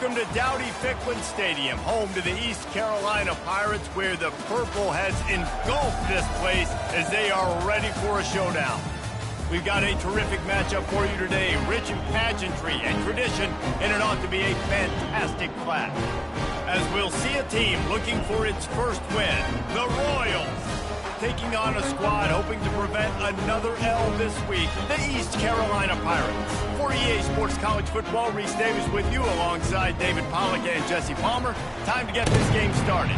Welcome to Dowdy-Ficklen Stadium, home to the East Carolina Pirates, where the purple has engulfed this place as they are ready for a showdown. We've got a terrific matchup for you today, rich in pageantry and tradition, and it ought to be a fantastic clash. As we'll see a team looking for its first win, the Royals, taking on a squad hoping to prevent another L this week, the East Carolina Pirates. For EA Sports College Football, Reese Davis with you alongside David Pollack and Jesse Palmer. Time to get this game started.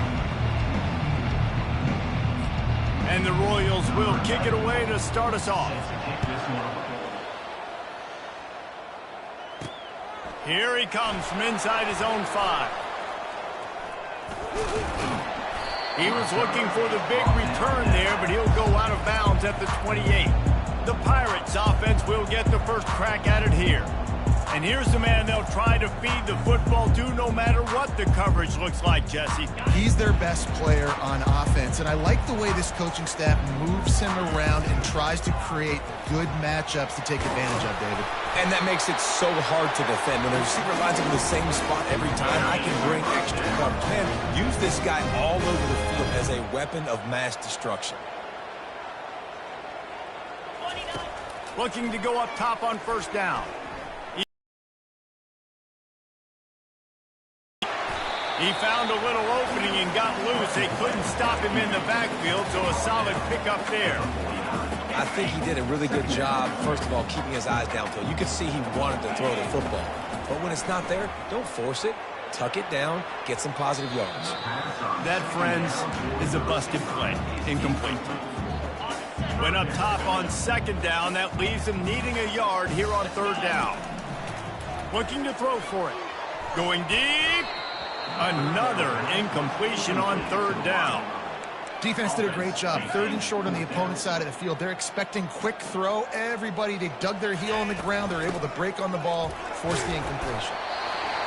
And the Royals will kick it away to start us off. Here he comes from inside his own 5. He was looking for the big return there, but he'll go out of bounds at the 28. The Pirates offense will get the first crack at it here. And here's the man they'll try to feed the football to no matter what the coverage looks like, Jesse. He's their best player on offense, and I like the way this coaching staff moves him around and tries to create good matchups to take advantage of, David. And that makes it so hard to defend. When the receiver lines up in the same spot every time, I can bring extra coverage. Man, use this guy all over the field as a weapon of mass destruction. Looking to go up top on first down. He found a little opening and got loose. They couldn't stop him in the backfield, so a solid pickup there. I think he did a really good job, first of all, keeping his eyes downfield. You could see he wanted to throw the football. But when it's not there, don't force it. Tuck it down, get some positive yards. That, friends, is a busted play. Incomplete. Went up top on second down. That leaves him needing a yard here on third down. Looking to throw for it. Going deep. Another incompletion on third down. Defense did a great job. 3rd and short on the opponent's side of the field. They're expecting quick throw. Everybody, they dug their heel on the ground. They're able to break on the ball, force the incompletion.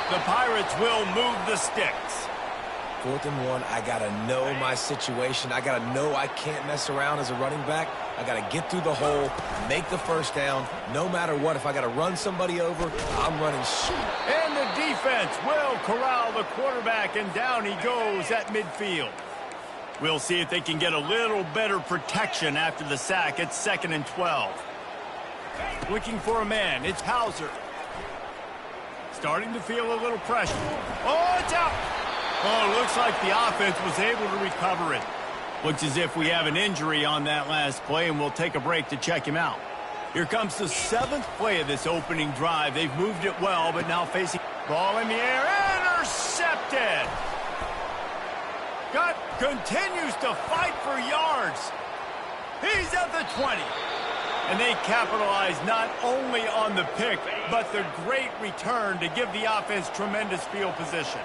The Pirates will move the sticks. 4th and 1, I got to know my situation. I got to know I can't mess around as a running back. I got to get through the hole, make the first down. No matter what, if I got to run somebody over, I'm running shoot. And the defense will corral the quarterback, and down he goes at midfield. We'll see if they can get a little better protection after the sack. It's 2nd and 12. Looking for a man. It's Hauser. Starting to feel a little pressure. Oh, it's out. Oh, it looks like the offense was able to recover it. Looks as if we have an injury on that last play, and we'll take a break to check him out. Here comes the 7th play of this opening drive. They've moved it well, but now facing ball in the air. Intercepted. Gut continues to fight for yards. He's at the 20. And they capitalize not only on the pick, but the great return to give the offense tremendous field position.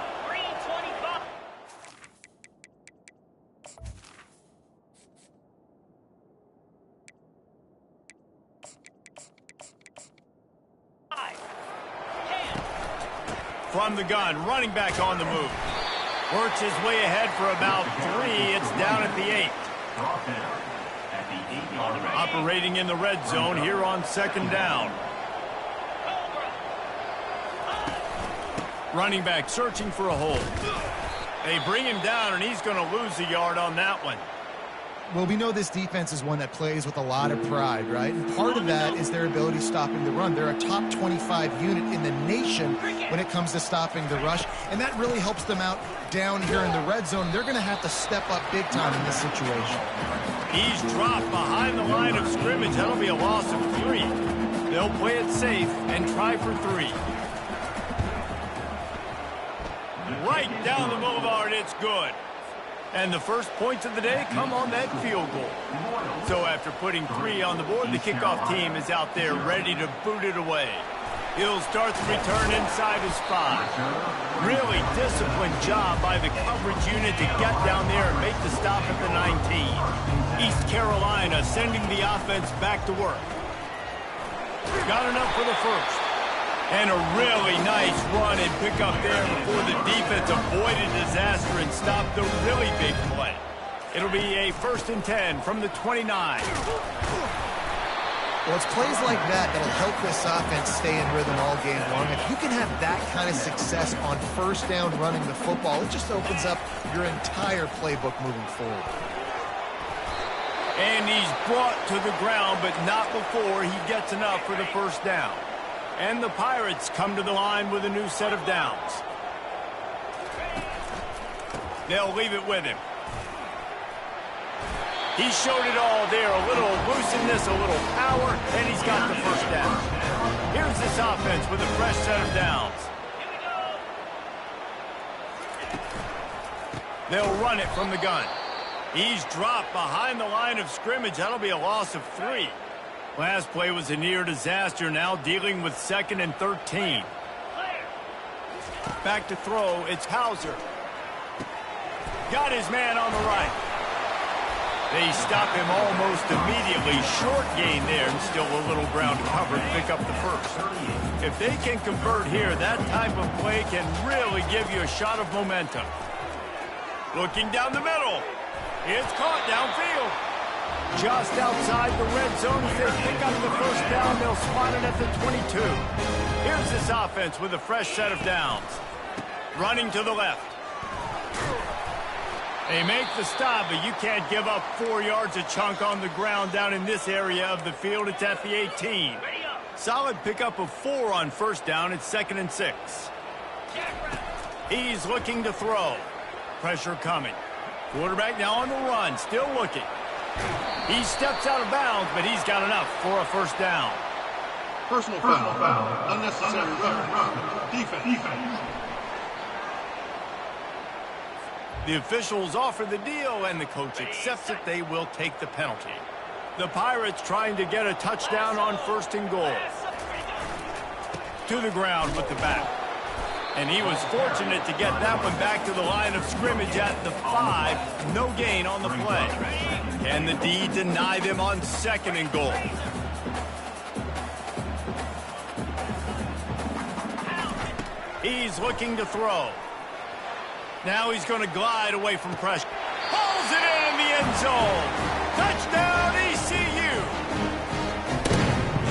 From the gun, running back on the move. Works his way ahead for about 3. It's down at the 8. Operating in the red zone here on 2nd down. Running back searching for a hole. They bring him down, and he's going to lose a yard on that one. Well, we know this defense is one that plays with a lot of pride, right? And part of that is their ability stopping the run. They're a top 25 unit in the nation when it comes to stopping the rush, and that really helps them out down here in the red zone. They're going to have to step up big time in this situation. He's dropped behind the line of scrimmage. That'll be a loss of 3. They'll play it safe and try for 3. Right down the boulevard, it's good. And the first points of the day come on that field goal. So after putting 3 on the board, the kickoff team is out there ready to boot it away. He'll start the return inside his 5. Really disciplined job by the coverage unit to get down there and make the stop at the 19. East Carolina sending the offense back to work. Got enough for the first. And a really nice run and pick up there before the defense avoided disaster and stopped the really big play. It'll be a 1st and 10 from the 29. Well, it's plays like that that'll help this offense stay in rhythm all game long. If you can have that kind of success on first down running the football, it just opens up your entire playbook moving forward. And he's brought to the ground, but not before he gets enough for the first down. And the Pirates come to the line with a new set of downs. They'll leave it with him. He showed it all there, a little looseness, a little power, and he's got the first down. Here's this offense with a fresh set of downs. They'll run it from the gun. He's dropped behind the line of scrimmage. That'll be a loss of 3. Last play was a near disaster, now dealing with 2nd and 13. Back to throw, it's Hauser. Got his man on the right. They stop him almost immediately. Short gain there, and still a little ground cover to pick up the first. If they can convert here, that type of play can really give you a shot of momentum. Looking down the middle. It's caught downfield. Just outside the red zone. If they pick up the first down, they'll spot it at the 22. Here's this offense with a fresh set of downs. Running to the left. They make the stop, but you can't give up 4 yards a chunk on the ground down in this area of the field. It's at the 18. Solid pickup of 4 on first down. It's 2nd and 6. He's looking to throw. Pressure coming. Quarterback now on the run, still looking. He steps out of bounds, but he's got enough for a first down. Personal foul. Unnecessary rough. Defense. The officials offer the deal, and the coach accepts it. They will take the penalty. The Pirates trying to get a touchdown on 1st and goal. To the ground with the back. And he was fortunate to get that one back to the line of scrimmage at the 5. No gain on the play. Can the D deny them on 2nd and goal? He's looking to throw. Now he's going to glide away from pressure. Pulls it in the end zone. Touchdown, ECU.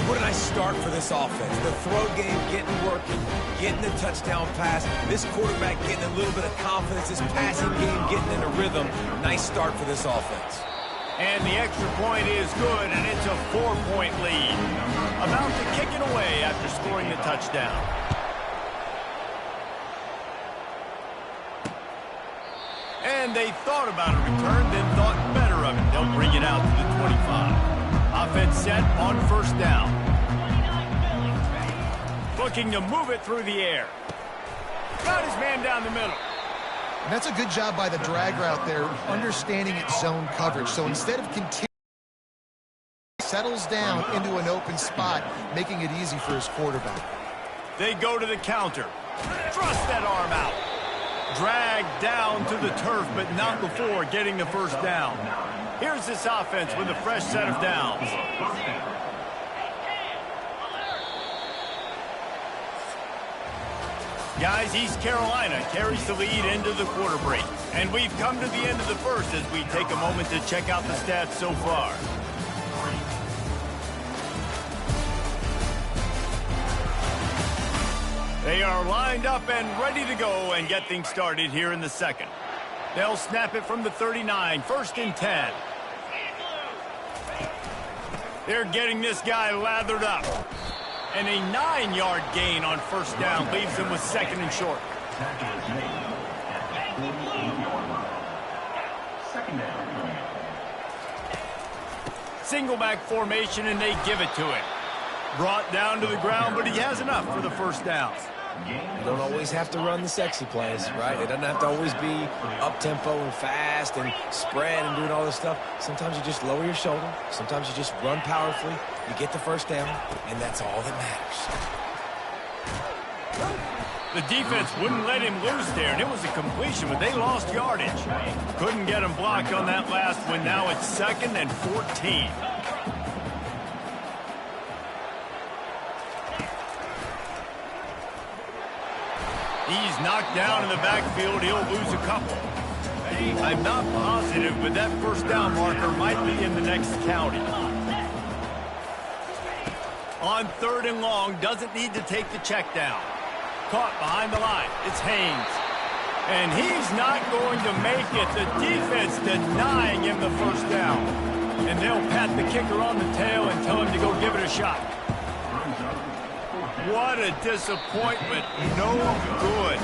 What a nice start for this offense. The throw game getting working, getting the touchdown pass. This quarterback getting a little bit of confidence. This passing game getting in a rhythm. Nice start for this offense. And the extra point is good, and it's a 4-point lead. About to kick it away after scoring the touchdown. And they thought about a return, then thought better of it. They'll bring it out to the 25. Offense set on first down. Looking to move it through the air. Got his man down the middle. And that's a good job by the drag route there, understanding its zone coverage. So instead of continuing, settles down into an open spot, making it easy for his quarterback. They go to the counter. Thrust that arm out. Dragged down to the turf, but not before getting the first down. Here's this offense with a fresh set of downs. Guys, East Carolina carries the lead into the quarter break. And we've come to the end of the first as we take a moment to check out the stats so far. They are lined up and ready to go and get things started here in the second. They'll snap it from the 39, 1st and 10. They're getting this guy lathered up. And a 9-yard gain on first down leaves them with 2nd and short. Single back formation, and they give it to him. Brought down to the ground, but he has enough for the first down. You don't always have to run the sexy plays, right? It doesn't have to always be up-tempo and fast and spread and doing all this stuff. Sometimes you just lower your shoulder. Sometimes you just run powerfully. You get the first down, and that's all that matters. The defense wouldn't let him loose there, and it was a completion, but they lost yardage. Couldn't get him blocked on that last one. Now it's 2nd and 14. He's knocked down in the backfield. He'll lose a couple. I'm not positive, but that first down marker might be in the next county. On 3rd and long, doesn't need to take the check down. Caught behind the line. It's Haynes. And he's not going to make it. The defense denying him the first down. And they'll pat the kicker on the tail and tell him to go give it a shot. What a disappointment. No good.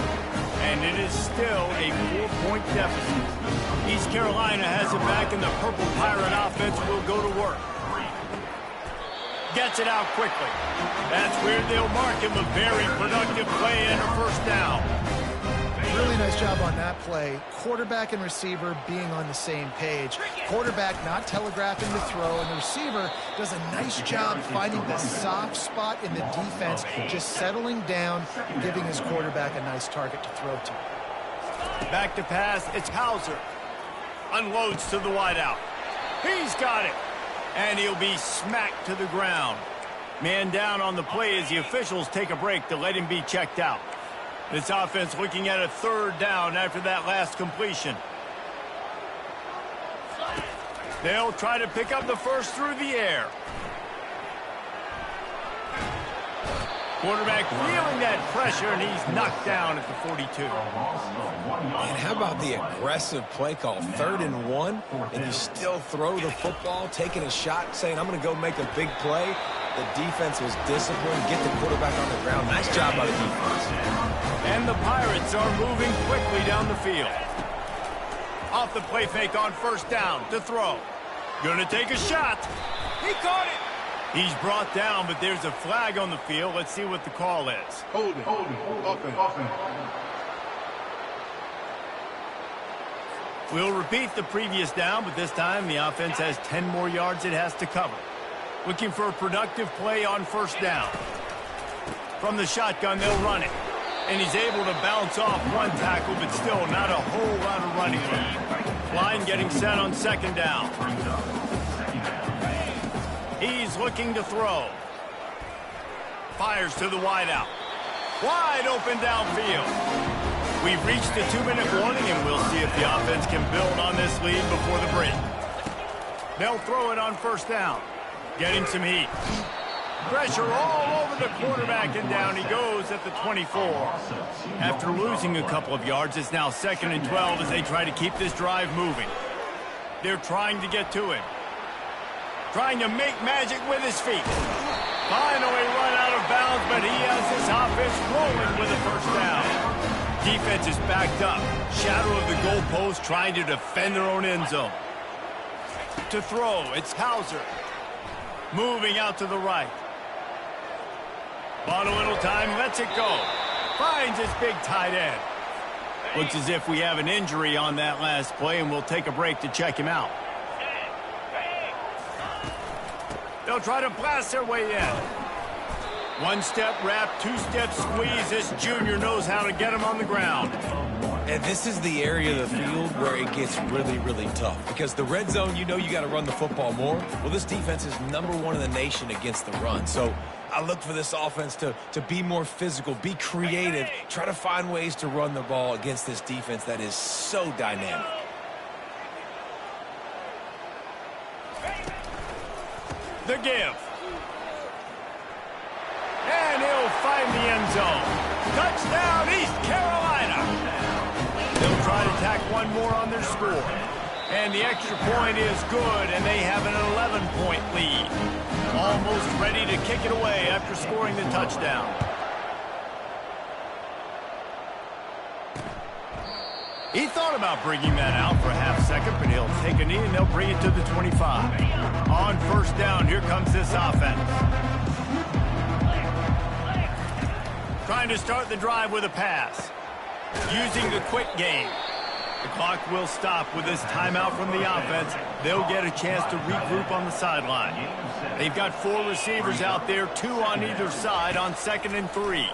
And it is still a 4-point deficit. East Carolina has it back, and the Purple Pirate offense will go to work. Gets it out quickly. That's where they'll mark him a very productive play and a first down. Really nice job on that play. Quarterback and receiver being on the same page. Quarterback not telegraphing the throw, and the receiver does a nice job finding the soft spot in the defense, just settling down and giving his quarterback a nice target to throw to. Back to pass, it's Hauser. Unloads to the wideout. He's got it. And he'll be smacked to the ground. Man down on the play as the officials take a break to let him be checked out. This offense looking at a 3rd down after that last completion. They'll try to pick up the first through the air. Quarterback feeling that pressure, and he's knocked down at the 42. And how about the aggressive play call? 3rd and 1, and you still throw the football, taking a shot, saying, I'm going to go make a big play. The defense was disciplined, get the quarterback on the ground. Nice job by the defense. And the Pirates are moving quickly down the field. Off the play fake on 1st down to throw. Gonna take a shot. He caught it. He's brought down, but there's a flag on the field. Let's see what the call is. Holding. Offense. We'll repeat the previous down, but this time the offense has 10 more yards it has to cover. Looking for a productive play on 1st down. From the shotgun, they'll run it. And he's able to bounce off one tackle, but still not a whole lot of running room. Line getting set on 2nd down. He's looking to throw. Fires to the wideout. Wide open downfield. We've reached the 2-minute warning, and we'll see if the offense can build on this lead before the break. They'll throw it on 1st down. Getting some heat. Pressure all over the quarterback, and down he goes at the 24. After losing a couple of yards, it's now 2nd and 12 as they try to keep this drive moving. They're trying to get to him. Trying to make magic with his feet. Finally run out of bounds, but he has this offense rolling with a 1st down. Defense is backed up. Shadow of the goalpost trying to defend their own end zone. To throw, it's Hauser. Moving out to the right. Bought a little time, lets it go. Finds his big tight end. Looks as if we have an injury on that last play, and we'll take a break to check him out. They'll try to blast their way in. 1-step wrap, 2-step squeeze. This junior knows how to get him on the ground. And this is the area of the field where it gets really, really tough. Because the red zone, you know you got to run the football more. Well, this defense is #1 in the nation against the run. So I look for this offense to be more physical, be creative, try to find ways to run the ball against this defense that is so dynamic. The give. And he'll find the end zone. Touchdown, East Carolina. They'll try to tack one more on their score. And the extra point is good, and they have an 11-point lead. Almost ready to kick it away after scoring the touchdown. He thought about bringing that out for a half second, but he'll take a knee and they'll bring it to the 25. On 1st down, here comes this offense. Trying to start the drive with a pass. Using the quick game. The clock will stop with this timeout from the offense. They'll get a chance to regroup on the sideline. They've got 4 receivers out there, 2 on either side on 2nd and 3.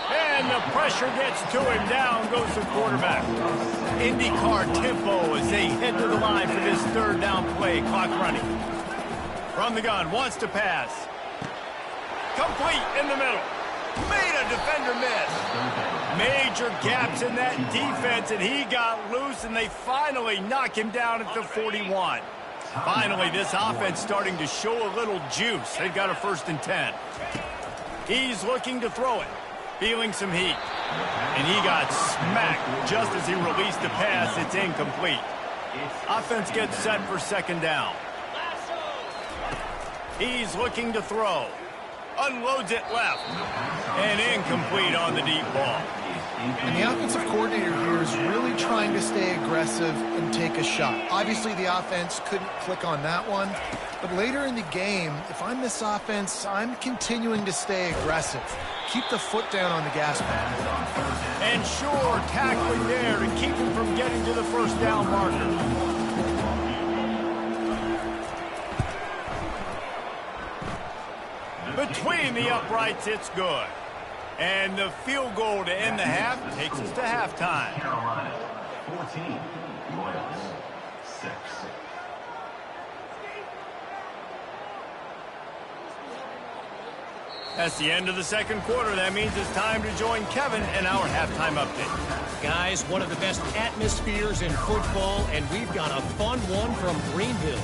And the pressure gets to him. Down goes the quarterback. IndyCar tempo as they head to the line for this 3rd down play. Clock running. From the gun, wants to pass. Complete in the middle. Made a defender miss. Major gaps in that defense, and he got loose, and they finally knock him down at the 41. Finally, this offense starting to show a little juice. They've got a 1st and 10. He's looking to throw it, feeling some heat. And he got smacked just as he released the pass. It's incomplete. Offense gets set for 2nd down. He's looking to throw. Unloads it left. And incomplete on the deep ball. And the offensive coordinator here is really trying to stay aggressive and take a shot. Obviously, the offense couldn't click on that one. But later in the game, if I'm this offense, I'm continuing to stay aggressive. Keep the foot down on the gas pedal. And sure, tackling there to keep him from getting to the 1st down marker. Between the uprights, it's good. And the field goal to end the half takes us to halftime. Carolina 14, Royals 6. That's the end of the 2nd quarter. That means it's time to join Kevin in our halftime update. Guys, one of the best atmospheres in football, and we've got a fun one from Greenville.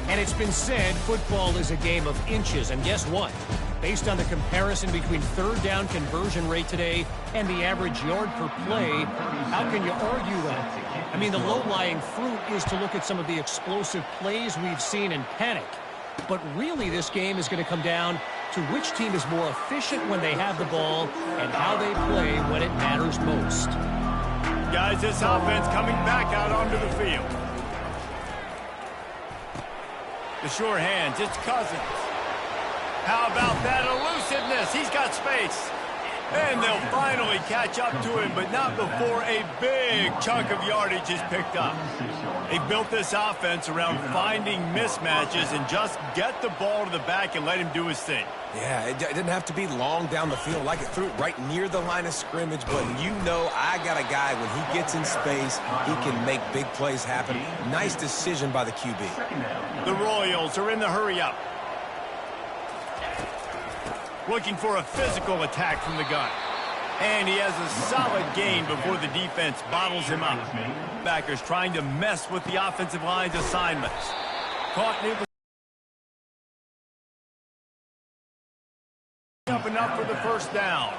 And it's been said football is a game of inches, and guess what? Based on the comparison between 3rd down conversion rate today and the average yard per play, how can you argue that? I mean, the low-lying fruit is to look at some of the explosive plays we've seen and panic. But really, this game is going to come down to which team is more efficient when they have the ball and how they play when it matters most. Guys, this offense coming back out onto the field. The sure hands, it's Cousins. How about that elusiveness? He's got space. And they'll finally catch up to him, but not before a big chunk of yardage is picked up. They built this offense around finding mismatches and just get the ball to the back and let him do his thing. Yeah, it didn't have to be long down the field. Like it threw it right near the line of scrimmage, but you know I got a guy, when he gets in space, he can make big plays happen. Nice decision by the QB. The Royals are in the hurry-up. Looking for a physical attack from the gun. And he has a solid gain before the defense bottles him up. Backers trying to mess with the offensive line's assignments. Caught near the up enough for the 1st down.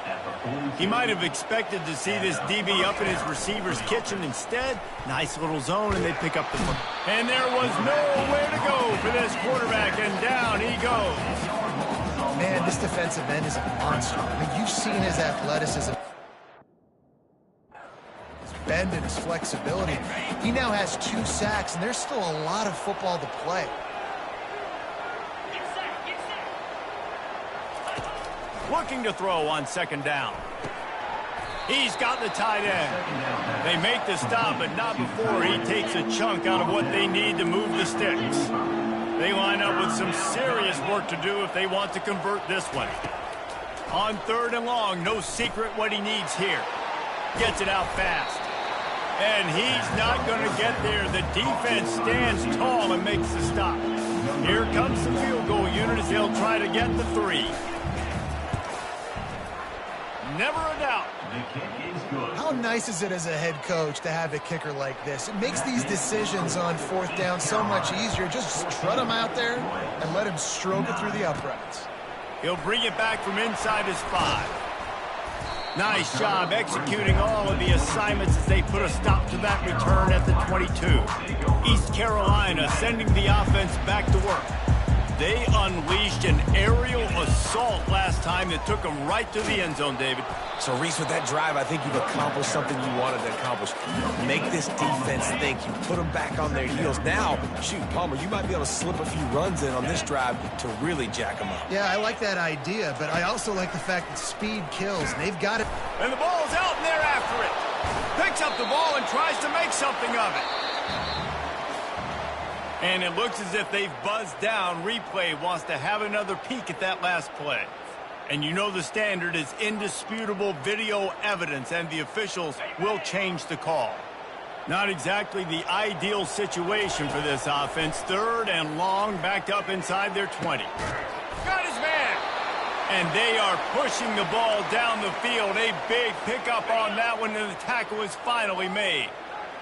He might have expected to see this DB up in his receiver's kitchen. Instead, nice little zone, and they pick up the foot. And there was nowhere to go for this quarterback, and down he goes. Man, this defensive end is a monster. I mean, you've seen his athleticism, his bend and his flexibility. He now has 2 sacks, and there's still a lot of football to play. Looking to throw on 2nd down. He's got the tight end. They make the stop, but not before he takes a chunk out of what they need to move the sticks. They line up with some serious work to do if they want to convert this one. On 3rd and long, no secret what he needs here. Gets it out fast. And he's not going to get there. The defense stands tall and makes the stop. Here comes the field goal unit as they'll try to get the 3. Never a doubt. How nice is it as a head coach to have a kicker like this? It makes these decisions on 4th down so much easier. Just strut him out there and let him stroke it through the uprights. He'll bring it back from inside his 5. Nice job executing all of the assignments as they put a stop to that return at the 22. East Carolina sending the offense back to work. They unleashed an aerial assault last time that took them right to the end zone, David. So, Reese, with that drive, I think you've accomplished something you wanted to accomplish. Make this defense think. You put them back on their heels. Now, shoot, Palmer, you might be able to slip a few runs in on this drive to really jack them up. Yeah, I like that idea, but I also like the fact that speed kills, and they've got it. And the ball's out, and they're after it. Picks up the ball and tries to make something of it. And it looks as if they've buzzed down. Replay wants to have another peek at that last play. And you know the standard is indisputable video evidence, and the officials will change the call. Not exactly the ideal situation for this offense. 3rd and long, backed up inside their 20. Got his man! And they are pushing the ball down the field. A big pickup on that one, and the tackle is finally made.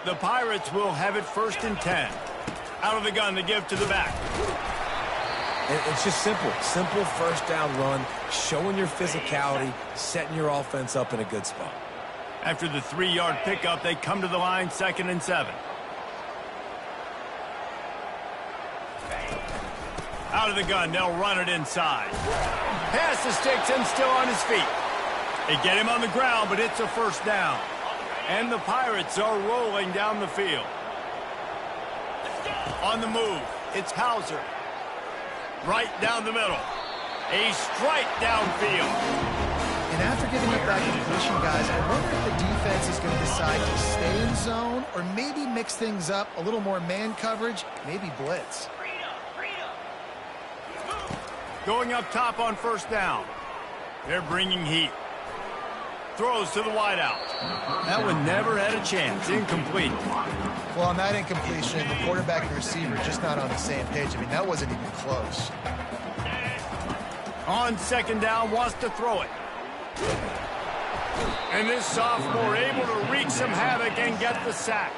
The Pirates will have it 1st and 10. Out of the gun to give to the back. And it's just simple. Simple first down run, showing your physicality, setting your offense up in a good spot. After the 3-yard pickup, they come to the line, 2nd and 7. Out of the gun, they'll run it inside. Pass the sticks and still on his feet. They get him on the ground, but it's a first down. And the Pirates are rolling down the field. On the move, it's Hauser. Right down the middle. A strike downfield. And after giving up that completion, guys, I wonder if the defense is going to decide to stay in zone or maybe mix things up, a little more man coverage, maybe blitz. Going up top on first down. They're bringing heat. Throws to the wideout. That one never had a chance. Incomplete. Well, on that incompletion, the quarterback and receiver just not on the same page. I mean, that wasn't even close. On 2nd down, wants to throw it. And this sophomore able to wreak some havoc and get the sack.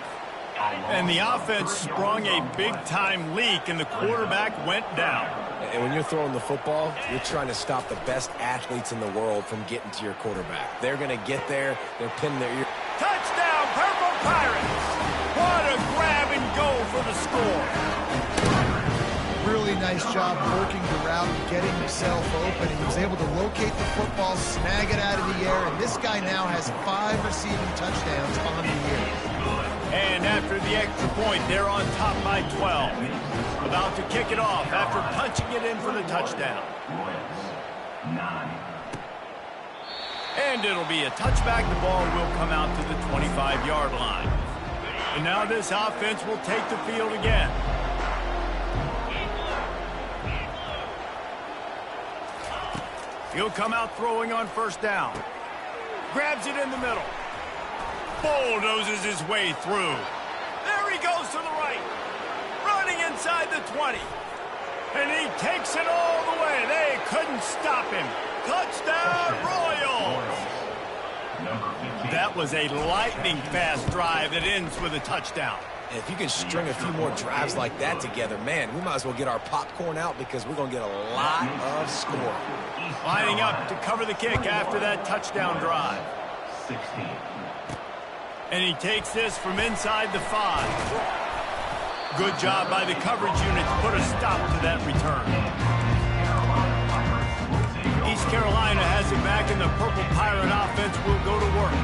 And the offense sprung a big-time leak, and the quarterback went down. And when you're throwing the football, you're trying to stop the best athletes in the world from getting to your quarterback. They're going to get there. They're pinning their ear. Touchdown, Purple Pirates! What a grab and go for the score. Really nice job working the route and getting himself open. He was able to locate the football, snag it out of the air, and this guy now has 5 receiving touchdowns on the year. And after the extra point, they're on top by 12. About to kick it off after punching it in for the touchdown. And it'll be a touchback. The ball will come out to the 25-yard line. And now this offense will take the field again. He'll come out throwing on first down. Grabs it in the middle. Bulldozes his way through. There he goes to the right. Running inside the 20. And he takes it all the way. They couldn't stop him. Touchdown, Royals! That was a lightning-fast drive that ends with a touchdown. And if you can string a few more drives like that together, man, we might as well get our popcorn out because we're going to get a lot of scoring. Lining up to cover the kick after that touchdown drive. 16. And he takes this from inside the 5. Good job by the coverage unit to put a stop to that return. East Carolina has it back, and the Purple Pirate offense will go to work.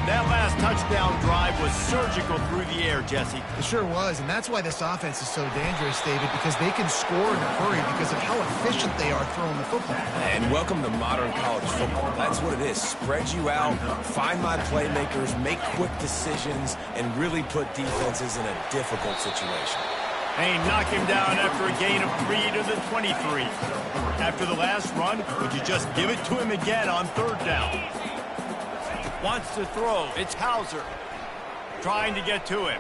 That last touchdown drive was surgical through the air, Jesse. It sure was, and that's why this offense is so dangerous, David, because they can score in a hurry because of how efficient they are throwing the football. And welcome to modern college football. That's what it is. Spread you out, find my playmakers, make quick decisions, and really put defenses in a difficult situation. They knock him down after a gain of 3 to the 23. After the last run, would you just give it to him again on 3rd down? Wants to throw. It's Hauser. Trying to get to him.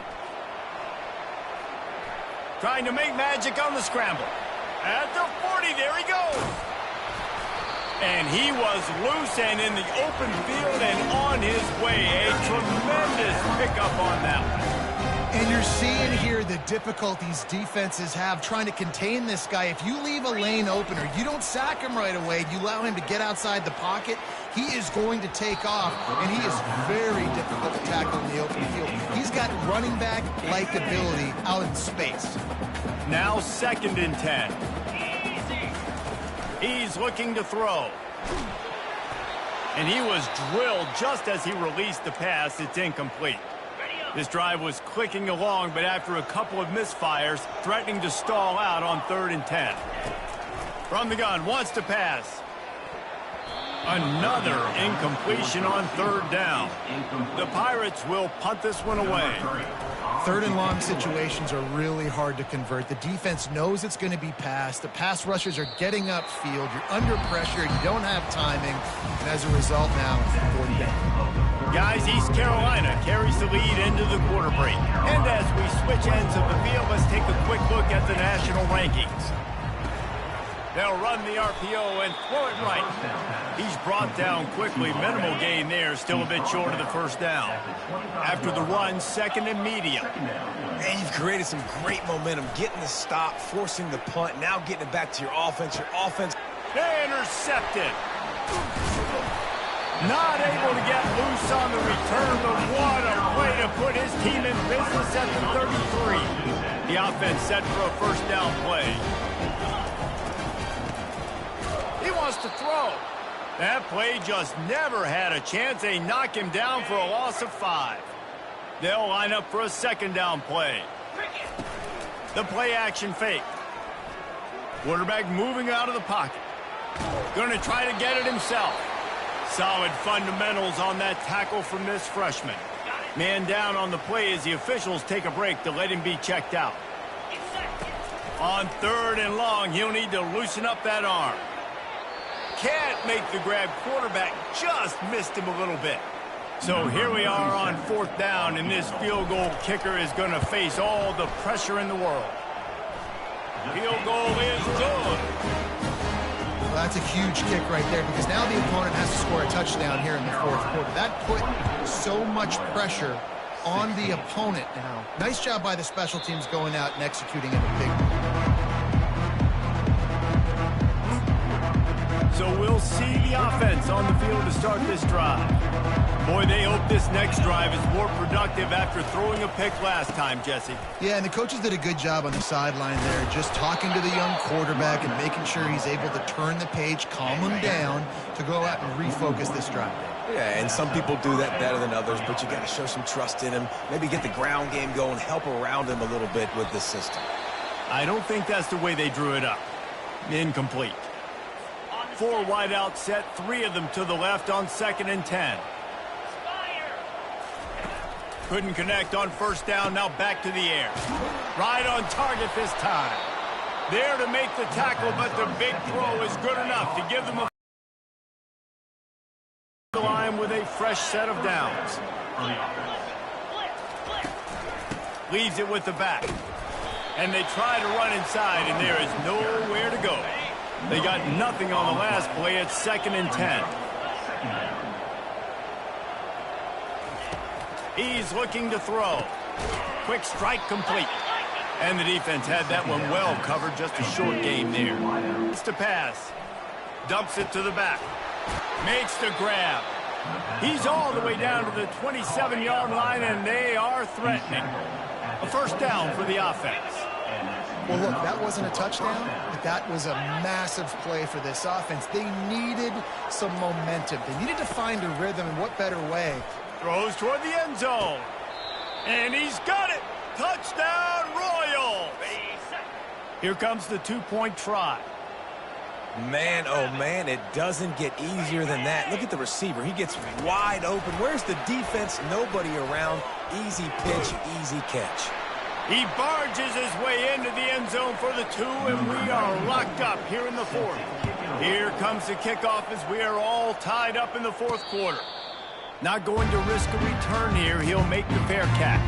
Trying to make magic on the scramble. At the 40, there he goes. And he was loose and in the open field and on his way. A tremendous pickup on that one. And you're seeing here the difficulties defenses have trying to contain this guy. If you leave a lane open or you don't sack him right away, you allow him to get outside the pocket, he is going to take off, and he is very difficult to tackle in the open field. He's got running back-like ability out in space. Now 2nd and 10. He's looking to throw. And he was drilled just as he released the pass. It's incomplete. This drive was clicking along, but after a couple of misfires, threatening to stall out on 3rd and 10. From the gun, wants to pass. Another incompletion on 3rd down. The Pirates will punt this one away. 3rd and long situations are really hard to convert. The defense knows it's going to be passed. The pass rushers are getting upfield. You're under pressure. You don't have timing. And as a result now, it's 4th down. Guys, East Carolina carries the lead into the quarter break. And as we switch ends of the field, let's take a quick look at the national rankings. They'll run the RPO and throw it right. He's brought down quickly. Minimal gain there. Still a bit short of the first down. After the run, second and medium. And you've created some great momentum. Getting the stop, forcing the punt, now getting it back to your offense. Your offense. Intercepted. Not able to get loose on the return, but what a way to put his team in business at the 33. The offense set for a first down play. He wants to throw. That play just never had a chance. They knock him down for a loss of 5. They'll line up for a second down play. The play action fake. Quarterback moving out of the pocket. Going to try to get it himself. Solid fundamentals on that tackle from this freshman. Man down on the play as the officials take a break to let him be checked out. On third and long, he'll need to loosen up that arm. Can't make the grab. Quarterback just missed him a little bit. So here we are on fourth down, and this field goal kicker is going to face all the pressure in the world. Field goal is good. Well, that's a huge kick right there because now the opponent has to score a touchdown here in the fourth quarter. That put so much pressure on the opponent now. Nice job by the special teams going out and executing in a big way. So we'll see the offense on the field to start this drive. Boy, they hope this next drive is more productive after throwing a pick last time, Jesse. Yeah, and the coaches did a good job on the sideline there, just talking to the young quarterback and making sure he's able to turn the page, calm him down to go out and refocus this drive. Yeah, and some people do that better than others, but you got to show some trust in him. Maybe get the ground game going, help around him a little bit with this system. I don't think that's the way they drew it up. Incomplete. 4 wide out set, 3 of them to the left on 2nd and 10. Couldn't connect on first down, now back to the air. Right on target this time. There to make the tackle, but the big throw is good enough to give them a line with a fresh set of downs. Leaves it with the back. And they try to run inside, and there is nowhere to go. They got nothing on the last play. It's 2nd and 10. He's looking to throw. Quick strike complete. And the defense had that one well covered. Just a short game there. It's to pass. Dumps it to the back. Makes the grab. He's all the way down to the 27-yard line, and they are threatening. A first down for the offense. Well, look, that wasn't a touchdown, but that was a massive play for this offense. They needed some momentum. They needed to find a rhythm, and what better way? Throws toward the end zone. And he's got it. Touchdown, Royals. Here comes the 2-point try. Man, oh man, it doesn't get easier than that. Look at the receiver. He gets wide open. Where's the defense? Nobody around. Easy pitch, easy catch. He barges his way into the end zone for the 2, and we are locked up here in the 4th. Here comes the kickoff as we are all tied up in the 4th quarter. Not going to risk a return here. He'll make the fair catch.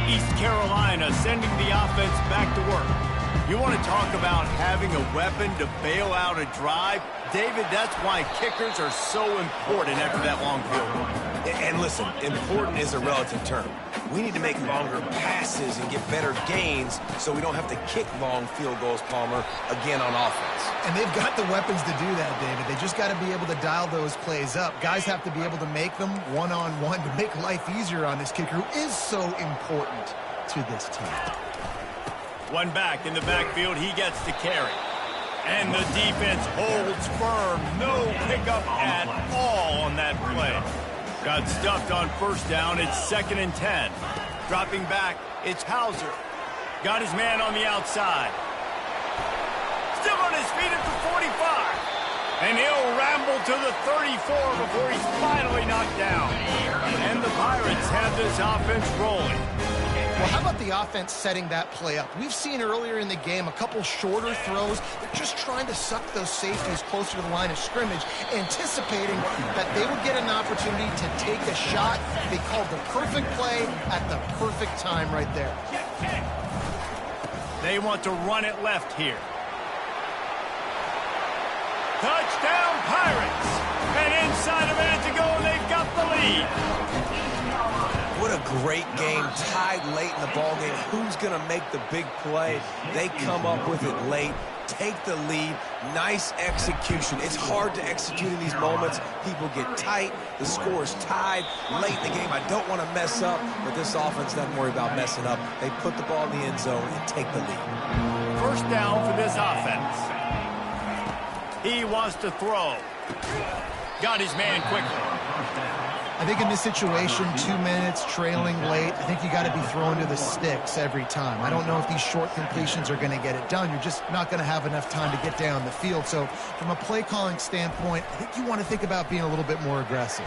East Carolina sending the offense back to work. You want to talk about having a weapon to bail out a drive? David, that's why kickers are so important after that long field goal. And listen, important is a relative term. We need to make longer passes and get better gains so we don't have to kick long field goals, Palmer, again on offense. And they've got the weapons to do that, David. They just got to be able to dial those plays up. Guys have to be able to make them one-on-one to make life easier on this kicker, who is so important to this team. One back in the backfield, he gets to carry. And the defense holds firm. No pickup at all on that play. Got stuffed on first down. It's 2nd and 10. Dropping back, it's Hauser. Got his man on the outside. Still on his feet at the 45. And he'll ramble to the 34 before he's finally knocked down. And the Pirates have this offense rolling. Well, how about the offense setting that play up? We've seen earlier in the game a couple shorter throws. They're just trying to suck those safeties closer to the line of scrimmage, anticipating that they would get an opportunity to take a shot. They called the perfect play at the perfect time right there. They want to run it left here. Touchdown, Pirates! And inside a minute to go, and they've got the lead. What a great game, tied late in the ballgame. Who's going to make the big play? They come up with it late, take the lead. Nice execution. It's hard to execute in these moments. People get tight. The score is tied late in the game. I don't want to mess up, but this offense doesn't worry about messing up. They put the ball in the end zone and take the lead. First down for this offense. He wants to throw. Got his man quickly. I think in this situation, 2 minutes, trailing late, I think you got to be throwing to the sticks every time. I don't know if these short completions are going to get it done. You're just not going to have enough time to get down the field. So from a play calling standpoint, I think you want to think about being a little bit more aggressive.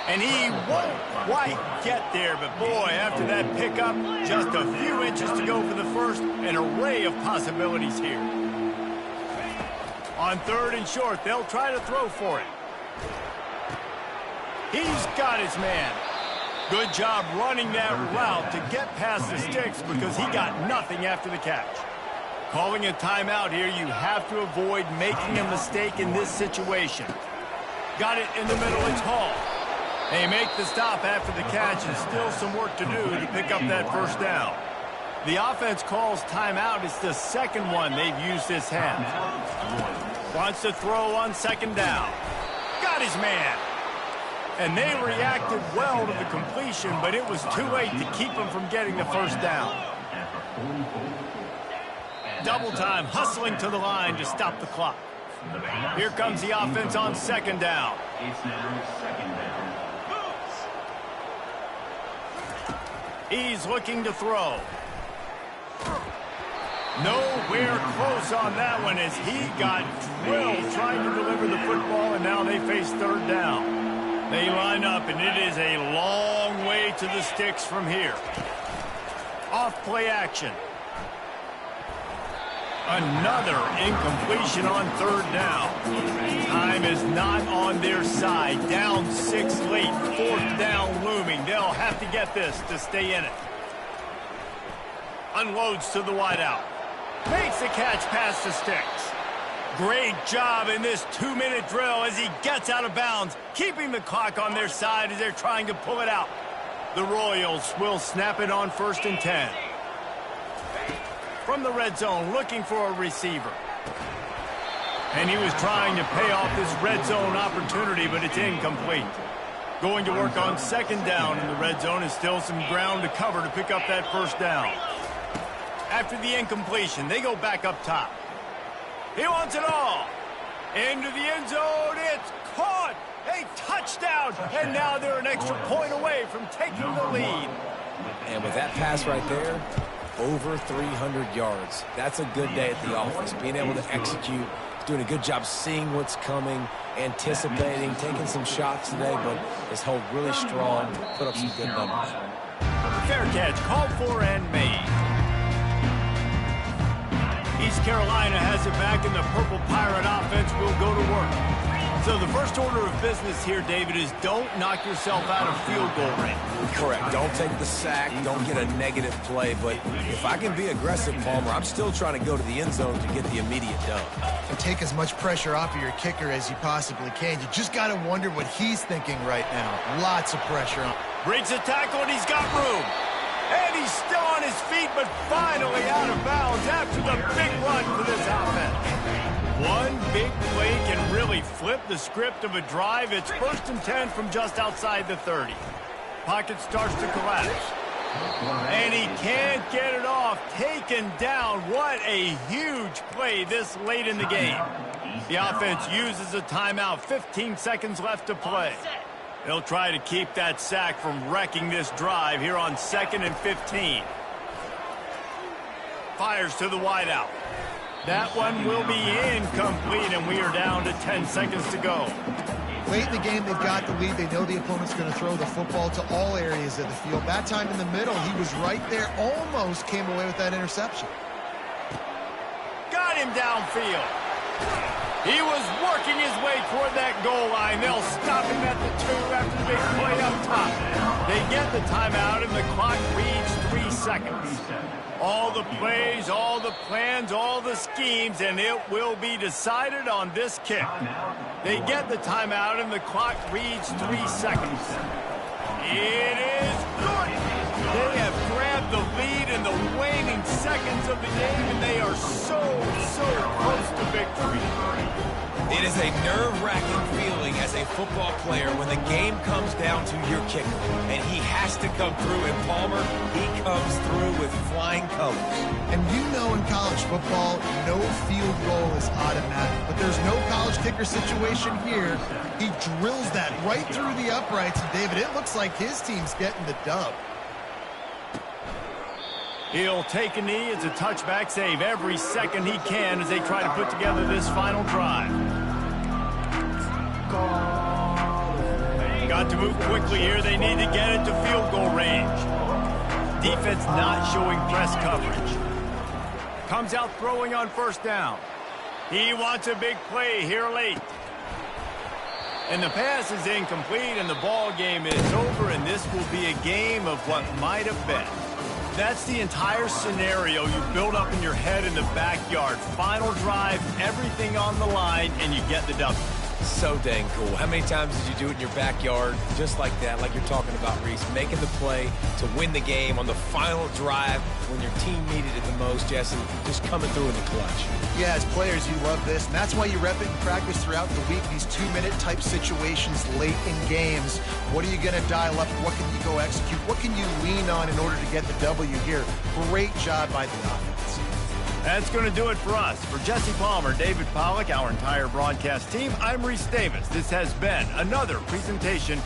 And he won't quite get there, but boy, after that pickup, just a few inches to go for the first, an array of possibilities here. On 3rd and short, they'll try to throw for it. He's got his man. Good job running that route to get past the sticks because he got nothing after the catch. Calling a timeout here, you have to avoid making a mistake in this situation. Got it in the middle, it's Hall. They make the stop after the catch and still some work to do to pick up that first down. The offense calls timeout. It's the second one they've used this half. Wants to throw on 2nd down. Got his man. And they reacted well to the completion, but it was too late to keep them from getting the first down. Double time, hustling to the line to stop the clock. Here comes the offense on 2nd down. He's looking to throw. Nowhere close on that one as he got drilled trying to deliver the football, and now they face 3rd down. They line up, and it is a long way to the sticks from here. Off play action. Another incompletion on 3rd down. Time is not on their side. Down 6 late. 4th down looming. They'll have to get this to stay in it. Unloads to the wideout. Makes the catch past the sticks. Great job in this 2-minute drill as he gets out of bounds, keeping the clock on their side as they're trying to pull it out. The Royals will snap it on 1st and 10. From the red zone, looking for a receiver. And he was trying to pay off this red zone opportunity, but it's incomplete. Going to work on 2nd down in the red zone, and still some ground to cover to pick up that first down. After the incompletion, they go back up top. He wants it all. Into the end zone. It's caught. A touchdown. And now they're an extra point away from taking the lead. And with that pass right there, over 300 yards. That's a good day at the office. Being able to execute, doing a good job seeing what's coming, anticipating, taking some shots today, but has held really strong, put up some good numbers. Fair catch called for and made. East Carolina has it back, and the Purple Pirate offense will go to work. So the first order of business here, David, is don't knock yourself out of field goal range. Correct. Don't take the sack. Don't get a negative play. But if I can be aggressive, Palmer, I'm still trying to go to the end zone to get the immediate dub. And take as much pressure off of your kicker as you possibly can. You just got to wonder what he's thinking right now. Lots of pressure on. Breaks a tackle, and he's got room. And he's still on his feet, but finally out of bounds after the big run for this offense. One big play can really flip the script of a drive. It's 1st and 10 from just outside the 30. Pocket starts to collapse. And he can't get it off. Taken down. What a huge play this late in the game. The offense uses a timeout. 15 seconds left to play. They'll try to keep that sack from wrecking this drive here on 2nd and 15. Fires to the wideout. That one will be incomplete, and we are down to 10 seconds to go. Late in the game, they've got the lead. They know the opponent's going to throw the football to all areas of the field. That time in the middle, he was right there, almost came away with that interception. Got him downfield. He was working his way toward that goal line. They'll stop him at the 2 after the big play up top. They get the timeout, and the clock reads 3 seconds. All the plays, all the plans, all the schemes, and it will be decided on this kick. They get the timeout, and the clock reads 3 seconds. It is good. They have grabbed the lead in the waning seconds of the game, and they are so close to victory. It is a nerve-wracking feeling as a football player when the game comes down to your kicker, and he has to come through. And Palmer, he comes through with flying colors. And you know in college football, no field goal is automatic. But there's no college kicker situation here. He drills that right through the uprights. And, David, it looks like his team's getting the dub. He'll take a knee. It's a touchback save every second he can as they try to put together this final drive. Got to move quickly here. They need to get it to field goal range. Defense not showing press coverage. Comes out throwing on first down. He wants a big play here late. And the pass is incomplete, and the ball game is over, and this will be a game of what might have been. That's the entire scenario you build up in your head in the backyard. Final drive, everything on the line, and you get the W. So dang cool. How many times did you do it in your backyard just like that, like you're talking about, Reese, making the play to win the game on the final drive when your team needed it the most, Jesse, just coming through in the clutch. Yeah, as players, you love this, and that's why you rep it in practice throughout the week, these 2-minute type situations late in games. What are you going to dial up? What can you go execute? What can you lean on in order to get the W here? Great job by the offense. That's going to do it for us. For Jesse Palmer, David Pollack, our entire broadcast team, I'm Reese Davis. This has been another presentation.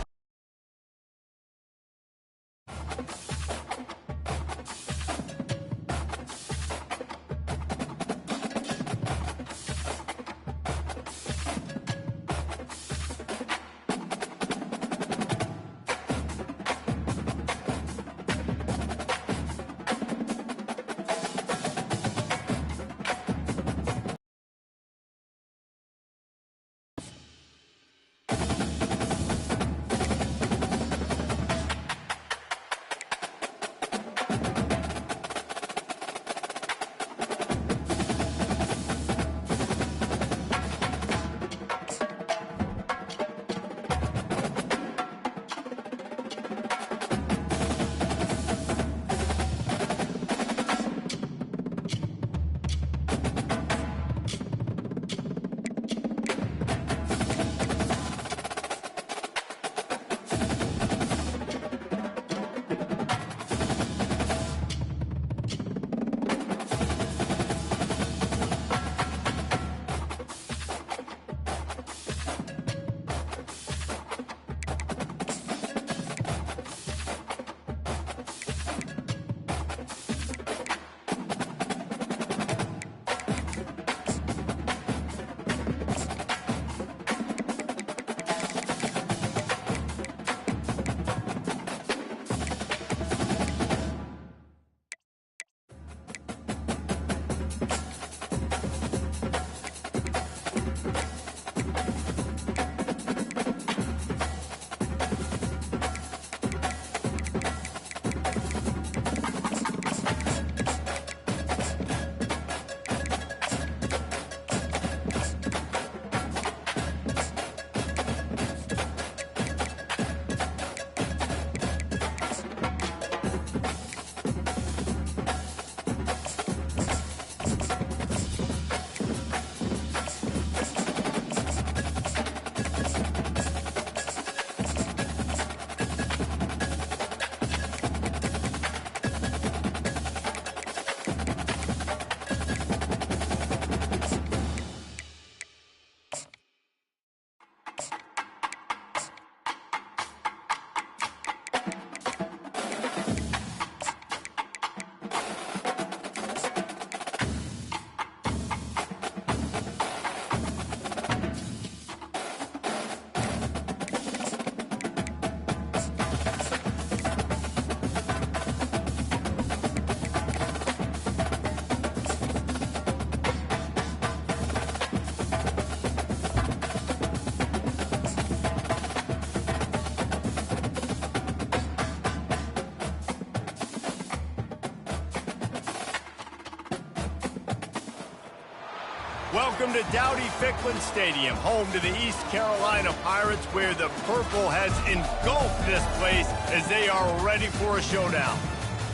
Welcome to Dowdy-Ficklin Stadium, home to the East Carolina Pirates, where the purple has engulfed this place as they are ready for a showdown.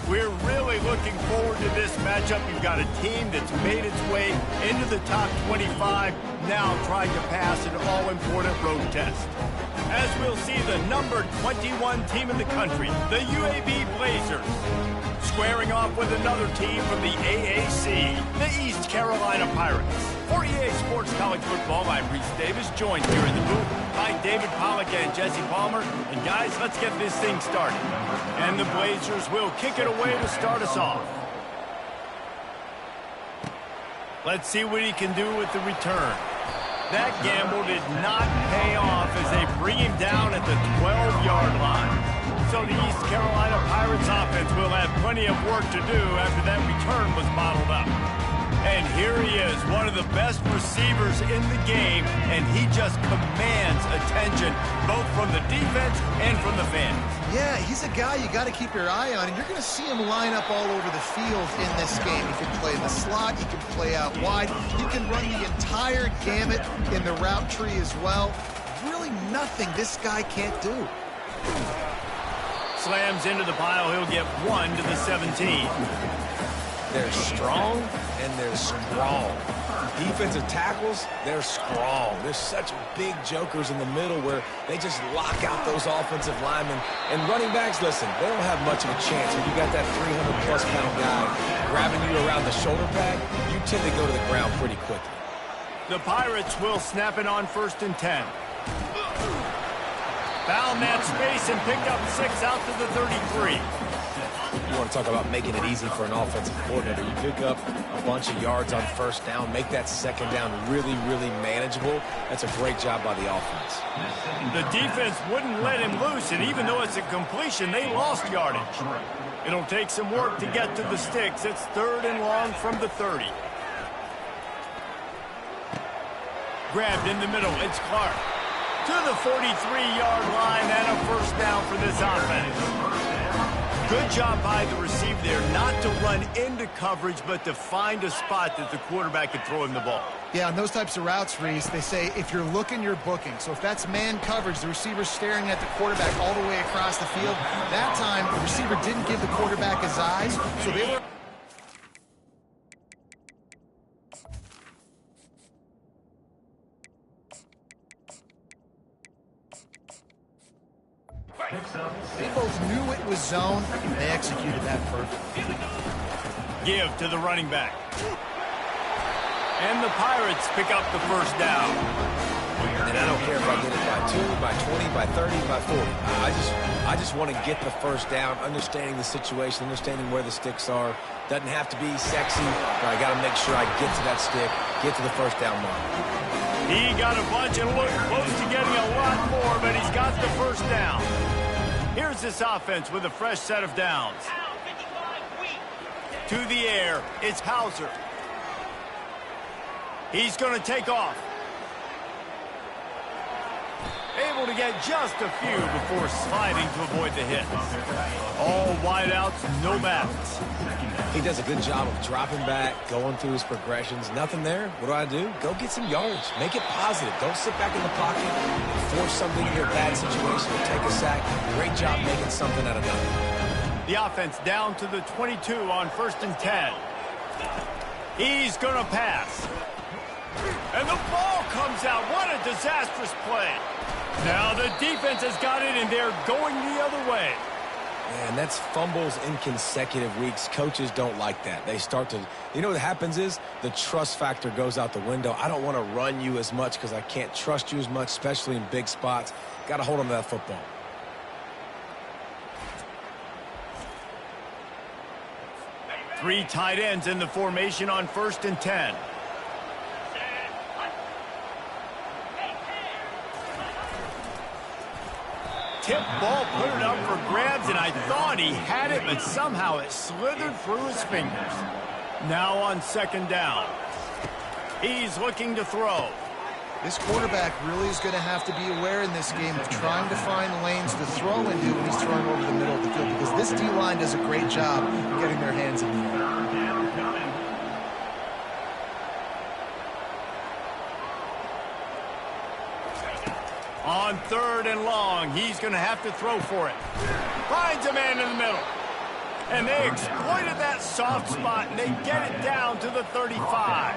We're really looking forward to this matchup. You've got a team that's made its way into the top 25, now trying to pass an all-important road test. As we'll see the number 21 team in the country, the UAB Blazers, squaring off with another team from the AAC, the East Carolina Pirates. For EA Sports College Football, I'm Reese Davis, joined here in the booth by David Pollack and Jesse Palmer. And guys, let's get this thing started. And the Blazers will kick it away to start us off. Let's see what he can do with the return. That gamble did not pay off as they bring him down at the 12-yard line. So the East Carolina Pirates offense will have plenty of work to do after that return was bottled up. And here he is, one of the best receivers in the game, and he just commands attention both from the defense and from the fans. Yeah, he's a guy you got to keep your eye on, and you're going to see him line up all over the field in this game. He can play in the slot, he can play out wide, he can run the entire gamut in the route tree as well. Really nothing this guy can't do. Slams into the pile, he'll get 1 to the 17. They're strong and they're strong. Defensive tackles, they're strong. There's such big jokers in the middle where they just lock out those offensive linemen. And running backs, listen, they don't have much of a chance. When you got that 300-plus pound guy grabbing you around the shoulder pad, you tend to go to the ground pretty quickly. The Pirates will snap it on 1st and 10. Found that space and picked up 6 out to the 33. You want to talk about making it easy for an offensive coordinator. You pick up a bunch of yards on 1st down, make that 2nd down really, really manageable. That's a great job by the offense. The defense wouldn't let him loose, and even though it's a completion, they lost yardage. It'll take some work to get to the sticks. It's 3rd and long from the 30. Grabbed in the middle, it's Clark. To the 43-yard line and a 1st down for this offense. Good job by the receiver there, not to run into coverage, but to find a spot that the quarterback can throw him the ball. Yeah, on those types of routes, Reese, they say if you're looking, you're booking. So if that's man coverage, the receiver's staring at the quarterback all the way across the field. That time, the receiver didn't give the quarterback his eyes, so they were... They both knew it was zone, and they executed that perfectly. Give to the running back. And the Pirates pick up the 1st down. And I don't care if I get it by 2, by 20, by 30, by 40. I just want to get the 1st down, understanding the situation, understanding where the sticks are. Doesn't have to be sexy, but I got to make sure I get to that stick, get to the 1st down mark. He got a bunch and looked close to getting a lot more, but he's got the 1st down. Here's this offense with a fresh set of downs. To the air, it's Hauser. He's going to take off. Able to get just a few before sliding to avoid the hit. All wideouts, no bats. He does a good job of dropping back, going through his progressions. Nothing there. What do? Go get some yards. Make it positive. Don't sit back in the pocket and force something into a bad situation or take a sack. Great job making something out of nothing. The offense down to the 22 on 1st and 10. He's going to pass. And the ball comes out. What a disastrous play. Now the defense has got it, and they're going the other way. Man, that's fumbles in consecutive weeks. Coaches don't like that. They start to, you know what happens is the trust factor goes out the window. I don't want to run you as much because I can't trust you as much, especially in big spots. Got to hold on to that football. Three tight ends in the formation on 1st and 10. Tip ball, put it up for grabs, and I thought he had it, but somehow it slithered through his fingers. Now on 2nd down. He's looking to throw. This quarterback really is going to have to be aware in this game of trying to find lanes to throw into when he's throwing over the middle of the field, because this D-line does a great job getting their hands in the air. On 3rd and long, he's going to have to throw for it. Finds a man in the middle. And they exploited that soft spot, and they get it down to the 35.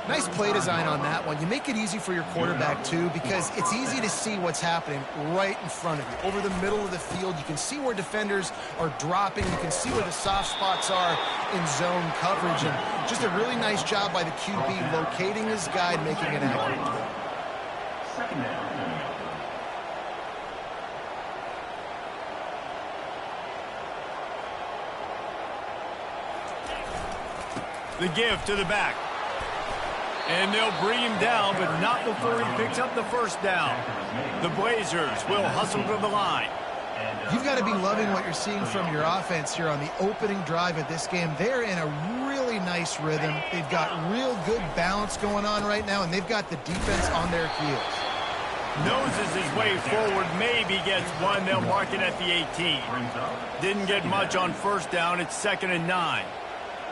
Nice play design on that one. You make it easy for your quarterback, too, because it's easy to see what's happening right in front of you. Over the middle of the field, you can see where defenders are dropping. You can see where the soft spots are in zone coverage. And just a really nice job by the QB locating his guy and making it accurate. Second down. The give to the back. And they'll bring him down, but not before he picks up the first down. The Blazers will hustle to the line. You've got to be loving what you're seeing from your offense here on the opening drive of this game. They're in a really nice rhythm. They've got real good balance going on right now, and they've got the defense on their heels. Noses his way forward, maybe gets one. They'll mark it at the 18. Didn't get much on first down. It's 2nd and 9.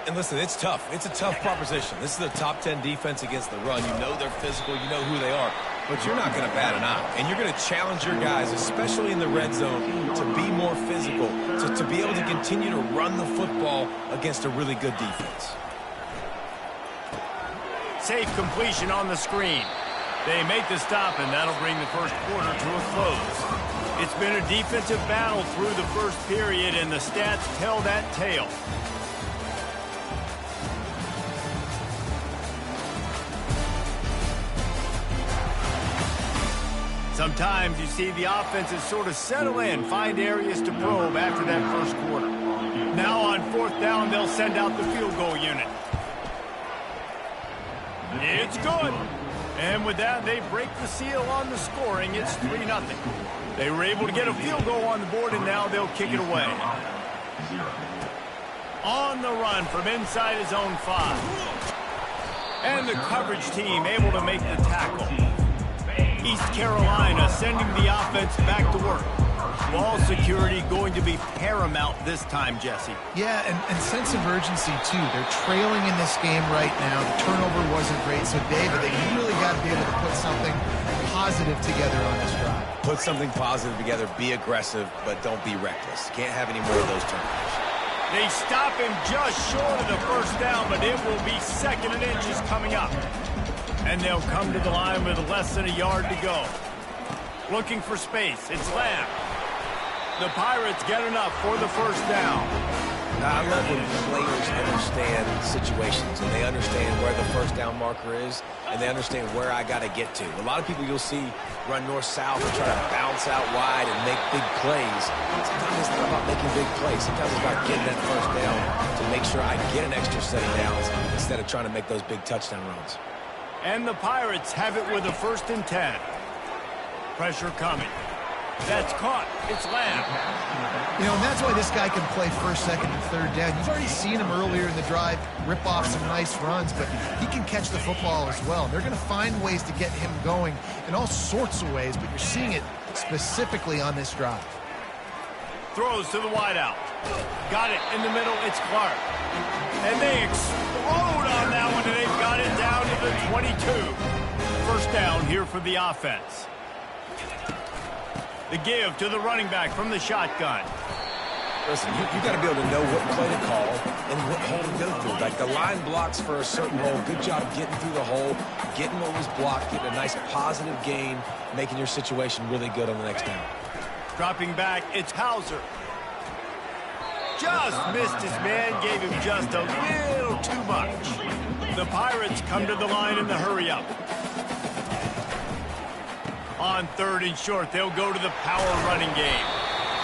And listen, it's tough. It's a tough proposition. This is a top 10 defense against the run. You know they're physical. You know who they are. But you're not going to bat an eye. And you're going to challenge your guys, especially in the red zone, to be more physical, to be able to continue to run the football against a really good defense. Safe completion on the screen. They make the stop, and that'll bring the first quarter to a close. It's been a defensive battle through the first period, and the stats tell that tale. Sometimes you see the offenses sort of settle in, find areas to probe after that first quarter. Now on 4th down, they'll send out the field goal unit. It's good. And with that, they break the seal on the scoring. It's 3-0. They were able to get a field goal on the board, and now they'll kick it away. On the run from inside his own 5. And the coverage team able to make the tackle. East Carolina sending the offense back to work. Ball security going to be paramount this time, Jesse. Yeah, and sense of urgency, too. They're trailing in this game right now. The turnover wasn't great, so David, they really got to be able to put something positive together on this drive. Put something positive together, be aggressive, but don't be reckless. Can't have any more of those turnovers. They stop him just short of the first down, but it will be 2nd and inches coming up. And they'll come to the line with less than a yard to go. Looking for space. It's Lamb. The Pirates get enough for the first down. Now, I love when players understand situations and they understand where the first down marker is and they understand where I got to get to. A lot of people you'll see run north-south and try to bounce out wide and make big plays. Sometimes it's not about making big plays. Sometimes it's about getting that first down to make sure I get an extra set of downs instead of trying to make those big touchdown runs. And the Pirates have it with a 1st and 10. Pressure coming. That's caught. It's Lamb. You know, and that's why this guy can play 1st, 2nd, and 3rd down. You've already seen him earlier in the drive rip off some nice runs, but he can catch the football as well. They're going to find ways to get him going in all sorts of ways, but you're seeing it specifically on this drive. Throws to the wideout. Got it in the middle. It's Clark. And they explode on that one, and they've got it down to the 22. First down here for the offense. The give to the running back from the shotgun. Listen, you got to be able to know what play to call and what hole to go through. Like the line blocks for a certain hole. Good job getting through the hole, getting what was blocked, getting a nice positive gain, making your situation really good on the next down. Dropping back, it's Hauser. Just missed his man, gave him just a little too much. The Pirates come to the line in the hurry-up. On 3rd and short, they'll go to the power running game.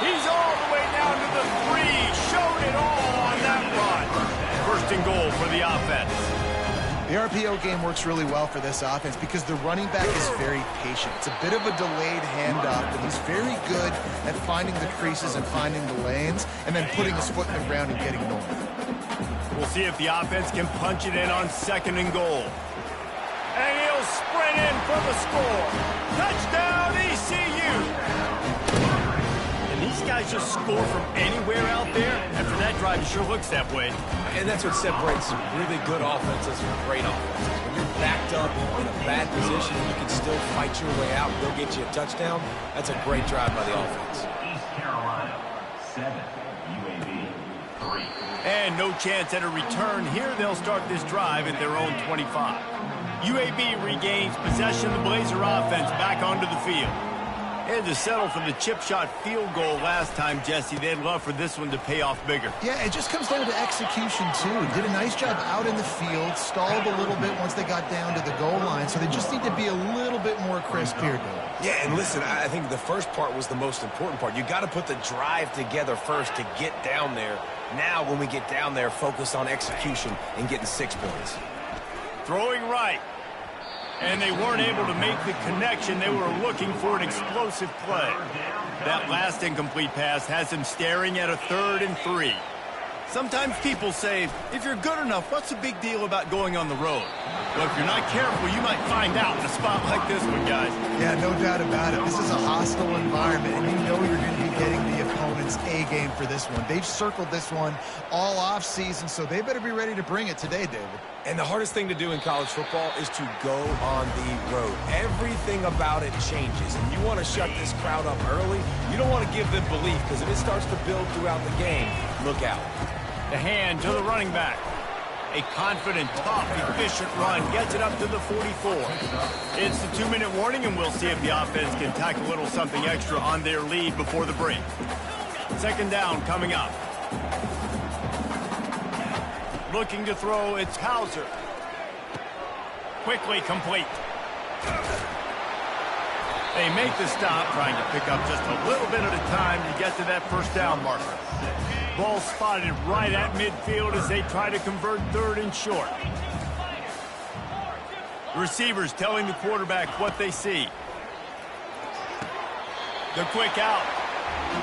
He's all the way down to the 3. Showed it all on that run. 1st and goal for the offense. The RPO game works really well for this offense because the running back is very patient. It's a bit of a delayed handoff, but he's very good at finding the creases and finding the lanes and then putting his foot in the ground and getting north. We'll see if the offense can punch it in on 2nd and goal. And he'll sprint in for the score. Touchdown, ECU! And these these guys just score from anywhere out there, after that drive, it sure looks that way. And that's what separates really good offenses from great offenses. When you're backed up in a bad position and you can still fight your way out and go get you a touchdown, that's a great drive by the offense. East Carolina, 7. UAB, 3. And no chance at a return. Here they'll start this drive at their own 25. UAB regains possession of the Blazer offense back onto the field. And to settle for the chip shot field goal last time, Jesse, they'd love for this one to pay off bigger. Yeah, it just comes down to execution, too. Did a nice job out in the field, stalled a little bit once they got down to the goal line, so they just need to be a little bit more crisp here, Dave. Yeah, and listen, I think the first part was the most important part. You got to put the drive together first to get down there. Now, when we get down there, focus on execution and getting 6 points. Throwing right. And they weren't able to make the connection. They were looking for an explosive play. That last incomplete pass has them staring at a 3rd and 3. Sometimes people say, if you're good enough, what's the big deal about going on the road? Well, if you're not careful, you might find out in a spot like this one, guys. Yeah, no doubt about it. This is a hostile environment, and you know you're going to be getting the opponent's A-game for this one. They've circled this one all off-season, so they better be ready to bring it today, David. And the hardest thing to do in college football is to go on the road. Everything about it changes, and you want to shut this crowd up early. You don't want to give them belief, because if it starts to build throughout the game, look out. The hand to the running back. A confident, tough, efficient run gets it up to the 44. It's the 2-minute warning, and we'll see if the offense can tack a little something extra on their lead before the break. 2nd down coming up. Looking to throw, it's Hauser. Quickly complete. They make the stop, trying to pick up just a little bit at a time to get to that 1st down marker. Ball spotted right at midfield as they try to convert 3rd and short. The receivers telling the quarterback what they see. The quick out.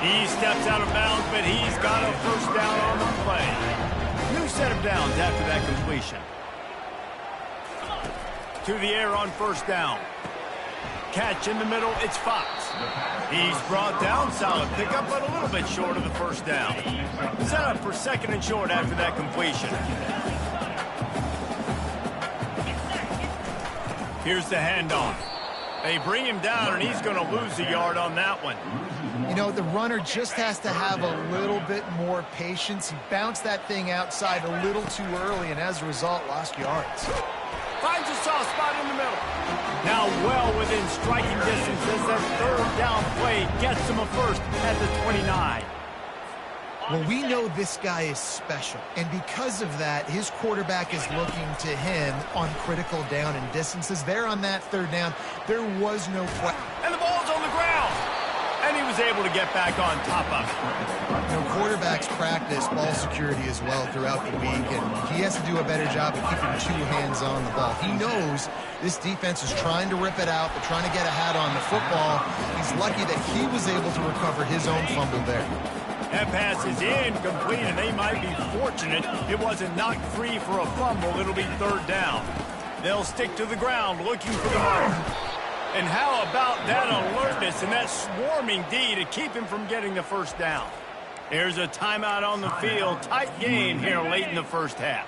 He steps out of bounds, but he's got a 1st down on the play. New set of downs after that completion. To the air on 1st down. Catch in the middle, it's Fox. He's brought down, solid pickup, but a little bit short of the 1st down. Set up for 2nd and short after that completion. Here's the handoff. They bring him down, and he's going to lose a yard on that one. You know, the runner just has to have a little bit more patience. He bounced that thing outside a little too early, and as a result, lost yards. Finds a soft spot in the middle. Now well within striking distance as that 3rd down play gets him a 1st at the 29. Well, we know this guy is special, and because of that, his quarterback is looking to him on critical down and distances. There on that 3rd down, there was no question. And the ball's on the ground. And he was able to get back on top of it. You know, quarterbacks practice ball security as well throughout the week, and he has to do a better job of keeping 2 hands on the ball. He knows this defense is trying to rip it out. They're trying to get a hat on the football. He's lucky that he was able to recover his own fumble there. That pass is incomplete, and they might be fortunate it wasn't knocked free for a fumble. It'll be 3rd down. They'll stick to the ground looking for the mark. And how about that alertness and that swarming D to keep him from getting the 1st down? There's a timeout on the field. Tight game here late in the 1st half.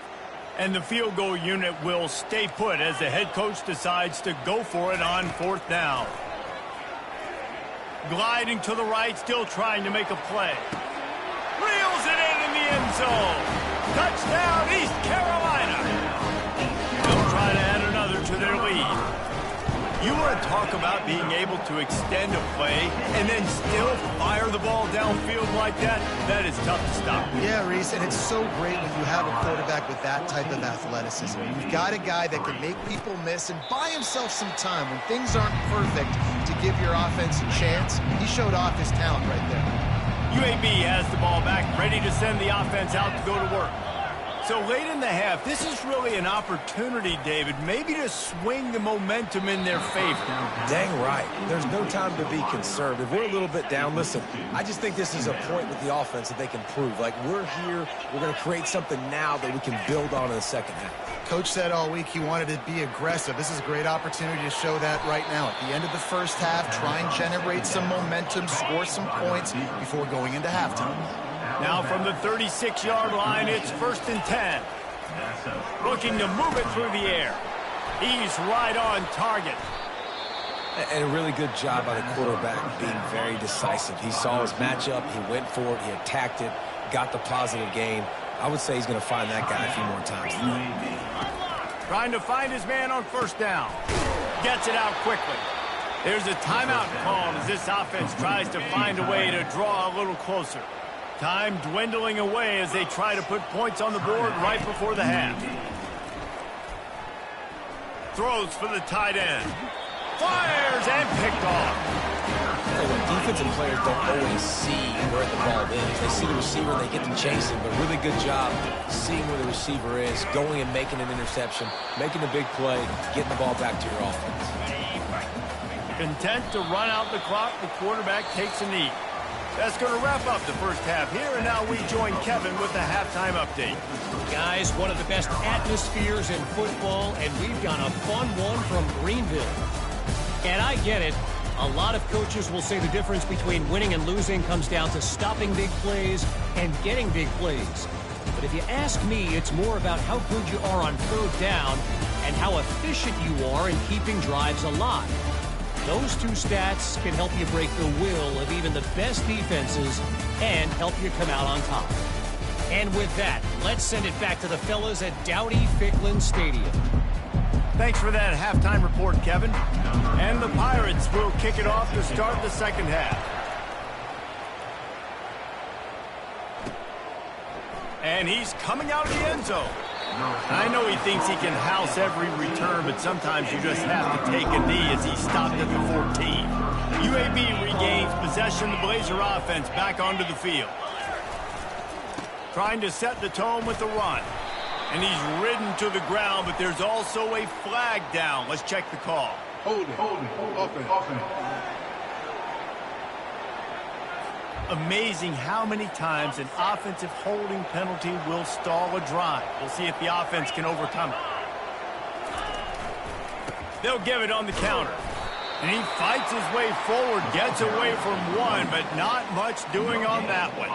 And the field goal unit will stay put as the head coach decides to go for it on 4th down. Gliding to the right, still trying to make a play. Reels it in the end zone. Touchdown, East Carolina. They'll try to add another to their lead. You want to talk about being able to extend a play and then still fire the ball downfield like that? That is tough to stop. Yeah, Reese, and it's so great when you have a quarterback with that type of athleticism. You've got a guy that can make people miss and buy himself some time when things aren't perfect to give your offense a chance. He showed off his talent right there. UAB has the ball back, ready to send the offense out to go to work. So late in the half, this is really an opportunity, David, maybe to swing the momentum in their favor. Dang right. There's no time to be conservative. We're a little bit down. Listen, I just think this is a point with the offense that they can prove. Like, we're here, we're going to create something now that we can build on in the second half. Coach said all week he wanted to be aggressive. This is a great opportunity to show that right now. At the end of the first half, try and generate some momentum, score some points before going into halftime. Now from the 36-yard line, it's 1st and 10. Looking to move it through the air. He's right on target. And a really good job by the quarterback being very decisive. He saw his matchup, he went for it, he attacked it, got the positive gain. I would say he's going to find that guy a few more times. Trying to find his man on 1st down. Gets it out quickly. There's a timeout called as this offense tries to find a way to draw a little closer. Time dwindling away as they try to put points on the board right before the half. Throws for the tight end. Fires and picked off. When defensive players don't always see where the ball is. They see the receiver and they get to chase him, but really good job seeing where the receiver is, going and making an interception, making a big play, getting the ball back to your offense. Content to run out the clock, the quarterback takes a knee. That's going to wrap up the first half here, and now we join Kevin with the halftime update. Guys, one of the best atmospheres in football, and we've got a fun one from Greenville. And I get it. A lot of coaches will say the difference between winning and losing comes down to stopping big plays and getting big plays. But if you ask me, it's more about how good you are on 3rd down and how efficient you are in keeping drives alive. Those two stats can help you break the will of even the best defenses and help you come out on top. And with that, let's send it back to the fellas at Dowdy-Ficklin Stadium. Thanks for that halftime report, Kevin. And the Pirates will kick it off to start the second half. And he's coming out of the end zone. I know he thinks he can house every return, but sometimes you just have to take a knee as he stopped at the 14. UAB regains possession. The Blazer offense back onto the field. Trying to set the tone with the run. And he's ridden to the ground, but there's also a flag down. Let's check the call. Hold it. Offense. Amazing how many times an offensive holding penalty will stall a drive. We'll see if the offense can overcome it. They'll give it on the counter. And he fights his way forward, gets away from one, but not much doing on that one.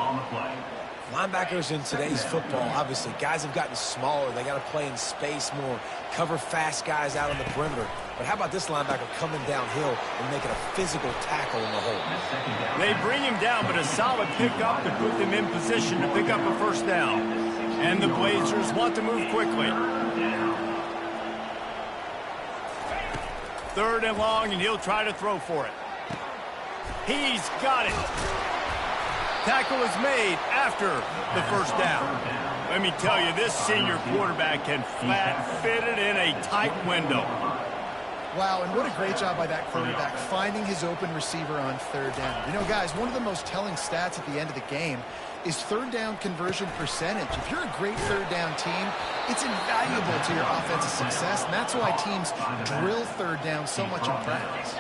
Linebackers in today's football, obviously, guys have gotten smaller. They got to play in space more, cover fast guys out on the perimeter. But how about this linebacker coming downhill and making a physical tackle in the hole? They bring him down, but a solid pickup to put them in position to pick up a 1st down. And the Blazers want to move quickly. 3rd and long, and he'll try to throw for it. He's got it. Tackle is made after the 1st down. Let me tell you, this senior quarterback can flat fit it in a tight window. Wow, and what a great job by that quarterback, finding his open receiver on 3rd down. You know, guys, one of the most telling stats at the end of the game is 3rd down conversion percentage. If you're a great 3rd down team, it's invaluable to your offensive success, and that's why teams drill 3rd down so much in practice.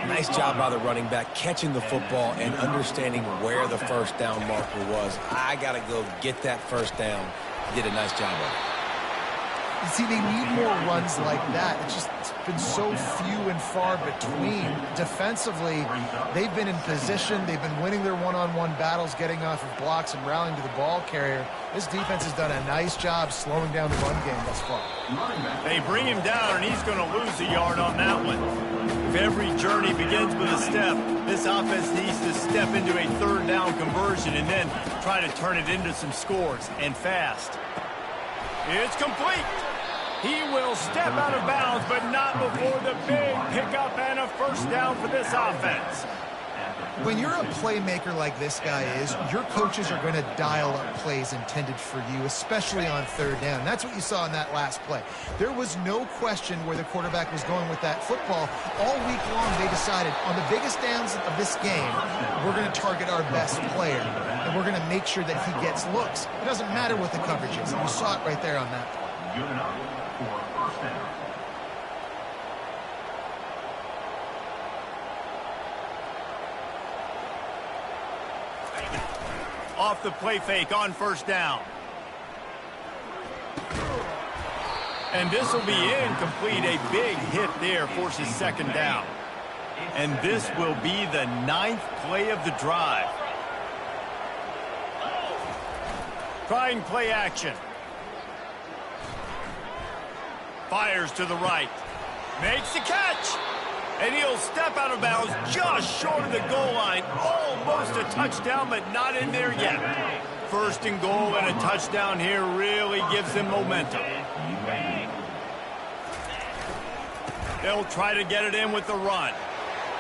Nice job by the running back, catching the football and understanding where the 1st down marker was. I got to go get that 1st down. He did a nice job of it. You see, they need more runs like that. It's been so few and far between. Defensively, they've been in position. They've been winning their one-on-one battles, getting off of blocks and rallying to the ball carrier. This defense has done a nice job slowing down the run game thus far. They bring him down, and he's going to lose a yard on that one. If every journey begins with a step, this offense needs to step into a 3rd down conversion and then try to turn it into some scores, and fast. It's complete. He will step out of bounds, but not before the big pickup and a 1st down for this offense. When you're a playmaker like this guy is, your coaches are going to dial up plays intended for you, especially on 3rd down. That's what you saw in that last play. There was no question where the quarterback was going with that football. All week long, they decided on the biggest downs of this game, we're going to target our best player. and we're going to make sure that he gets looks. It doesn't matter what the coverage is, and you saw it right there on that play. Good enough for first down. Off the play fake on first down. And this will be incomplete. A big hit there forces second down. And this will be the 9th play of the drive. Trying play action. Fires to the right. Makes the catch. And he'll step out of bounds just short of the goal line. Almost a touchdown, but not in there yet. First and goal and a touchdown here really gives them momentum. They'll try to get it in with the run.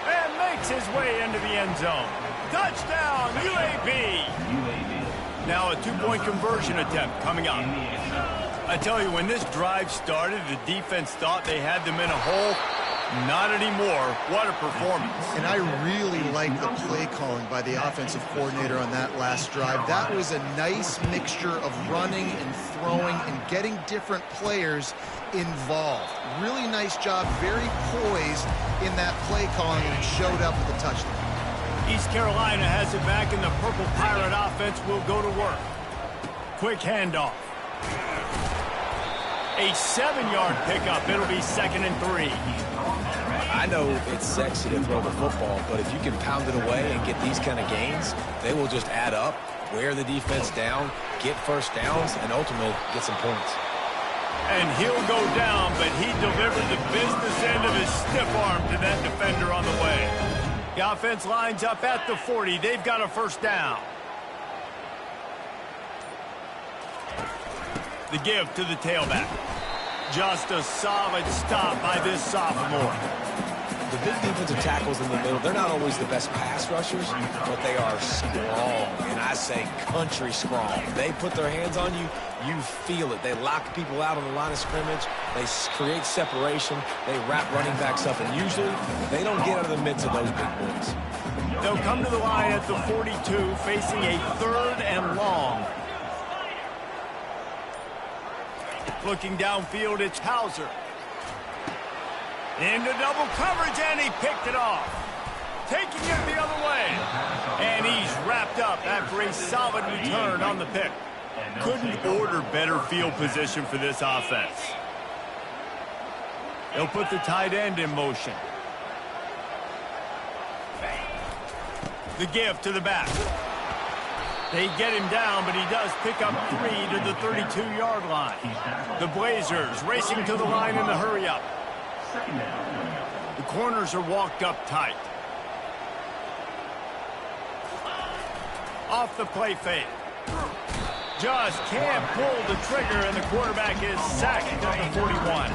And makes his way into the end zone. Touchdown, UAB. Now a 2-point conversion attempt coming up. I tell you, when this drive started, the defense thought they had them in a hole. Not anymore. What a performance. And I really like the play calling by the offensive coordinator on that last drive. That was a nice mixture of running and throwing and getting different players involved. Really nice job, very poised in that play calling, and it showed up with a touchdown. East Carolina has it back, and the Purple Pirate offense will go to work. Quick handoff. A 7-yard pickup. It'll be 2nd and 3. I know it's sexy to throw the football, but if you can pound it away and get these kind of gains, they will just add up, wear the defense down, get first downs, and ultimately get some points. And he'll go down, but he delivered the business end of his stiff arm to that defender on the way. The offense lines up at the 40. They've got a first down. The give to the tailback. Just a solid stop by this sophomore. The big defensive tackles in the middle, they're not always the best pass rushers, but they are strong, and I say country strong. They put their hands on you, you feel it. They lock people out on the line of scrimmage. They create separation. They wrap running backs up, and usually they don't get out of the midst of those big boys. They'll come to the line at the 42, facing a 3rd and long. Looking downfield, it's Hauser. Into double coverage, and he picked it off. Taking it the other way. And he's wrapped up after a solid return on the pick. Couldn't order better field position for this offense. They'll put the tight end in motion. The give to the back. They get him down, but he does pick up 3 to the 32-yard line. The Blazers racing to the line in the hurry-up. The corners are walked up tight. Off the play fake. Just can't pull the trigger, and the quarterback is sacked at the 41.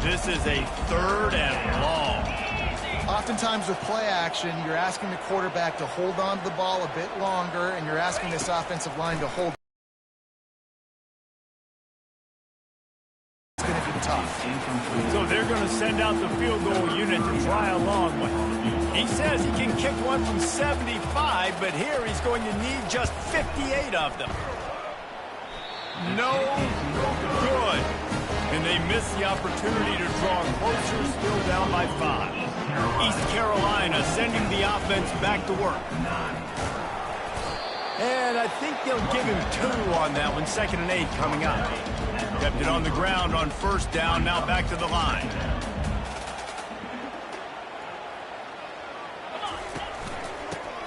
This is a 3rd and long. Oftentimes with play action, you're asking the quarterback to hold on to the ball a bit longer, and you're asking this offensive line to hold. It's going to be tough. So they're going to send out the field goal unit to try a long one. He says he can kick one from 75, but here he's going to need just 58 of them. No good. And they miss the opportunity to draw closer, still down by 5. East Carolina sending the offense back to work. And I think they'll give him 2 on that one. 2nd and 8 coming up. Kept it on the ground on first down, now back to the line.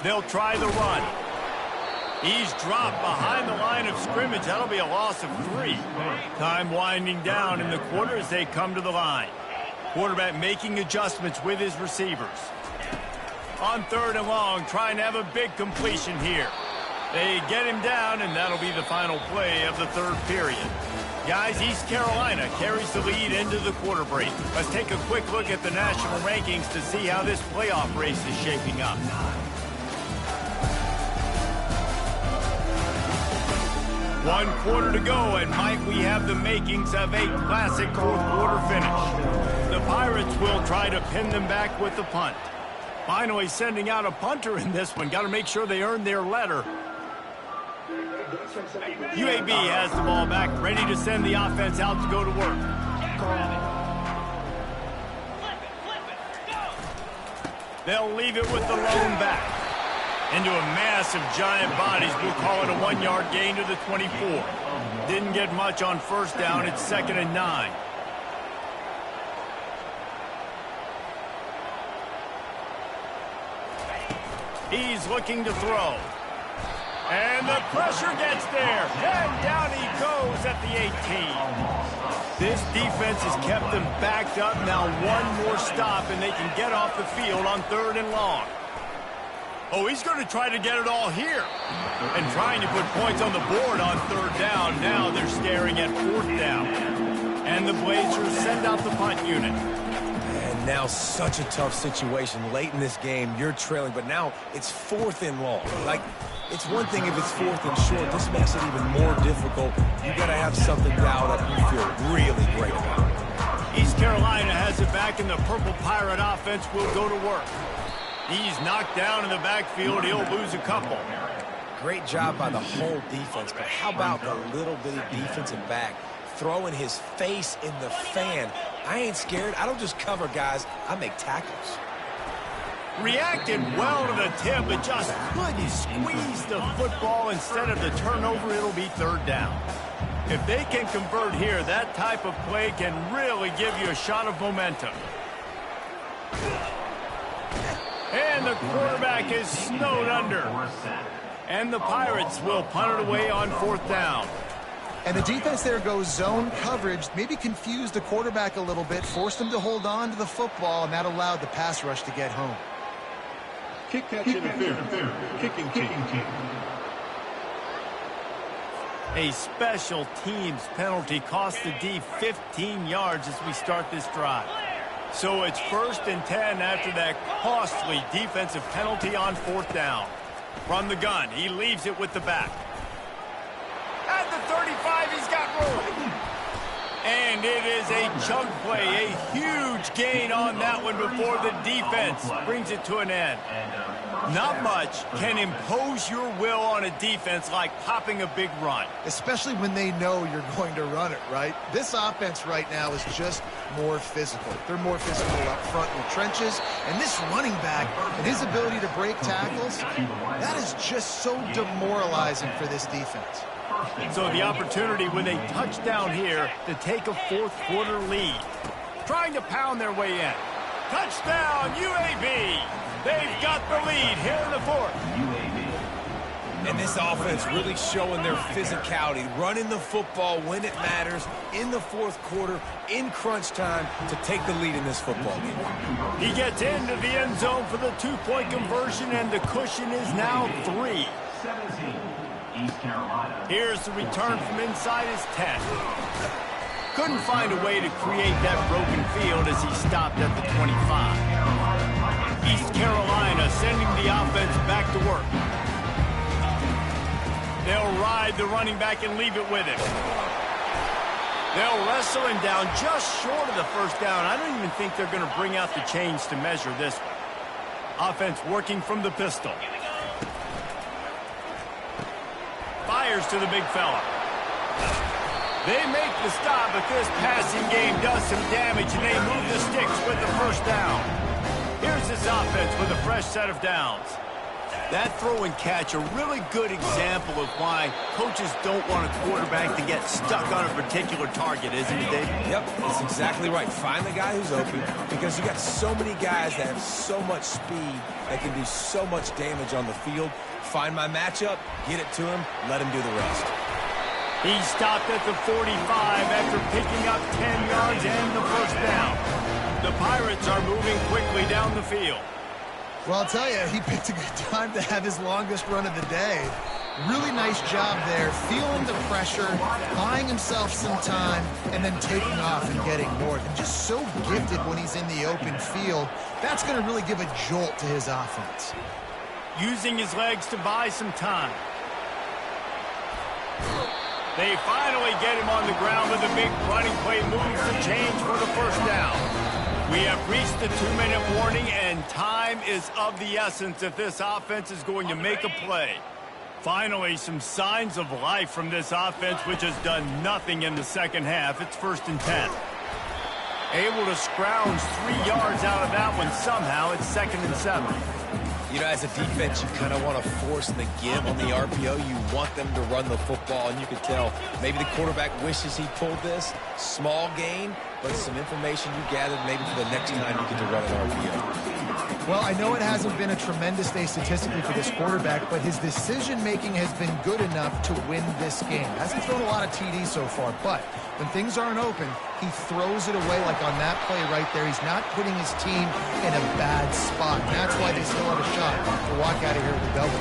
They'll try the run. He's dropped behind the line of scrimmage. That'll be a loss of 3. Time winding down in the quarter as they come to the line. Quarterback making adjustments with his receivers. On 3rd and long, trying to have a big completion here. They get him down, and that'll be the final play of the 3rd period. Guys, East Carolina carries the lead into the quarter break. Let's take a quick look at the national rankings to see how this playoff race is shaping up. One quarter to go, and might we have the makings of a classic 4th quarter finish. The Pirates will try to pin them back with the punt. Finally sending out a punter in this one. Got to make sure they earn their letter. UAB has the ball back, ready to send the offense out to go to work. They'll leave it with the lone back. Into a mass of giant bodies, we'll call it a 1-yard gain to the 24. Didn't get much on first down. It's 2nd and 9. He's looking to throw. And the pressure gets there. And down he goes at the 18. This defense has kept them backed up. Now one more stop and they can get off the field on 3rd and long. Oh, he's going to try to get it all here. And trying to put points on the board on 3rd down. Now they're staring at 4th down. And the Blazers send out the punt unit. And now such a tough situation. Late in this game, you're trailing, but now it's 4th and long. Like, it's one thing if it's 4th and short. This makes it even more difficult. You got to have something dialed up you feel really great about. East Carolina has it back, and the Purple Pirate offense will go to work. He's knocked down in the backfield. He'll lose a couple. Great job by the whole defense, but how about the little bitty defensive back throwing his face in the fan? I ain't scared. I don't just cover guys. I make tackles. Reacted well to the tip, but just couldn't squeeze the football. Instead of the turnover, it'll be 3rd down. If they can convert here, that type of play can really give you a shot of momentum. And the quarterback is snowed under. And the Pirates will punt it away on 4th down. And the defense there goes zone coverage, maybe confused the quarterback a little bit, forced him to hold on to the football, and that allowed the pass rush to get home. Kick catch interference. Kicking team. A special teams penalty cost the D 15 yards as we start this drive. So it's 1st and 10 after that costly defensive penalty on 4th down. From the gun, he leaves it with the back. At the 35, he's got room. And it is a chunk play, a huge gain on that one before the defense brings it to an end. Not much can impose your will on a defense like popping a big run. Especially when they know you're going to run it, right? This offense right now is just more physical. They're more physical up front in the trenches. And this running back and his ability to break tackles, that is just so demoralizing for this defense. So the opportunity when they touch down here to take a 4th quarter lead. Trying to pound their way in. Touchdown, UAB! They've got the lead here in the 4th. And this offense really showing their physicality, running the football when it matters, in the 4th quarter, in crunch time, to take the lead in this football game. He gets into the end zone for the 2-point conversion, and the cushion is now 3. 17, East Carolina. Here's the return from inside his 10. Couldn't find a way to create that broken field as he stopped at the 25. East Carolina sending the offense back to work. They'll ride the running back and leave it with him. They'll wrestle him down just short of the 1st down. I don't even think they're going to bring out the chains to measure this one. Offense working from the pistol. Fires to the big fella. They make the stop, but this passing game does some damage, and they move the sticks with the 1st down. Here's this offense with a fresh set of downs. That throw and catch, a really good example of why coaches don't want a quarterback to get stuck on a particular target, isn't it, Dave? Yep, that's exactly right. Find the guy who's open, because you got so many guys that have so much speed that can do so much damage on the field. Find my matchup, get it to him, let him do the rest. He stopped at the 45 after picking up 10 yards and the 1st down. The Pirates are moving quickly down the field. Well, I'll tell you, he picked a good time to have his longest run of the day. Really nice job there, feeling the pressure, buying himself some time, and then taking off and getting north. And just so gifted when he's in the open field. That's going to really give a jolt to his offense. Using his legs to buy some time. They finally get him on the ground with a big running play, moves the change for the 1st down. We have reached the 2-minute warning, and time is of the essence if this offense is going to make a play. Finally, some signs of life from this offense, which has done nothing in the second half. It's 1st and 10. Able to scrounge 3 yards out of that one somehow. It's 2nd and 7. You know, as a defense, you kind of want to force the give on the RPO. You want them to run the football, and you can tell maybe the quarterback wishes he pulled this. Small gain, but some information you gathered maybe for the next time you get to run an RPO. Well, I know it hasn't been a tremendous day statistically for this quarterback, but his decision-making has been good enough to win this game. Hasn't thrown a lot of TDs so far, but when things aren't open, he throws it away like on that play right there. He's not putting his team in a bad spot. And that's why they still have a shot to walk out of here with a double.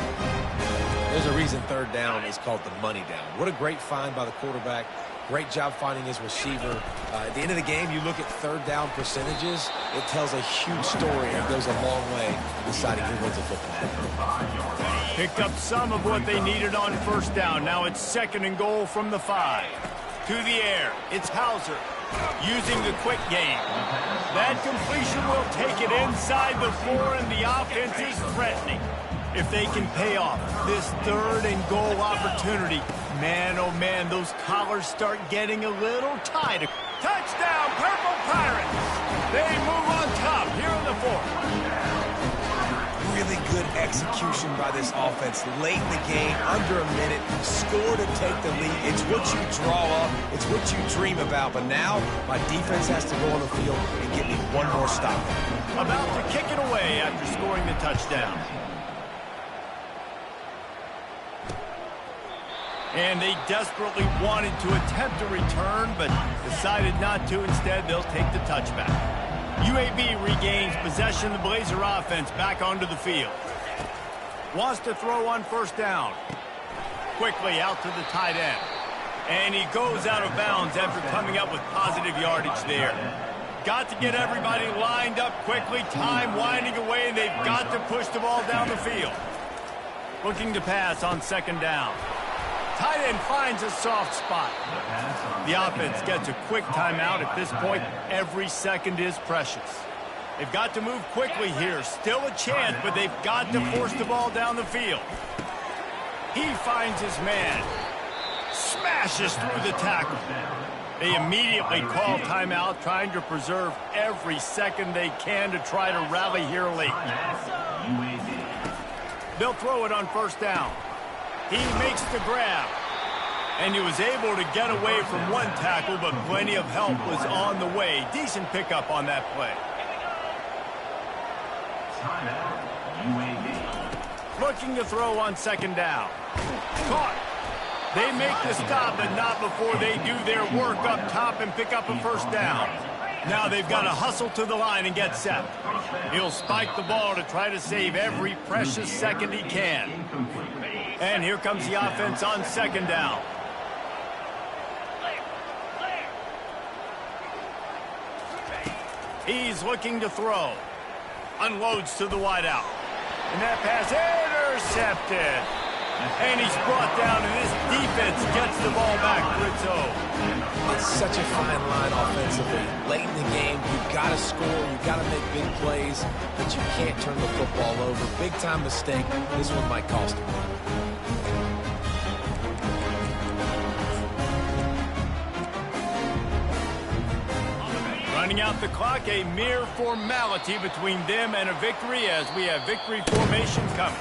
There's a reason 3rd down is called the money down. What a great find by the quarterback. Great job finding his receiver. At the end of the game, you look at 3rd down percentages. It tells a huge story and goes a long way in deciding who wins a football. Picked up some of what they needed on 1st down. Now it's 2nd and goal from the 5. To the air, it's Hauser using the quick game. That completion will take it inside the 4, and the offense is threatening. If they can pay off this 3rd and goal opportunity, man, oh man, those collars start getting a little tight. Touchdown, Purple Pirates! They move on top here in the 4th. Really good execution by this offense late in the game, under a minute, score to take the lead. It's what you draw up, it's what you dream about, but now my defense has to go on the field and get me one more stop. About to kick it away after scoring the touchdown. And they desperately wanted to attempt a return, but decided not to. Instead, they'll take the touchback. UAB regains possession of the Blazer offense back onto the field. Wants to throw on 1st down. Quickly out to the tight end. And he goes out of bounds after coming up with positive yardage there. Got to get everybody lined up quickly. Time winding away, and they've got to push the ball down the field. Looking to pass on 2nd down. Tight end finds a soft spot. The offense gets a quick timeout. At this point, every second is precious. They've got to move quickly here. Still a chance, but they've got to force the ball down the field. He finds his man. Smashes through the tackle. They immediately call timeout, trying to preserve every second they can to try to rally here late. They'll throw it on 1st down. He makes the grab, and he was able to get away from one tackle, but plenty of help was on the way. Decent pickup on that play. Looking to throw on 2nd down. Caught. They make the stop, but not before they do their work up top and pick up a 1st down. Now they've got to hustle to the line and get set. He'll spike the ball to try to save every precious second he can. And here comes the offense on 2nd down. He's looking to throw. Unloads to the wideout. And that pass intercepted. And he's brought down, and this defense gets the ball back, Rizzo. It's such a fine line offensively. Late in the game, you've got to score, you've got to make big plays, but you can't turn the football over. Big-time mistake. This one might cost him. Running out the clock, a mere formality between them and a victory as we have victory formation coming.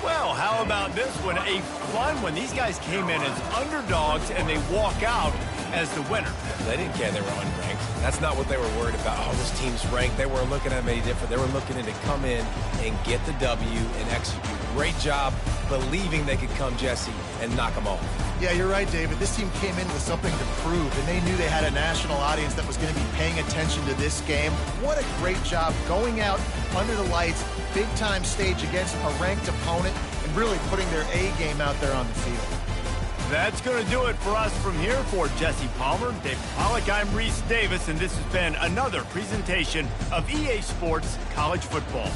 Well, how about this one? A fun one. These guys came in as underdogs, and they walk out as the winner. They didn't care they were unranked. That's not what they were worried about. Oh, this team's ranked. They weren't looking at them any different. They were looking to come in and get the W and execute. Great job believing they could come, Jesse, and knock them off. Yeah, you're right, David. This team came in with something to prove, and they knew they had a national audience that was going to be paying attention to this game. What a great job going out under the lights, big-time stage against a ranked opponent, and really putting their A game out there on the field. That's going to do it for us from here. For Jesse Palmer, Dave Pollack, I'm Reese Davis, and this has been another presentation of EA Sports College Football.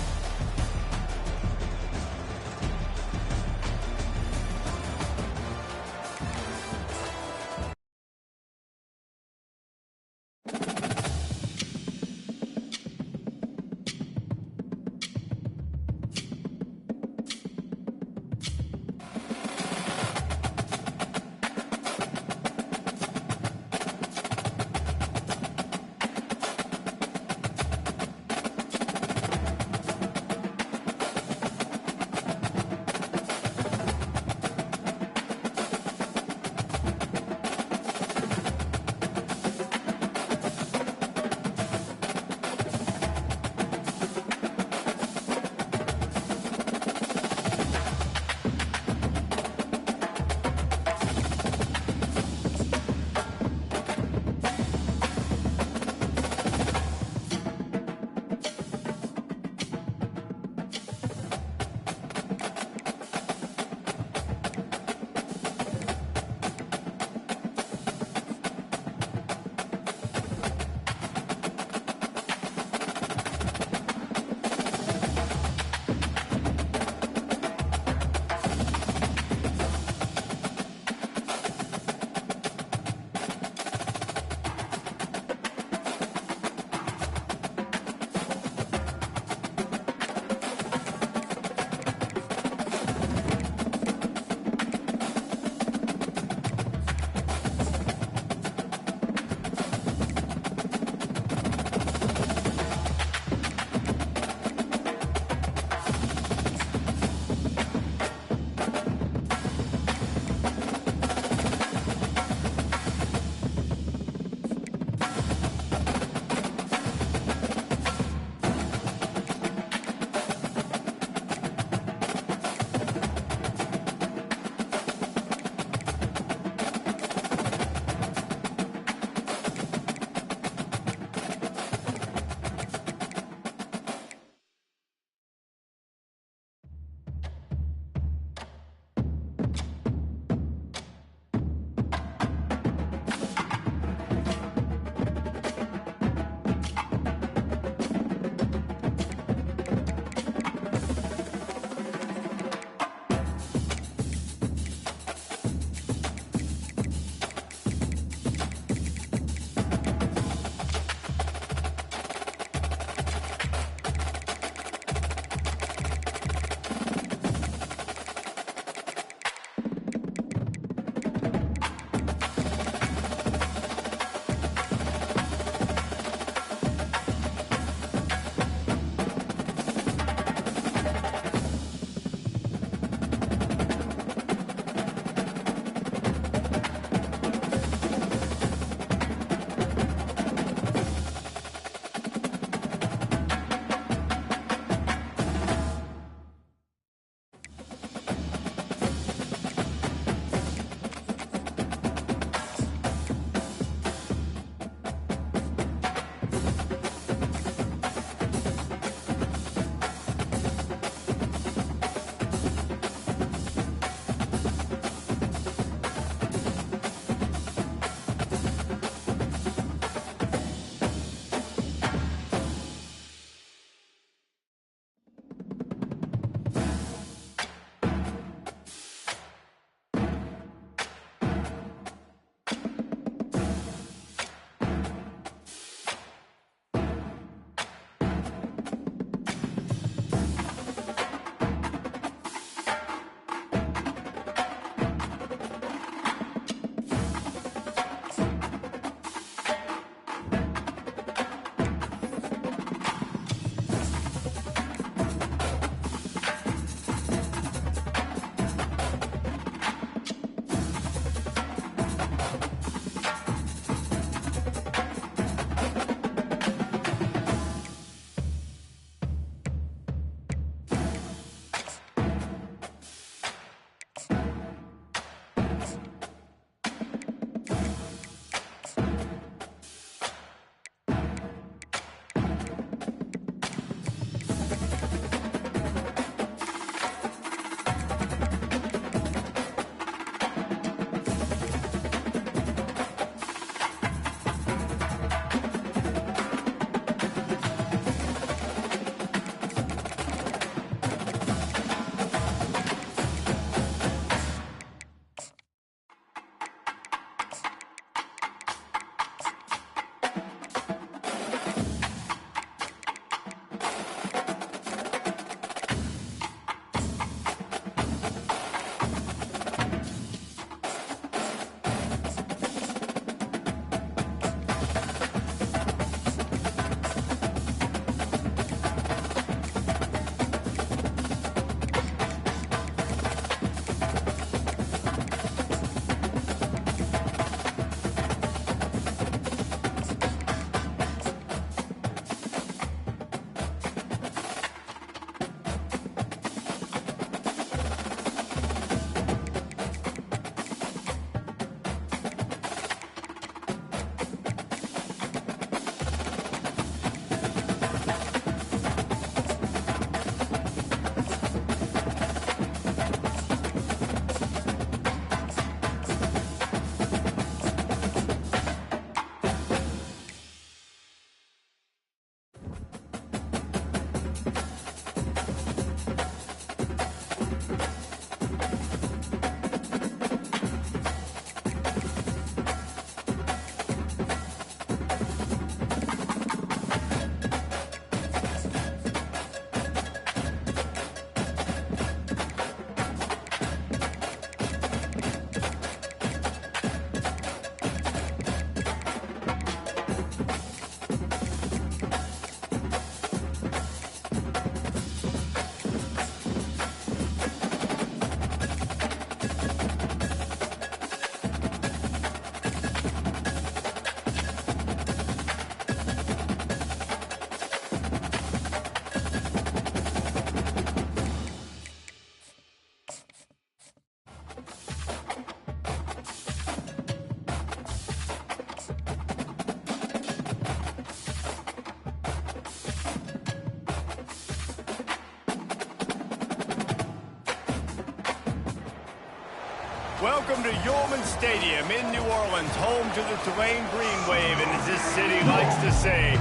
Welcome to Yulman Stadium in New Orleans, home to the Tulane Green Wave, and as this city likes to say,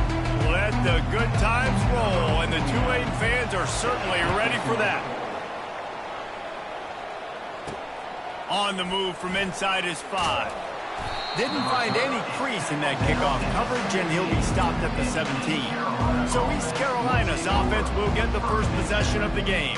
let the good times roll, and the Tulane fans are certainly ready for that. On the move from inside his 5. Didn't find any crease in that kickoff coverage, and he'll be stopped at the 17. So East Carolina's offense will get the first possession of the game.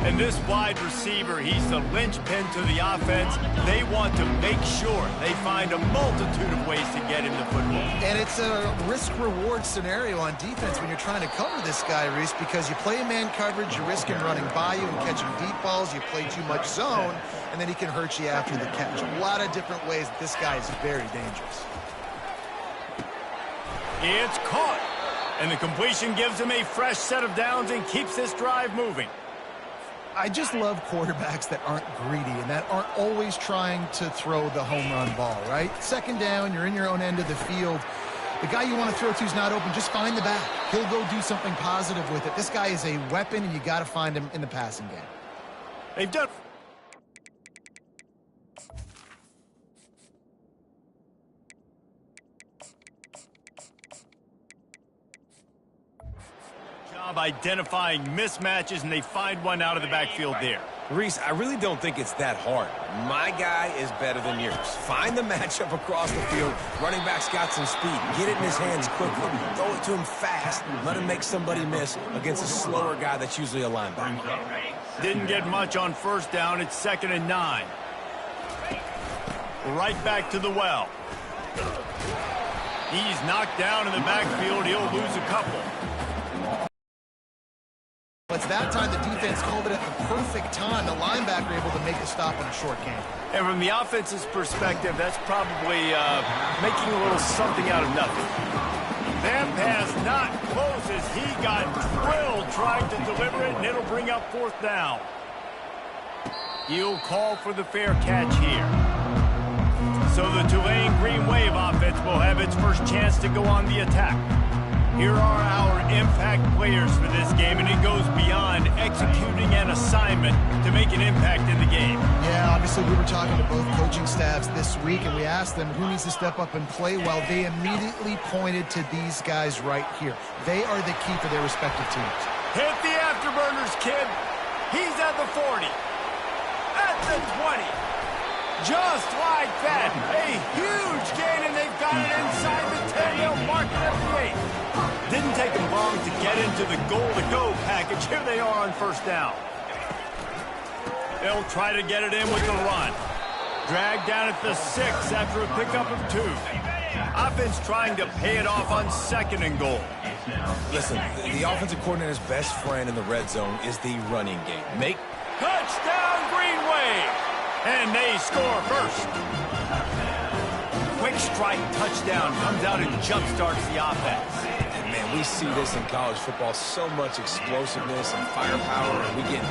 And this wide receiver, he's the linchpin to the offense. They want to make sure they find a multitude of ways to get him the football. And it's a risk-reward scenario on defense when you're trying to cover this guy, Reese, because you play man coverage, you risk him running by you and catching deep balls. You play too much zone, and then he can hurt you after the catch. A lot of different ways that this guy is very dangerous. It's caught. And the completion gives him a fresh set of downs and keeps this drive moving. I just love quarterbacks that aren't greedy and that aren't always trying to throw the home run ball, right? Second down, you're in your own end of the field. The guy you want to throw to is not open. Just find the back. He'll go do something positive with it. This guy is a weapon, and you got to find him in the passing game. They've done... identifying mismatches, and they find one out of the backfield there. Reese, I really don't think it's that hard. My guy is better than yours. Find the matchup across the field. Running back's got some speed. Get it in his hands quickly. Throw it to him fast. Let him make somebody miss against a slower guy that's usually a linebacker. Didn't get much on first down. It's 2nd and 9. Right back to the well. He's knocked down in the backfield. He'll lose a couple. It's that time the defense called it at the perfect time. The linebacker able to make a stop in a short game. And from the offense's perspective, that's probably making a little something out of nothing. That pass not close as he got drilled trying to deliver it, and it'll bring up 4th down. He'll call for the fair catch here. So the Tulane Green Wave offense will have its first chance to go on the attack. Here are our impact players for this game, and it goes beyond executing an assignment to make an impact in the game. Yeah, obviously we were talking to both coaching staffs this week, and we asked them who needs to step up and play well. They immediately pointed to these guys right here. They are the key for their respective teams. Hit the afterburners, kid. He's at the 40. At the 20. Just like that. A huge gain, and they've got it inside the 10. They'll mark it at the 8. Didn't take them long to get into the goal-to-go package. Here they are on first down. They'll try to get it in with the run. Dragged down at the 6 after a pickup of 2. Offense trying to pay it off on 2nd and goal. Listen, the offensive coordinator's best friend in the red zone is the running game. Make touchdown, Green Wave! And they score first. Quick strike touchdown comes out and jump-starts the offense. And man, we see this in college football, so much explosiveness and firepower, and we get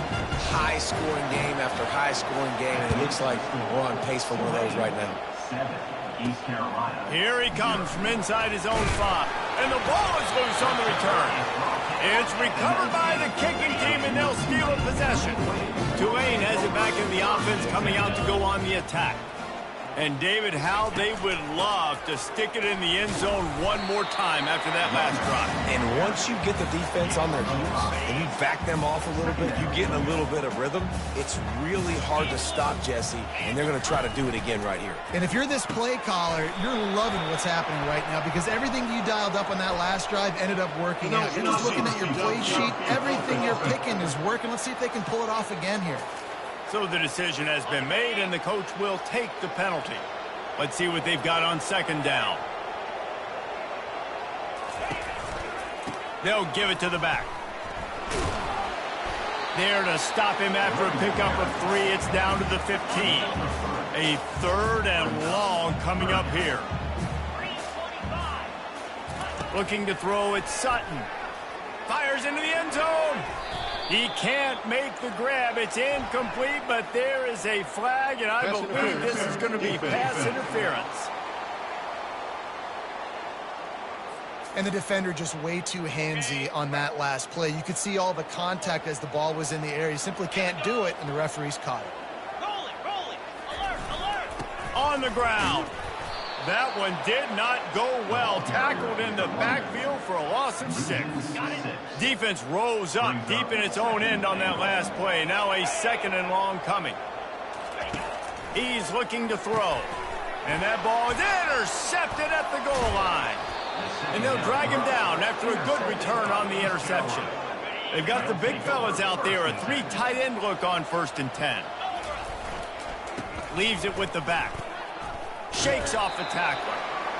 high-scoring game after high-scoring game, and it looks like we're on pace for one of those right now. 7, East Carolina. Here he comes from inside his own 5, and the ball is loose on the return. It's recovered by the kicking team, and they'll steal a possession. Tulane has it back in the offense, coming out to go on the attack. And David, how they would love to stick it in the end zone one more time after that last drive. And once you get the defense on their heels and you back them off a little bit, you get a little bit of rhythm, it's really hard to stop Jesse, and they're going to try to do it again right here. And if you're this play caller, you're loving what's happening right now because everything you dialed up on that last drive ended up working out. You're just looking at your play sheet. Everything you're picking is working. Let's see if they can pull it off again here. So the decision has been made, and the coach will take the penalty. Let's see what they've got on 2nd down. They'll give it to the back. There to stop him after a pickup of 3. It's down to the 15. A 3rd and long coming up here. Looking to throw it, Sutton. Fires into the end zone. He can't make the grab. It's incomplete, but there is a flag, and I believe this is going to be pass interference. And the defender just way too handsy on that last play. You could see all the contact as the ball was in the air. He simply can't do it, and the referee's caught it. on the ground. That one did not go well. Tackled in the backfield for a loss of 6. Defense rose up deep in its own end on that last play. Now a 2nd and long coming. He's looking to throw. And that ball is intercepted at the goal line. And they'll drag him down after a good return on the interception. They've got the big fellas out there. A 3 tight end look on 1st and 10. Leaves it with the back. Shakes off the tackler.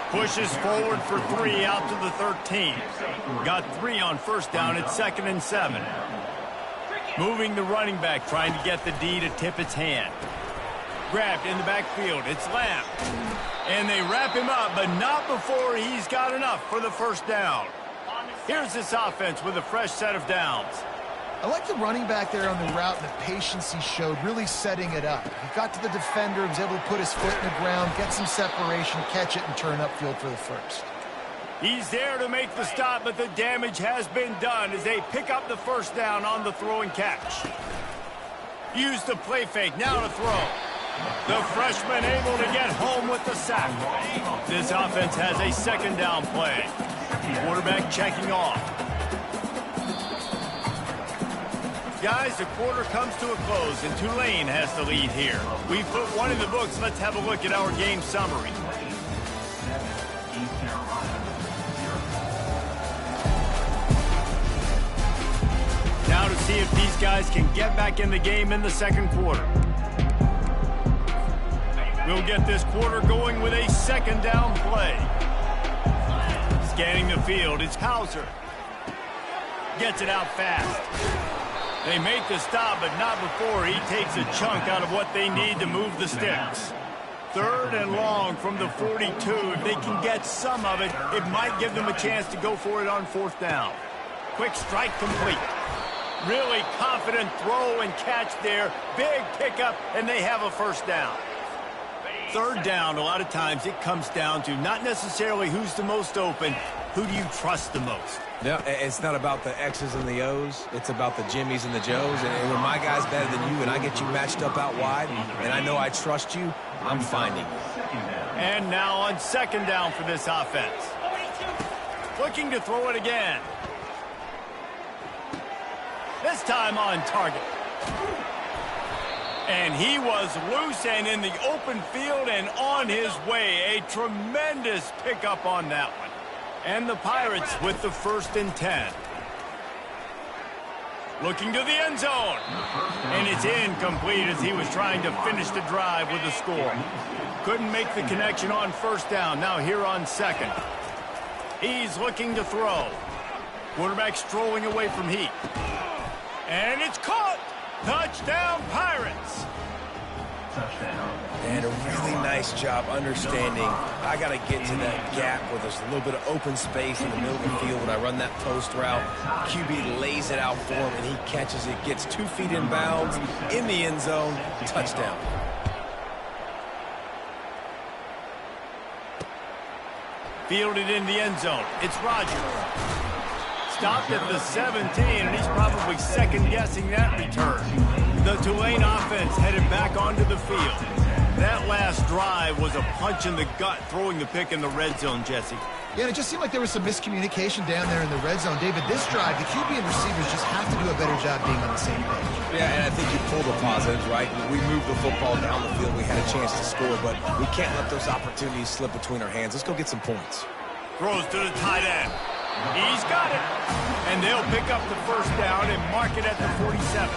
Pushes forward for 3 out to the 13. Got 3 on 1st down at 2nd and 7. Moving the running back, trying to get the D to tip its hand. Grabbed in the backfield. It's Lamb. And they wrap him up, but not before he's got enough for the 1st down. Here's this offense with a fresh set of downs. I like the running back there on the route and the patience he showed, really setting it up. He got to the defender, was able to put his foot in the ground, get some separation, catch it, and turn upfield for the 1st. He's there to make the stop, but the damage has been done as they pick up the 1st down on the throw and catch. Use the play fake, now to throw. The freshman able to get home with the sack. This offense has a 2nd down play. Quarterback checking off. Guys, the quarter comes to a close, and Tulane has the lead here. We've put one in the books. Let's have a look at our game summary. Now to see if these guys can get back in the game in the 2nd quarter. We'll get this quarter going with a 2nd down play. Scanning the field, it's Hauser. Gets it out fast. They make the stop, but not before he takes a chunk out of what they need to move the sticks. 3rd and long from the 42. If they can get some of it, it might give them a chance to go for it on 4th down. Quick strike complete. Really confident throw and catch there. Big pickup, and they have a 1st down. 3rd down, a lot of times it comes down to not necessarily who's the most open, who do you trust the most? No, it's not about the X's and the O's. It's about the Jimmies and the Joes. And when my guy's better than you and I get you matched up out wide and I know I trust you, I'm finding you. And now on 2nd down for this offense. Looking to throw it again. This time on target. And he was loose and in the open field and on his way. A tremendous pickup on that one. And the Pirates with the 1st and 10. Looking to the end zone. And it's incomplete as he was trying to finish the drive with a score. Couldn't make the connection on 1st down. Now here on 2nd. He's looking to throw. Quarterback strolling away from Heat. And it's caught. Touchdown, Pirates. And a really nice job understanding I got to get to that gap where there's a little bit of open space in the middle of the field when I run that post route. QB lays it out for him, and he catches it, gets 2 feet in bounds, in the end zone, touchdown. Fielded in the end zone. It's Rogers. Stopped at the 17, and he's probably second-guessing that return. The Tulane offense headed back onto the field. That last drive was a punch in the gut, throwing the pick in the red zone, Jesse. Yeah, and it just seemed like there was some miscommunication down there in the red zone. David, this drive, the QB and receivers just have to do a better job being on the same page. Yeah, and I think you pulled the positives, right? We moved the football down the field. We had a chance to score, but we can't let those opportunities slip between our hands. Let's go get some points. Throws to the tight end. He's got it. And they'll pick up the 1st down and mark it at the 47.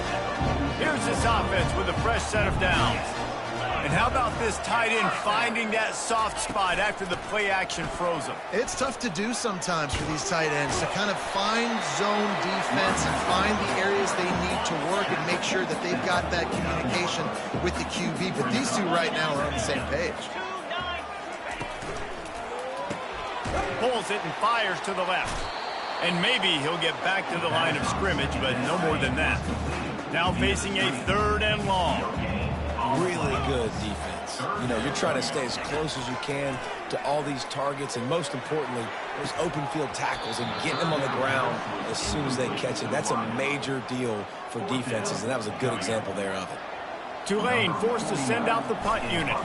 Here's this offense with a fresh set of downs. And how about this tight end finding that soft spot after the play action froze him? It's tough to do sometimes for these tight ends to kind of find zone defense and find the areas they need to work and make sure that they've got that communication with the QB. But these two right now are on the same page. Pulls it and fires to the left. And maybe he'll get back to the line of scrimmage, but no more than that. Now facing a 3rd and long. Really good defense. You know, you're trying to stay as close as you can to all these targets, and most importantly, those open field tackles and getting them on the ground as soon as they catch it. That's a major deal for defenses, and that was a good example there of it. Tulane forced to send out the punt unit.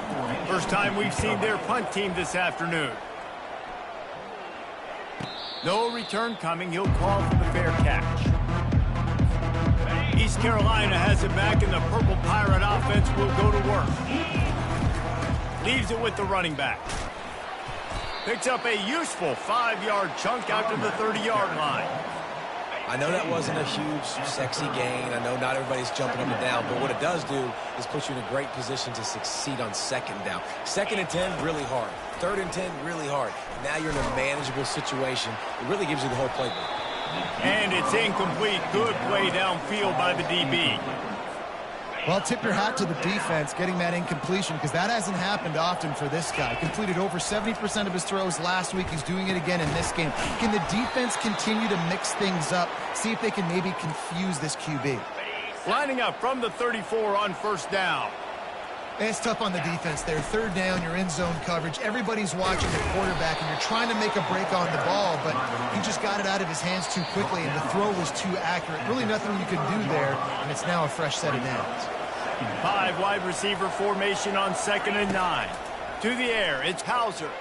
First time we've seen their punt team this afternoon. No return coming. He'll call for the fair catch. East Carolina has it back, and the Purple Pirate offense will go to work. Leaves it with the running back. Picks up a useful 5-yard chunk out to the 30-yard line. I know that wasn't a huge, sexy gain. I know not everybody's jumping up and down, but what it does do is put you in a great position to succeed on second down. 2nd and 10, really hard. 3rd and 10, really hard. Now you're in a manageable situation. It really gives you the whole playbook. And it's incomplete. Good play downfield by the DB. Well, tip your hat to the defense getting that incompletion, because that hasn't happened often for this guy. Completed over 70% of his throws last week. He's doing it again in this game. Can the defense continue to mix things up? See if they can maybe confuse this QB. Lining up from the 34 on first down. It's tough on the defense there. 3rd down, you're in zone coverage. Everybody's watching the quarterback, and you're trying to make a break on the ball, but he just got it out of his hands too quickly, and the throw was too accurate. Really nothing you can do there, and it's now a fresh set of downs. 5 wide receiver formation on 2nd and 9. To the air, it's Hauser.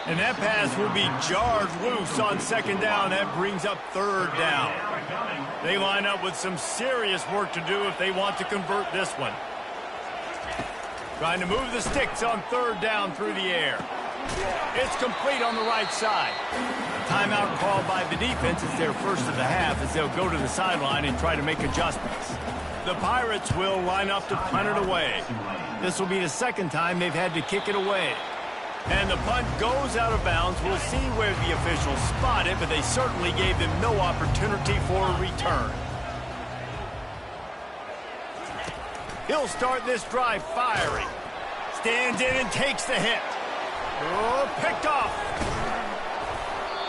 And that pass will be jarred loose on 2nd down. That brings up 3rd down. They line up with some serious work to do if they want to convert this one. Trying to move the sticks on 3rd down through the air. It's complete on the right side. Timeout called by the defense. It's their first of the half as they'll go to the sideline and try to make adjustments. The Pirates will line up to punt it away. This will be the 2nd time they've had to kick it away. And the punt goes out of bounds. We'll see where the officials spot it, but they certainly gave them no opportunity for a return. He'll start this drive firing. Stands in and takes the hit. Oh, picked off.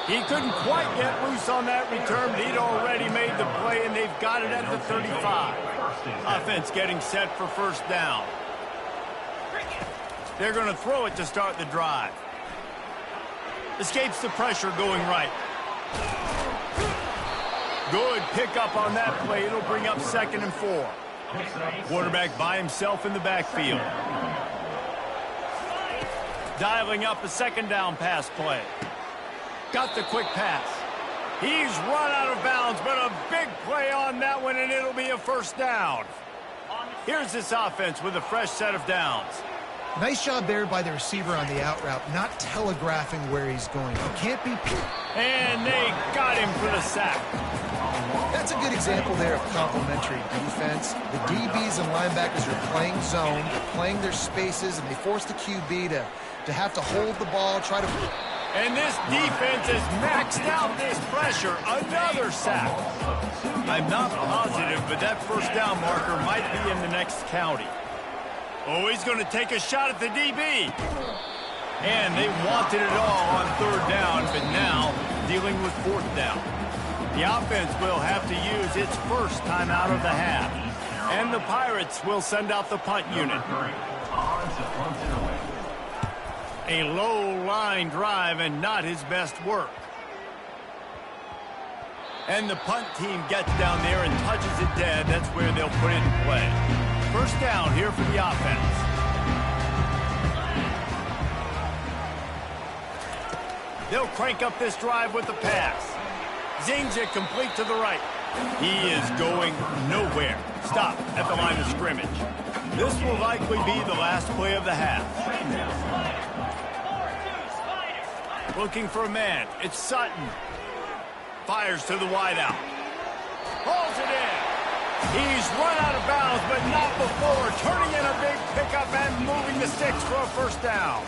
He couldn't quite get loose on that return, but he'd already made the play, and they've got it at the 35. Offense getting set for first down. They're going to throw it to start the drive. Escapes the pressure going right. Good pickup on that play. It'll bring up 2nd and 4. Quarterback by himself in the backfield. Dialing up a 2nd down pass play. Got the quick pass. He's run out of bounds, but a big play on that one, and it'll be a first down. Here's this offense with a fresh set of downs. Nice job there by the receiver on the out route, not telegraphing where he's going. He can't be... And they got him for the sack. That's a good example there of complementary defense. The DBs and linebackers are playing zone, playing their spaces, and they force the QB to have to hold the ball, try to... And this defense has maxed out this pressure. Another sack. I'm not positive, but that first down marker might be in the next county. Oh, he's going to take a shot at the DB. And they wanted it all on 3rd down, but now dealing with 4th down. The offense will have to use its first timeout of the half. And the Pirates will send out the punt unit. A low-line drive and not his best work. And the punt team gets down there and touches it dead. That's where they'll put it in play. First down here for the offense. They'll crank up this drive with the pass. Zings it complete to the right. He is going nowhere. Stop at the line of scrimmage. This will likely be the last play of the half. Looking for a man. It's Sutton. Fires to the wideout. Hauls it in. He's run out of bounds, but not before. Turning in a big pickup and moving the sticks for a first down.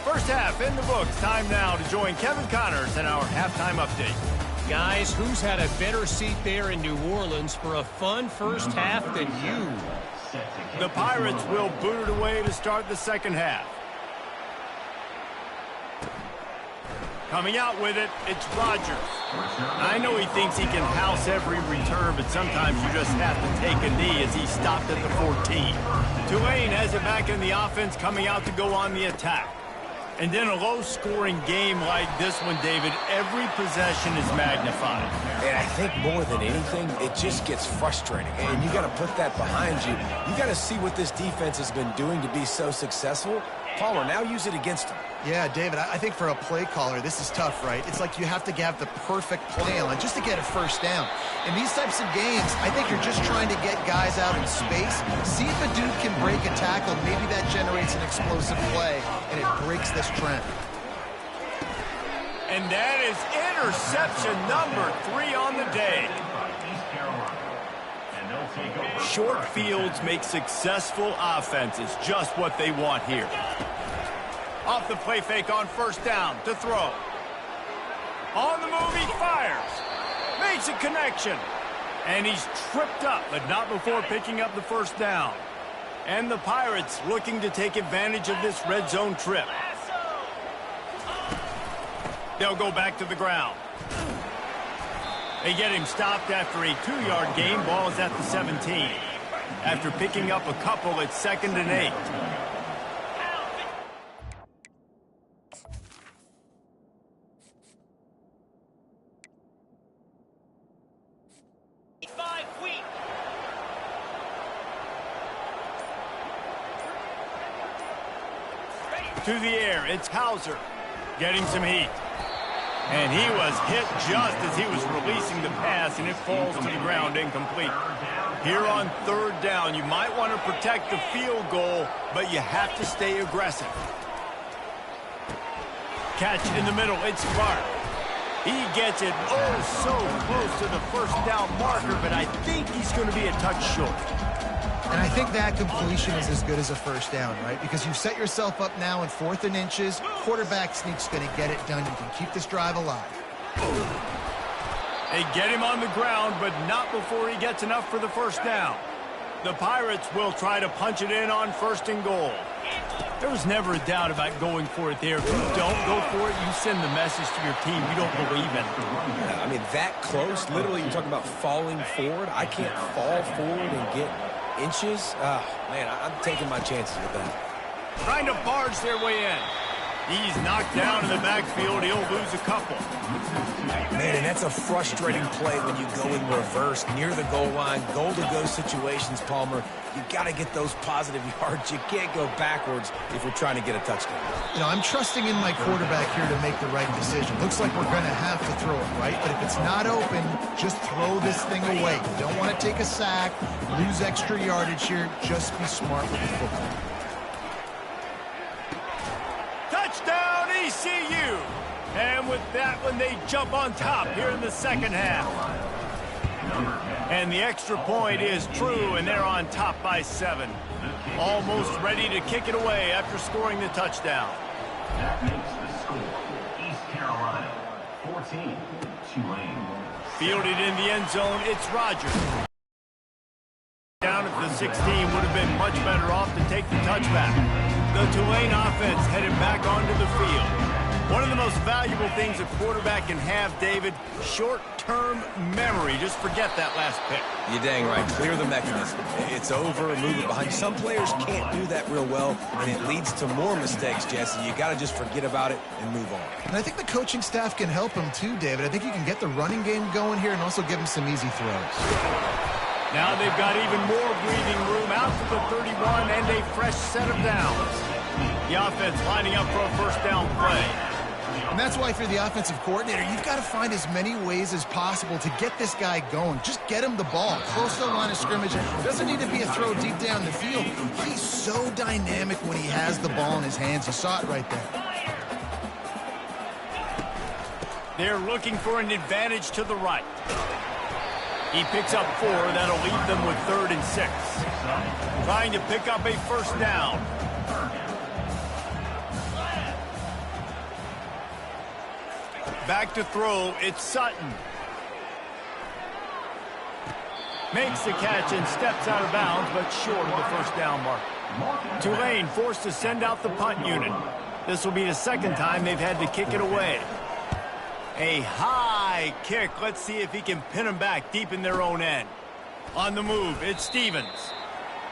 First half in the books. Time now to join Kevin Connors in our halftime update. Guys, who's had a better seat there in New Orleans for a fun first half than you? The Pirates will boot it away to start the second half. Coming out with it, it's Rodgers. I know he thinks he can house every return, but sometimes you just have to take a knee as he stopped at the 14. Tulane has it back in the offense, coming out to go on the attack. And in a low-scoring game like this one, David, every possession is magnified. And I think more than anything, it just gets frustrating. And you got to put that behind you. You got to see what this defense has been doing to be so successful. Palmer, now use it against them. Yeah, David, I think for a play caller, this is tough, right? It's like you have to have the perfect play on just to get a first down. In these types of games, I think you're just trying to get guys out in space, see if a dude can break a tackle. Maybe that generates an explosive play, and it breaks this trend. And that is interception number 3 on the day. East Carolina. And they'll take over. Short fields make successful offenses just what they want here. Off the play fake on first down to throw. On the move, he fires. Makes a connection. And he's tripped up, but not before picking up the first down. And the Pirates looking to take advantage of this red zone trip. They'll go back to the ground. They get him stopped after a 2-yard gain. Ball is at the 17. After picking up a couple, it's 2nd and 8. To the air, it's Hauser getting some heat. And he was hit just as he was releasing the pass, and it falls to the ground incomplete. Here on 3rd down, you might want to protect the field goal, but you have to stay aggressive. Catch in the middle, it's Clark. He gets it oh so close to the first down marker, but I think he's going to be a touch short. And I think that completion is as good as a first down, right? Because you've set yourself up now in 4th and inches. Quarterback sneak's going to get it done. You can keep this drive alive. They get him on the ground, but not before he gets enough for the first down. The Pirates will try to punch it in on 1st and goal. There was never a doubt about going for it there. If you don't go for it, you send the message to your team you don't believe in it. Yeah, I mean, that close, literally you're talking about falling forward. I can't fall forward and get inches. Man, I'm taking my chances with that. Trying to barge their way in. He's knocked down in the backfield. He'll lose a couple. Man, and that's a frustrating play when you go in reverse near the goal line, goal-to-go situations, Palmer. You got to get those positive yards. You can't go backwards if we're trying to get a touchdown. You know, I'm trusting in my quarterback here to make the right decision. Looks like we're going to have to throw it, right? But if it's not open, just throw this thing away. You don't want to take a sack, lose extra yardage here. Just be smart with the football. Touchdown, ECU! And with that one, they jump on top here in the 2nd half. And the extra point is true, and they're on top by 7. Almost ready to kick it away after scoring the touchdown. That makes the score. East Carolina, 14, Tulane. Fielded in the end zone, it's Rogers. Down at the 16 would have been much better off to take the touchback. The Tulane offense headed back onto the field. One of the most valuable things a quarterback can have, David, short-term memory. Just forget that last pick. You're dang right. Clear the mechanism. It's over, move it behind. Some players can't do that real well, and it leads to more mistakes, Jesse. You got to just forget about it and move on. And I think the coaching staff can help him too, David. I think you can get the running game going here and also give him some easy throws. Now they've got even more breathing room out to the 31 and a fresh set of downs. The offense lining up for a first down play. And that's why, if you're the offensive coordinator, you've got to find as many ways as possible to get this guy going. Just get him the ball. Close to the line of scrimmage. Doesn't need to be a throw deep down the field. He's so dynamic when he has the ball in his hands. You saw it right there. They're looking for an advantage to the right. He picks up 4. That'll leave them with 3rd and 6. Trying to pick up a first down. Back to throw, it's Sutton. Makes the catch and steps out of bounds, but short of the first down mark. Tulane forced to send out the punt unit. This will be the 2nd time they've had to kick it away. A high kick. Let's see if he can pin them back deep in their own end. On the move, it's Stevens.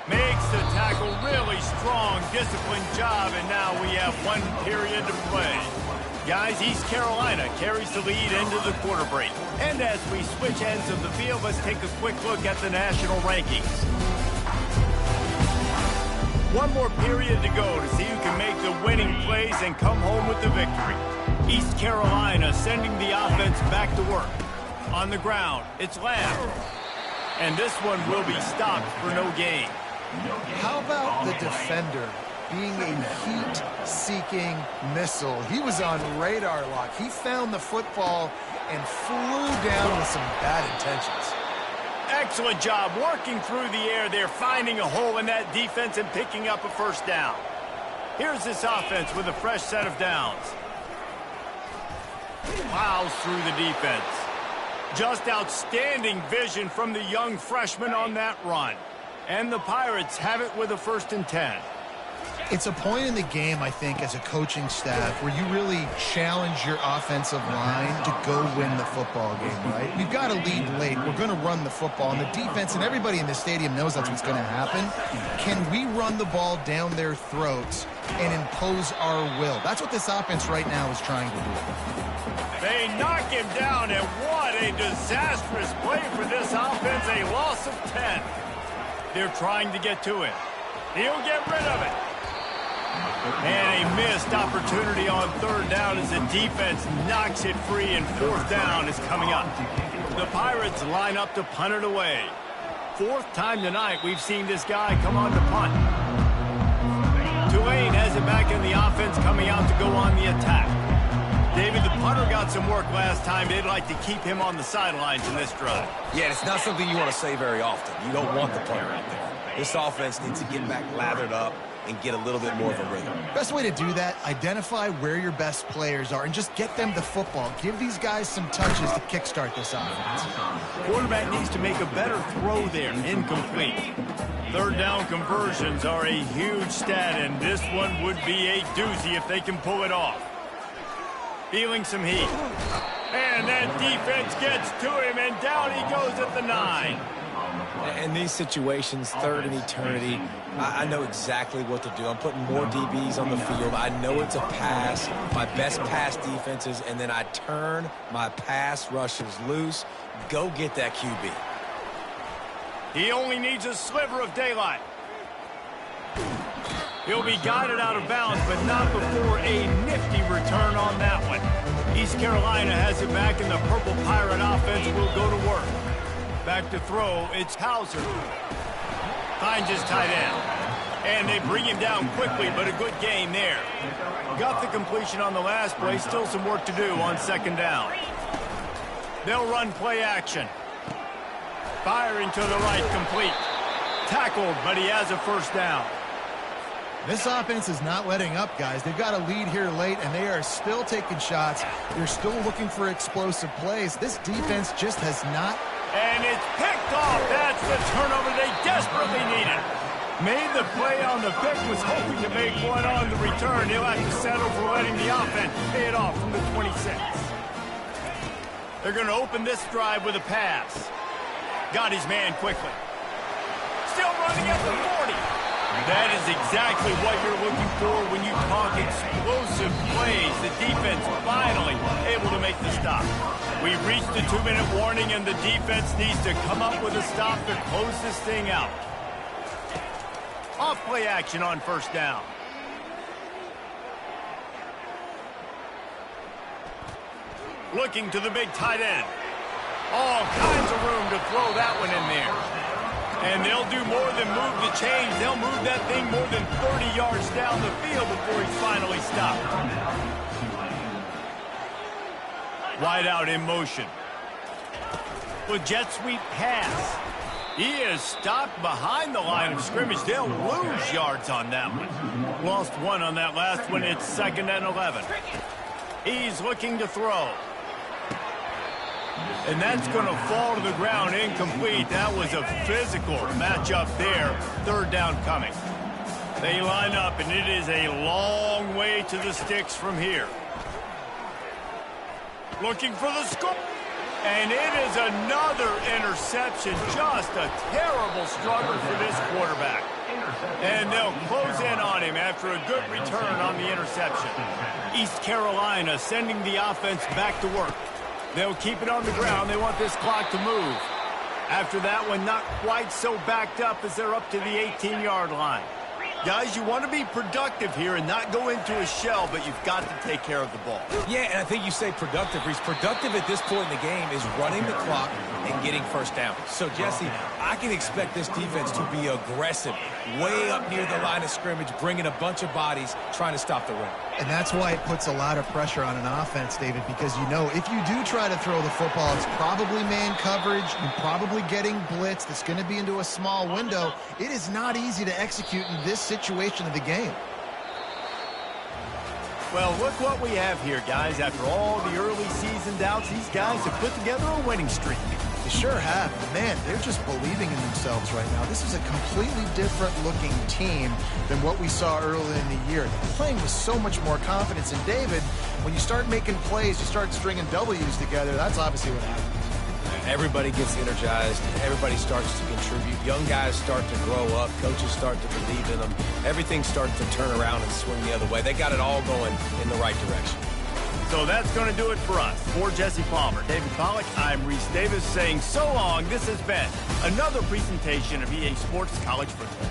Makes the tackle really strong, disciplined job, and now we have 1 period to play. Guys, East Carolina carries the lead into the quarter break. And as we switch ends of the field, let's take a quick look at the national rankings. 1 more period to go to see who can make the winning plays and come home with the victory. East Carolina sending the offense back to work. On the ground, it's Lamb. And this one will be stopped for no gain. How about the defender being a heat-seeking missile? He was on radar lock. He found the football and flew down with some bad intentions. Excellent job working through the air there, finding a hole in that defense and picking up a first down. Here's this offense with a fresh set of downs. Plows through the defense. Just outstanding vision from the young freshman on that run. And the Pirates have it with a 1st and 10. It's a point in the game, I think, as a coaching staff where you really challenge your offensive line to go win the football game, right? We've got to lead late. We're going to run the football. And the defense and everybody in the stadium knows that's what's going to happen. Can we run the ball down their throats and impose our will? That's what this offense right now is trying to do. They knock him down, and what a disastrous play for this offense. A loss of 10. They're trying to get to it. He'll get rid of it. And a missed opportunity on 3rd down as the defense knocks it free, and 4th down is coming up. The Pirates line up to punt it away. 4th time tonight we've seen this guy come on to punt. Tulane has it back in the offense, coming out to go on the attack. David, the punter got some work last time. They'd like to keep him on the sidelines in this drive. Yeah, it's not something you want to say very often. You don't want the punter out there. This offense needs to get back lathered up and get a little bit more of a rhythm. Best way to do that, identify where your best players are and just get them the football. Give these guys some touches to kickstart this offense. Quarterback needs to make a better throw there. Incomplete. 3rd down conversions are a huge stat, and this one would be a doozy if they can pull it off. Feeling some heat. And that defense gets to him, and down he goes at the 9. In these situations, 3rd and eternity, I know exactly what to do. I'm putting more DBs on the field. I know it's a pass, my best pass defenses, and then I turn my pass rushers loose. Go get that QB. He only needs a sliver of daylight. He'll be guided out of bounds, but not before a nifty return on that one. East Carolina has it back, and the Purple Pirate offense will go to work. Back to throw, it's Hauser. Finds his tight end. And they bring him down quickly, but a good gain there. Got the completion on the last play, still some work to do on 2nd down. They'll run play action. Firing to the right, complete. Tackled, but he has a 1st down. This offense is not letting up, guys. They've got a lead here late, and they are still taking shots. They're still looking for explosive plays. This defense just has not. And it's picked off. That's the turnover they desperately needed. Made the play on the pick, was hoping to make one on the return. He'll have to settle for letting the offense pay it off from the 26. They're going to open this drive with a pass. Got his man quickly. Still running at the 40. That is exactly what you're looking for when you talk explosive plays. The defense finally able to make the stop. We've reached the 2-minute warning, and the defense needs to come up with a stop to close this thing out. Off play action on 1st down. Looking to the big tight end. All kinds of room to throw that one in there. And they'll do more than move the chains. They'll move that thing more than 30 yards down the field before he's finally stopped. Wide out in motion. With jet sweep pass. He is stopped behind the line of scrimmage. They'll lose yards on that one. Lost 1 on that last one. It's 2nd and 11. He's looking to throw. And that's going to fall to the ground incomplete. That was a physical matchup there. 3rd down coming. They line up, and it is a long way to the sticks from here. Looking for the score. And it is another interception. Just a terrible struggle for this quarterback. And they'll close in on him after a good return on the interception. East Carolina sending the offense back to work. They'll keep it on the ground. They want this clock to move. After that one, not quite so backed up as they're up to the 18-yard line. Guys, you want to be productive here and not go into a shell, but you've got to take care of the ball. Yeah, and I think you say productive, Reese. Productive at this point in the game is running the clock and getting first down. So, Jesse, I can expect this defense to be aggressive, way up near the line of scrimmage, bringing a bunch of bodies, trying to stop the run. And that's why it puts a lot of pressure on an offense, David, because you know if you do try to throw the football, it's probably man coverage, you're probably getting blitzed, it's going to be into a small window. It is not easy to execute in this situation of the game. Well, look what we have here, guys. After all the early season doubts, these guys have put together a winning streak. They sure have. Man, they're just believing in themselves right now. This is a completely different looking team than what we saw early in the year. They're playing with so much more confidence. And David, when you start making plays, you start stringing W's together, that's obviously what happens. Everybody gets energized. Everybody starts to contribute. Young guys start to grow up. Coaches start to believe in them. Everything starts to turn around and swing the other way. They got it all going in the right direction. So that's going to do it for us. For Jesse Palmer, David Pollack, I'm Reese Davis saying so long. This has been another presentation of EA Sports College Football.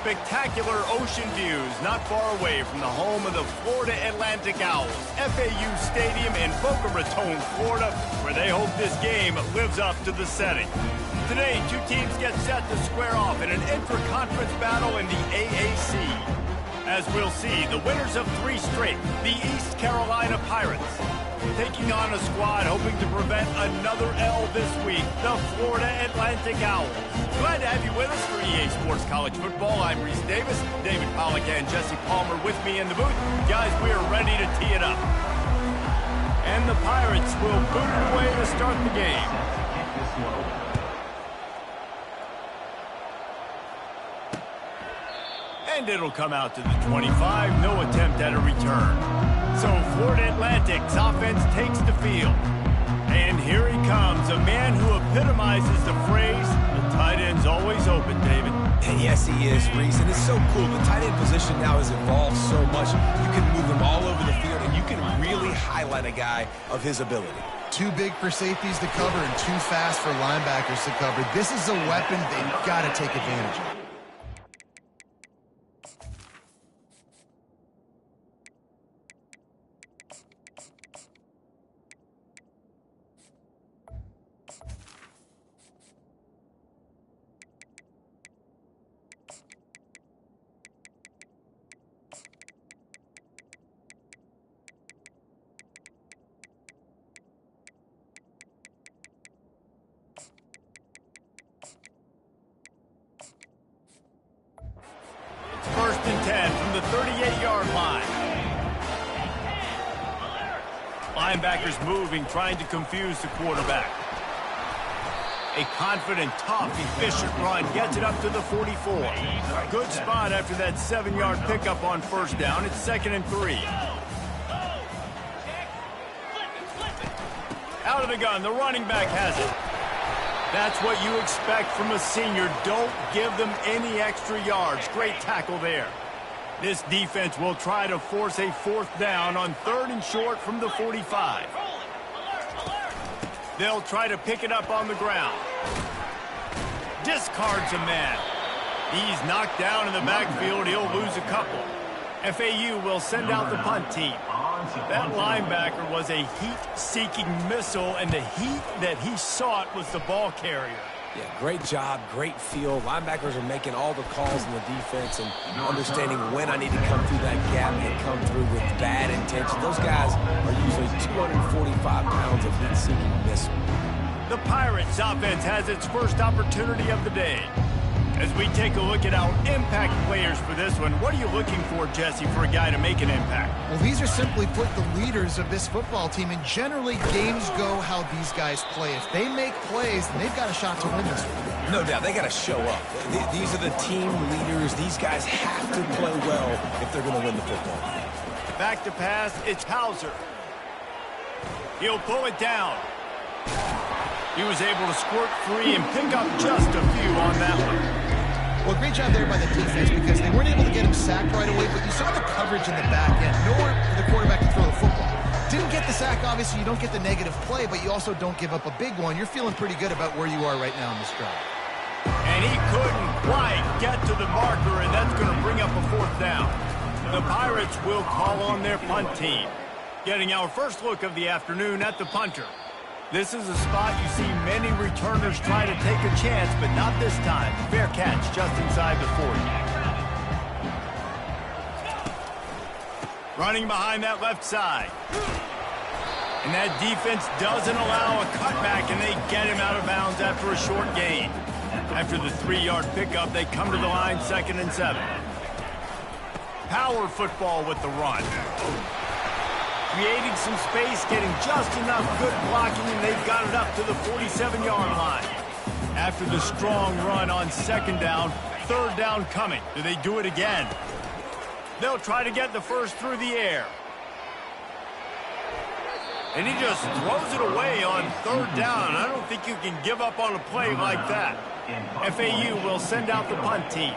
spectacular ocean views not far away from the home of the Florida Atlantic Owls, FAU Stadium in Boca Raton, Florida, where they hope this game lives up to the setting. Today, two teams get set to square off in an intra-conference battle in the AAC. As we'll see, the winners of 3 straight, the East Carolina Pirates, taking on a squad hoping to prevent another L this week, the Florida Atlantic Owls. Glad to have you with us for EA Sports College Football. I'm Reese Davis, David Pollack and Jesse Palmer with me in the booth. Guys, we are ready to tee it up. And the Pirates will boot it away to start the game. And it'll come out to the 25, no attempt at a return. So Florida Atlantic's offense takes the field. And here he comes, a man who epitomizes the phrase, the tight end's always open, David. And yes, he is, Reese, and it's so cool. The tight end position now has evolved so much. You can move him all over the field, and you can really highlight a guy of his ability. Too big for safeties to cover and too fast for linebackers to cover. This is a weapon they've got to take advantage of. First and 10 from the 38-yard line. Linebackers moving, trying to confuse the quarterback. A confident, tough, efficient run gets it up to the 44. Good spot after that 7-yard pickup on first down. It's 2nd and 3. Out of the gun, the running back has it. That's what you expect from a senior. Don't give them any extra yards. Great tackle there. This defense will try to force a 4th down on 3rd and short from the 45. They'll try to pick it up on the ground. Discards a man. He's knocked down in the backfield. He'll lose a couple. FAU will send out the punt team. That linebacker was a heat-seeking missile, and the heat that he sought was the ball carrier. Yeah, great job, great feel. Linebackers are making all the calls in the defense and understanding when I need to come through that gap and come through with bad intention. Those guys are usually 245 pounds of heat-seeking missile. The Pirates offense has its first opportunity of the day. As we take a look at our impact players for this one, what are you looking for, Jesse, for a guy to make an impact? Well, these are simply put the leaders of this football team, and generally games go how these guys play. If they make plays, then they've got a shot to win this one. No doubt, they got to show up. These are the team leaders. These guys have to play well if they're going to win the football. Back to pass, it's Hauser. He'll pull it down. He was able to squirt free and pick up just a few on that one. Well, great job there by the defense because they weren't able to get him sacked right away, but you saw the coverage in the back end. Nowhere for the quarterback to throw the football. Didn't get the sack, obviously. You don't get the negative play, but you also don't give up a big one. You're feeling pretty good about where you are right now in this drive. And he couldn't quite get to the marker, and that's going to bring up a 4th down. The Pirates will call on their punt team. Getting our first look of the afternoon at the punter. This is a spot you see many returners try to take a chance, but not this time. Fair catch just inside the 40. Running behind that left side. And that defense doesn't allow a cutback, and they get him out of bounds after a short gain. After the 3-yard pickup, they come to the line 2nd and 7. Power football with the run. Creating some space, getting just enough good blocking, and they've got it up to the 47-yard line. After the strong run on 2nd down, 3rd down coming. Do they do it again? They'll try to get the first through the air. And he just throws it away on 3rd down. I don't think you can give up on a play like that. FAU will send out the punt team.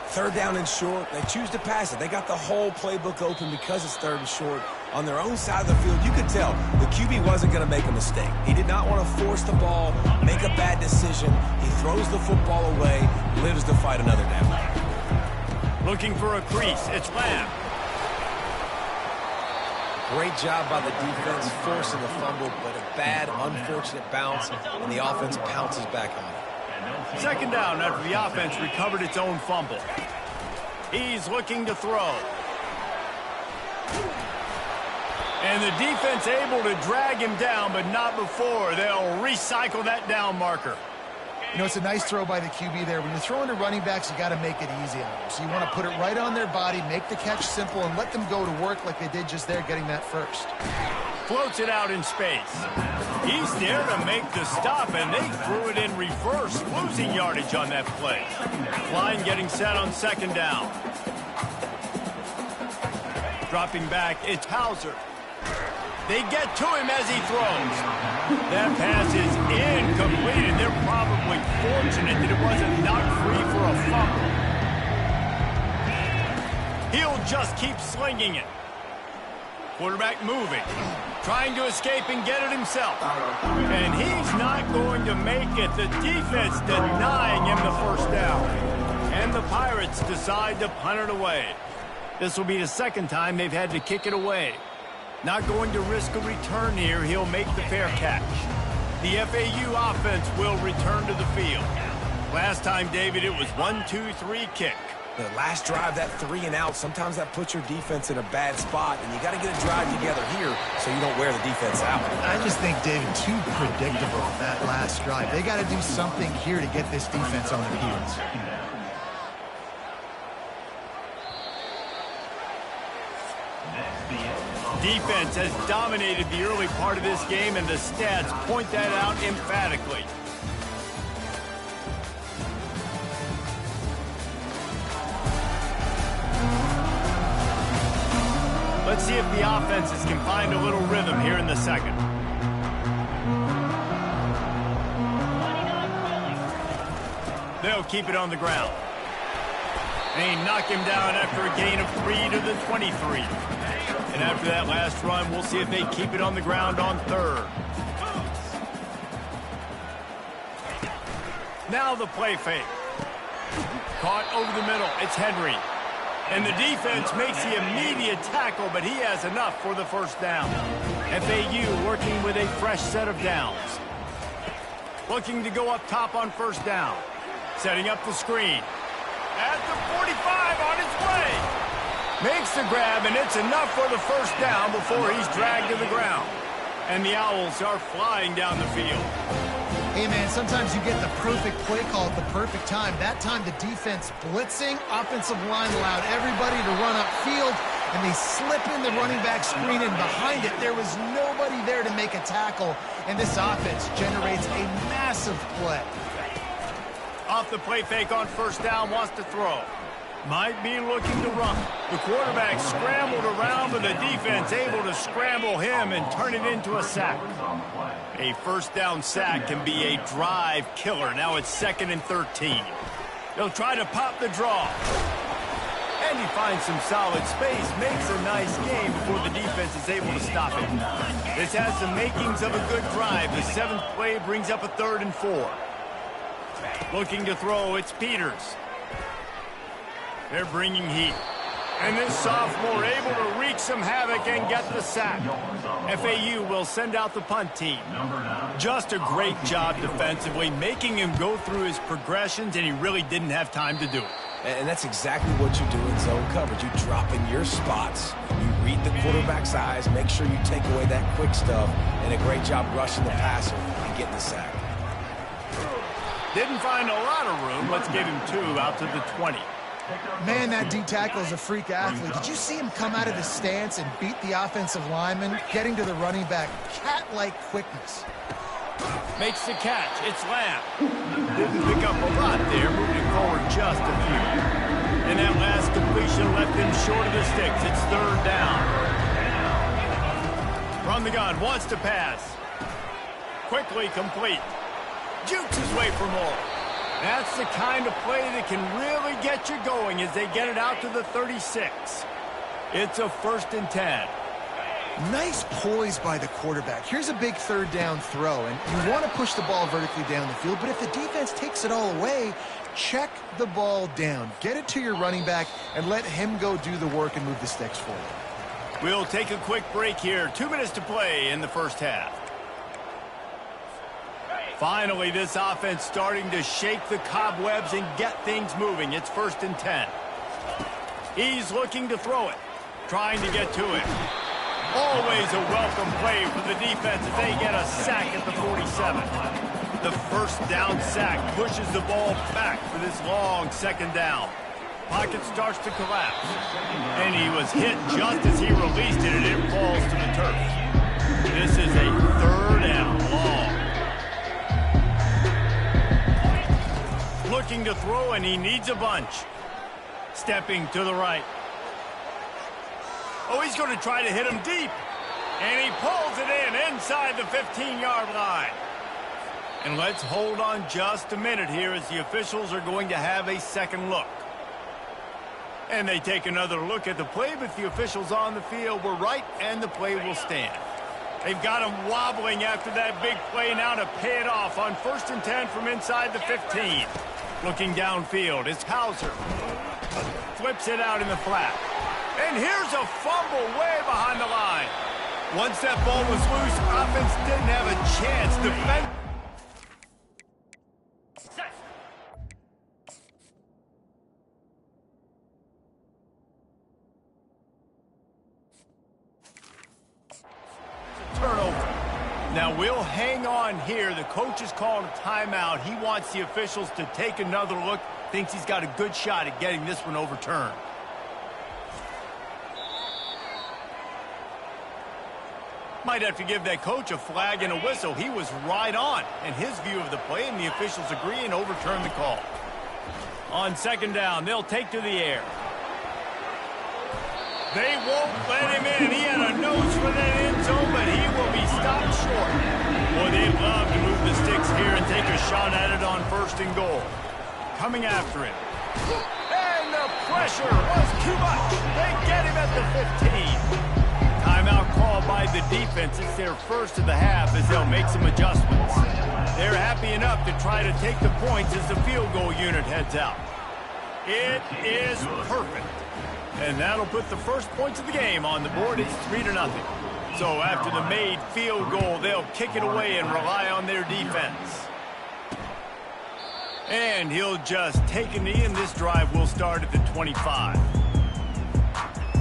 3rd down and short. They choose to pass it. They got the whole playbook open because it's 3rd and short. On their own side of the field, you could tell the QB wasn't going to make a mistake. He did not want to force the ball, make a bad decision. He throws the football away, lives to fight another down. Looking for a crease. It's Lamb. Great job by the defense forcing the fumble, but a bad, unfortunate bounce, and the offense pounces back on it. Second down after the offense recovered its own fumble. He's looking to throw. And the defense able to drag him down, but not before. They'll recycle that down marker. You know, it's a nice throw by the QB there. When you're throwing to running backs, you got to make it easy on them. So you want to put it right on their body, make the catch simple, and let them go to work like they did just there, getting that first. Floats it out in space. He's there to make the stop, and they threw it in reverse, losing yardage on that play. Line getting set on second down. Dropping back, it's Hauser. They get to him as he throws. That pass is incomplete, and they're probably fortunate that it wasn't knocked free for a fumble. He'll just keep slinging it. Quarterback moving, trying to escape and get it himself. And he's not going to make it. The defense denying him the first down. And the Pirates decide to punt it away. This will be the second time they've had to kick it away. Not going to risk a return here. He'll make the fair catch. The FAU offense will return to the field. Last time, David, it was 1-2-3 kick. The last drive, that 3 and out, sometimes that puts your defense in a bad spot, and you got to get a drive together here so you don't wear the defense out. I just think, David, too predictable that last drive. They got to do something here to get this defense on their heels. Defense has dominated the early part of this game, and the stats point that out emphatically. Let's see if the offenses can find a little rhythm here in the second. They'll keep it on the ground. They knock him down after a gain of 3 to the 23. And after that last run, we'll see if they keep it on the ground on third. Now the play fake. Caught over the middle. It's Henry. And the defense makes the immediate tackle, but he has enough for the first down. FAU working with a fresh set of downs. Looking to go up top on first down. Setting up the screen. At the 45 on its way. Makes the grab, and it's enough for the first down before he's dragged to the ground. And the Owls are flying down the field. Hey, man, sometimes you get the perfect play call at the perfect time. That time the defense blitzing, offensive line allowed everybody to run upfield, and they slip in the running back screen, and behind it there was nobody there to make a tackle, and this offense generates a massive play. Off the play fake on first down, wants to throw. Might be looking to run. The quarterback scrambled around, but the defense able to scramble him and turn it into a sack. A first down sack can be a drive killer. Now it's 2nd and 13. They'll try to pop the draw. And he finds some solid space, makes a nice game before the defense is able to stop it. This has the makings of a good drive. The 7th play brings up a 3rd and 4. Looking to throw, it's Peters. They're bringing heat. And this sophomore able to wreak some havoc and get the sack. FAU will send out the punt team. Just a great job defensively, making him go through his progressions, and he really didn't have time to do it. And that's exactly what you do in zone coverage. You drop in your spots, you read the quarterback's eyes, make sure you take away that quick stuff, and a great job rushing the passer and getting the sack. Didn't find a lot of room. Let's give him 2 out to the 20. Man, that D tackle is a freak athlete. Did you see him come out of the stance and beat the offensive lineman, getting to the running back? Cat-like quickness. Makes the catch. It's Lamb. Didn't pick up a lot there, moving forward just a few. And that last completion left him short of the sticks. It's 3rd down. From the gun, wants to pass. Quickly complete. Jukes his way for more. That's the kind of play that can really get you going as they get it out to the 36. It's a 1st and 10. Nice poise by the quarterback. Here's a big 3rd down throw, and you want to push the ball vertically down the field, but if the defense takes it all away, check the ball down. Get it to your running back and let him go do the work and move the sticks for you. We'll take a quick break here. 2 minutes to play in the first half. Finally, this offense starting to shake the cobwebs and get things moving. It's 1st and 10. He's looking to throw it, trying to get to it. Always a welcome play for the defense as they get a sack at the 47. The first down sack pushes the ball back for this long 2nd down. Pocket starts to collapse. And he was hit just as he released it, and it falls to the turf. This is a 3rd and long. Looking to throw, and he needs a bunch. Stepping to the right. Oh, he's going to try to hit him deep. And he pulls it in inside the 15-yard line. And let's hold on just a minute here as the officials are going to have a second look. And they take another look at the play, but the officials on the field were right, and the play will stand. They've got him wobbling after that big play now to pay it off on 1st and 10 from inside the 15. Looking downfield, it's Hauser. Flips it out in the flat. And here's a fumble way behind the line. Once that ball was loose, offense didn't have a chance. Defense. Turnover. Now we'll hang on here. The coach is calling a timeout. He wants the officials to take another look. Thinks he's got a good shot at getting this one overturned. Might have to give that coach a flag and a whistle. He was right on in his view of the play, and the officials agree and overturn the call. On 2nd down, they'll take to the air. They won't let him in. He had a nose for that end zone, but he will be stopped short. Boy, they'd love to move the sticks here and take a shot at it on 1st and goal. Coming after him. And the pressure was too much. They get him at the 15. Timeout called by the defense. It's their first of the half as they'll make some adjustments. They're happy enough to try to take the points as the field goal unit heads out. It is perfect. And that'll put the first points of the game on the board. It's 3-0. So after the made field goal, they'll kick it away and rely on their defense. And he'll just take a knee, and this drive will start at the 25.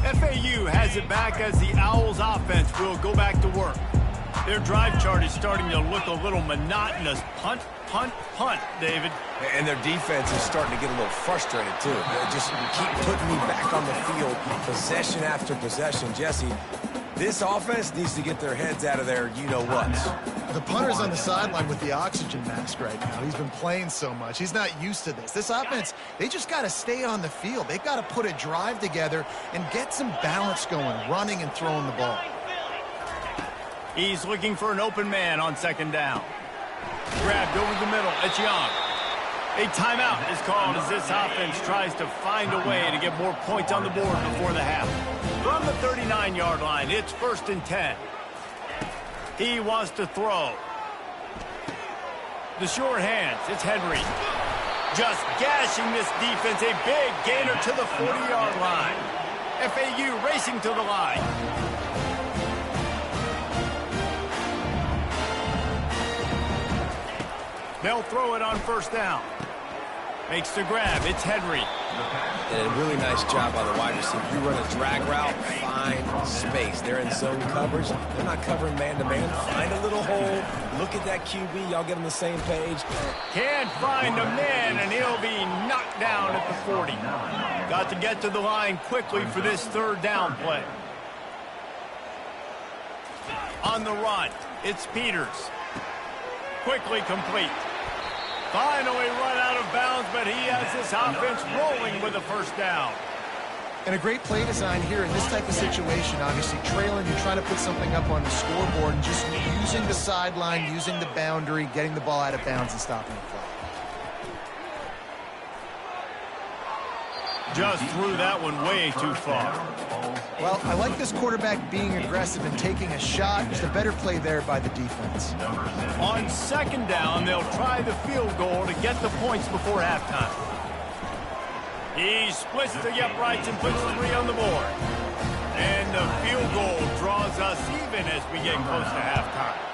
FAU has it back as the Owls offense will go back to work. Their drive chart is starting to look a little monotonous. Punt, punt, punt, David. And their defense is starting to get a little frustrated, too. They just keep putting me back on the field, possession after possession. Jesse, this offense needs to get their heads out of their you-know-whats. The punter's on the sideline with the oxygen mask right now. He's been playing so much. He's not used to this. This offense, they just got to stay on the field. They've got to put a drive together and get some balance going, running and throwing the ball. He's looking for an open man on 2nd down. Grabbed over the middle. It's Young. A timeout is called as this offense tries to find a way to get more points on the board before the half. From the 39-yard line, it's 1st and 10. He wants to throw. The sure hands. It's Henry. Just gashing this defense. A big gainer to the 40-yard line. FAU racing to the line. They'll throw it on 1st down. Makes the grab. It's Henry. And a really nice job by the wide receiver. You run a drag route, find space. They're in zone coverage. They're not covering man-to-man. Find a little hole. Look at that QB. Y'all get on the same page. Can't find a man, and he'll be knocked down at the 40. Got to get to the line quickly for this 3rd down play. On the run, it's Peters. Quickly complete. Finally run out of bounds, but he has this offense rolling with a 1st down. And a great play design here in this type of situation. Obviously, trailing, you're trying to put something up on the scoreboard and just using the sideline, using the boundary, getting the ball out of bounds and stopping the play. Just threw that one way too far. Well, I like this quarterback being aggressive and taking a shot. Just a better play there by the defense. On second down, they'll try the field goal to get the points before halftime. He splits the uprights and puts 3 on the board. And the field goal draws us even as we get close to halftime.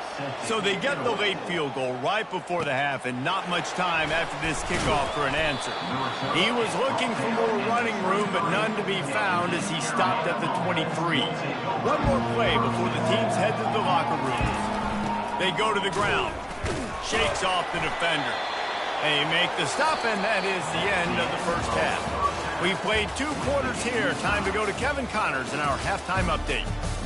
So they get the late field goal right before the half and not much time after this kickoff for an answer. He was looking for more running room, but none to be found as he stopped at the 23. One more play before the teams head to the locker rooms. They go to the ground. Shakes off the defender. They make the stop, and that is the end of the first half. We've played 2 quarters here. Time to go to Kevin Connors in our halftime update.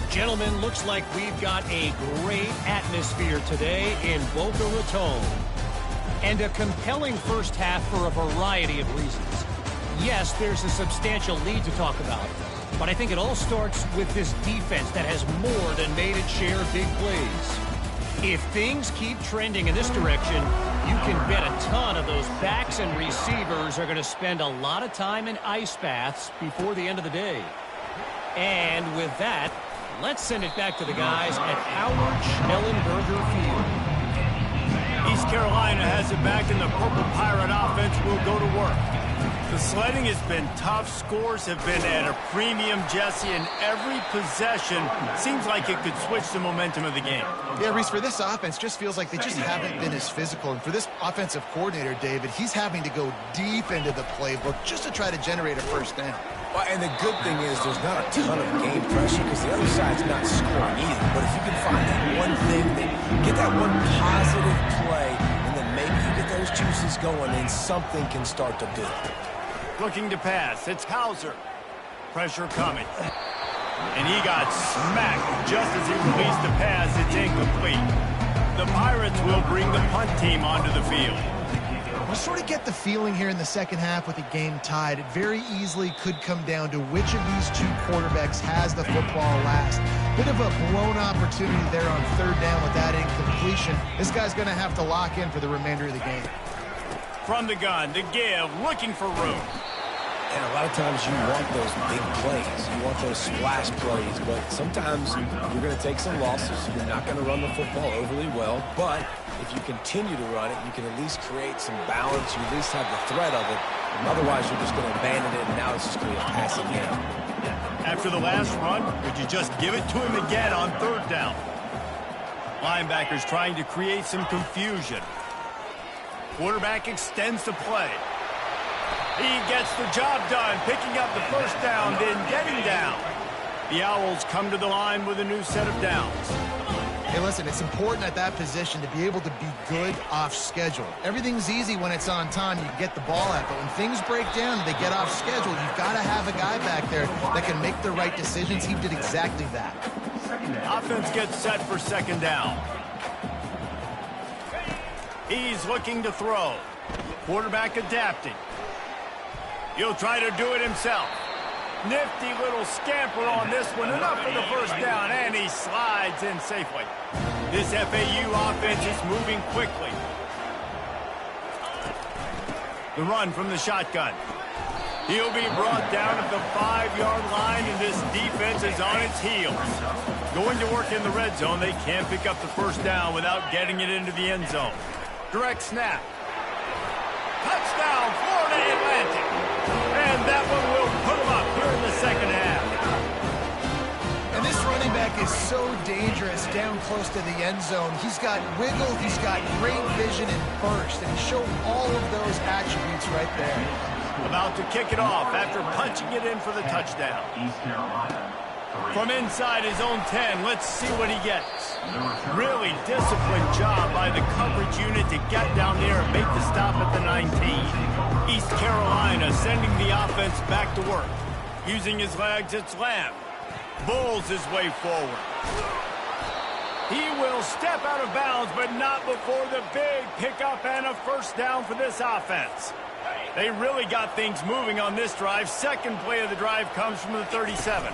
Gentlemen, looks like we've got a great atmosphere today in Boca Raton. And a compelling first half for a variety of reasons. Yes, there's a substantial lead to talk about, but I think it all starts with this defense that has more than made its share of big plays. If things keep trending in this direction, you can bet a ton of those backs and receivers are going to spend a lot of time in ice baths before the end of the day. And with that, let's send it back to the guys at Howard Schnellenberger Field. East Carolina has it back, and the Purple Pirate offense will go to work. The sledding has been tough. Scores have been at a premium, Jesse, and every possession seems like it could switch the momentum of the game. Yeah, Reese, for this offense, just feels like they just haven't been as physical. And for this offensive coordinator, David, he's having to go deep into the playbook just to try to generate a first down. Well, and the good thing is there's not a ton of game pressure because the other side's not scoring either. But if you can find that one thing, get that one positive play, and then maybe you get those juices going, and something can start to build. Looking to pass. It's Hauser. Pressure coming. And he got smacked just as he released the pass. It's incomplete. The Pirates will bring the punt team onto the field. We sort of get the feeling here in the second half with the game tied. It very easily could come down to which of these 2 quarterbacks has the football last. Bit of a blown opportunity there on third down with that incompletion. This guy's going to have to lock in for the remainder of the game. From the gun, to give, looking for room. And a lot of times you want those big plays. You want those splash plays. But sometimes you're going to take some losses. You're not going to run the football overly well. But if you continue to run it, you can at least create some balance. You at least have the threat of it. And otherwise, you're just going to abandon it, and now it's just going to be a passing game. After the last run, would you just give it to him again on third down? Linebackers trying to create some confusion. Quarterback extends the play. He gets the job done, picking up the first down, then getting down. The Owls come to the line with a new set of downs. Hey, listen, it's important at that position to be able to be good off schedule. Everything's easy when it's on time. You get the ball out, but when things break down, they get off schedule. You've got to have a guy back there that can make the right decisions. He did exactly that. Offense gets set for second down. He's looking to throw. Quarterback adapting. He'll try to do it himself. Nifty little scamper on this one. Enough for the first down, and he slides in safely. This FAU offense is moving quickly. The run from the shotgun. He'll be brought down at the 5-yard line, and this defense is on its heels. Going to work in the red zone, they can't pick up the first down without getting it into the end zone. Direct snap. Touchdown, Florida Atlantic. And that one will put them up here in the second half. And this running back is so dangerous down close to the end zone. He's got wiggle, he's got great vision and burst, and he showed all of those attributes right there. About to kick it off after punching it in for the touchdown. From inside his own 10, let's see what he gets. Really disciplined job by the coverage unit to get down there and make the stop at the 19. East Carolina sending the offense back to work. Using his legs, it's Lamb. Bulls his way forward. He will step out of bounds, but not before the big pickup and a first down for this offense. They really got things moving on this drive. Second play of the drive comes from the 37.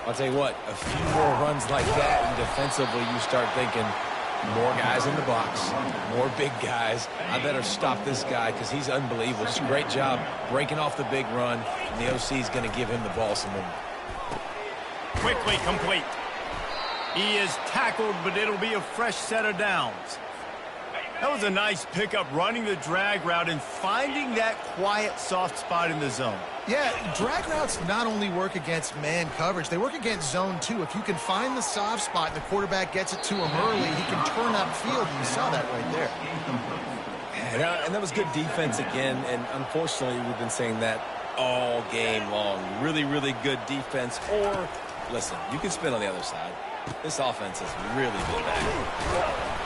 I'll tell you what, a few more runs like that, and defensively you start thinking, More guys in the box, more big guys. I better stop this guy because he's unbelievable. Just a great job breaking off the big run, and the OC is going to give him the ball some more. Quickly complete. He is tackled, but it'll be a fresh set of downs. That was a nice pickup, running the drag route and finding that quiet, soft spot in the zone. Yeah, drag routes not only work against man coverage, they work against zone too. If you can find the soft spot and the quarterback gets it to him early, he can turn upfield. You saw that right there. Yeah, and that was good defense again, and unfortunately, we've been saying that all game long. Really, really good defense. Or, listen, you can spin on the other side. This offense has really been bad.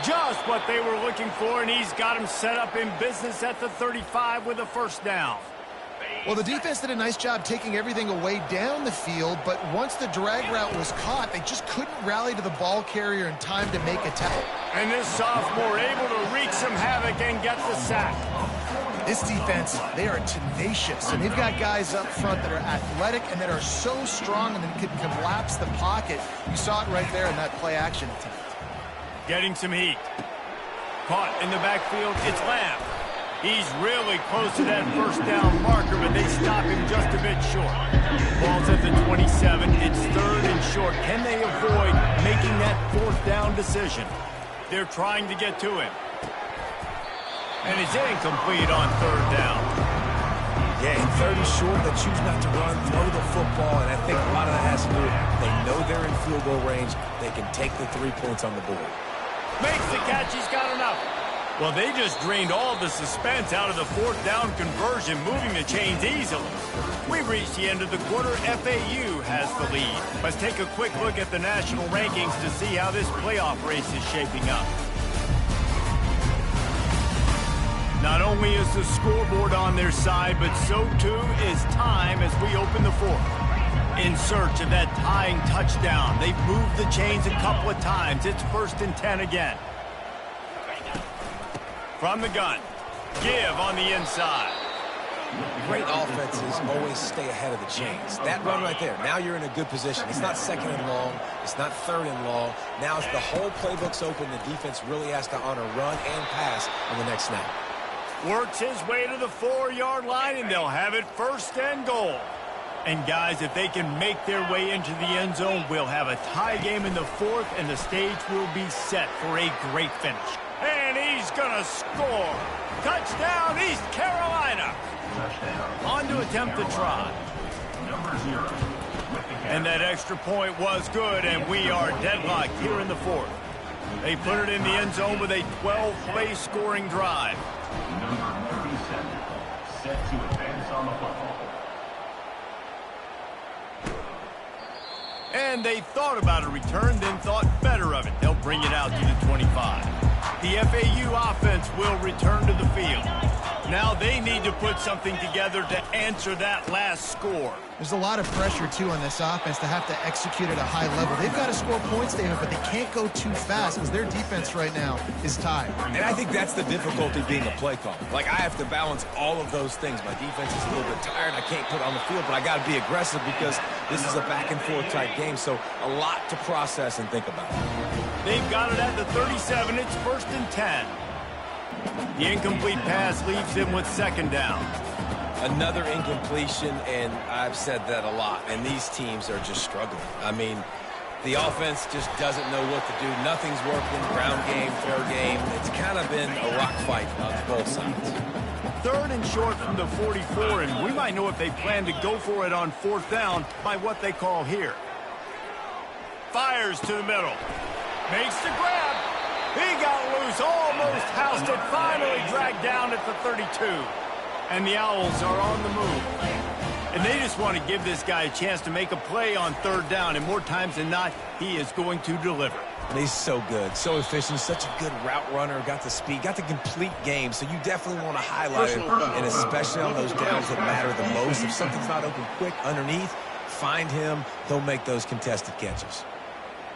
Just what they were looking for, and he's got him set up in business at the 35 with a first down. Well, the defense did a nice job taking everything away down the field, but once the drag route was caught, they just couldn't rally to the ball carrier in time to make a tackle. And this sophomore able to wreak some havoc and get the sack. This defense, they are tenacious, and they've got guys up front that are athletic and that are so strong and that can collapse the pocket. You saw it right there in that play-action attempt. Getting some heat. Caught in the backfield, it's Lamb. He's really close to that first down marker, but they stop him just a bit short. Ball's at the 27. It's 3rd and short. Can they avoid making that 4th down decision? They're trying to get to him. And it's incomplete on 3rd down. Yeah, in 3rd and short, they choose not to run, throw the football, and I think a lot of that has to do with they know they're in field goal range. They can take the 3 points on the board. Makes the catch. He's got enough. Well, they just drained all the suspense out of the 4th down conversion, moving the chains easily. We've reached the end of the quarter. FAU has the lead. Let's take a quick look at the national rankings to see how this playoff race is shaping up. Not only is the scoreboard on their side, but so too is time as we open the 4th. In search of that tying touchdown, they've moved the chains a couple of times. It's 1st and 10 again. From the gun, give on the inside. Great offenses always stay ahead of the chains. That run right there, now you're in a good position. It's not 2nd and long. It's not 3rd and long. Now it's the whole playbook's open. The defense really has to honor run and pass on the next snap. Works his way to the 4-yard line, and they'll have it 1st and goal. And, guys, if they can make their way into the end zone, we'll have a tie game in the 4th, and the stage will be set for a great finish. And he's going to score. Touchdown, East Carolina. On to attempt the try. And that extra point was good, and we are deadlocked here in the 4th. They put it in the end zone with a 12-play scoring drive. Number 37, set to advance on the football. And they thought about a return, then thought better of it. They'll bring it out to the 25. The FAU offense will return to the field. Now they need to put something together to answer that last score. There's a lot of pressure, too, on this offense to have to execute at a high level. They've got to score points, David, but they can't go too fast because their defense right now is tied. And I think that's the difficulty being a play caller. Like, I have to balance all of those things. My defense is a little bit tired. I can't put on the field, but I got to be aggressive because this is a back-and-forth type game, so a lot to process and think about. They've got it at the 37. It's 1st and 10. The incomplete pass leaves them with 2nd down. Another incompletion, and I've said that a lot, and these teams are just struggling. I mean, the offense just doesn't know what to do. Nothing's working. Ground game, fair game. It's kind of been a rock fight on both sides. 3rd and short from the 44, and we might know if they plan to go for it on 4th down by what they call here. Fires to the middle. Makes the grab. He got loose, almost housed it, finally dragged down at the 32. And the Owls are on the move. And they just want to give this guy a chance to make a play on 3rd down, and more times than not, he is going to deliver. And he's so good, so efficient, such a good route runner, got the speed, got the complete game, so you definitely want to highlight him, and especially on those downs that matter the most. If something's not open quick underneath, find him, he'll make those contested catches.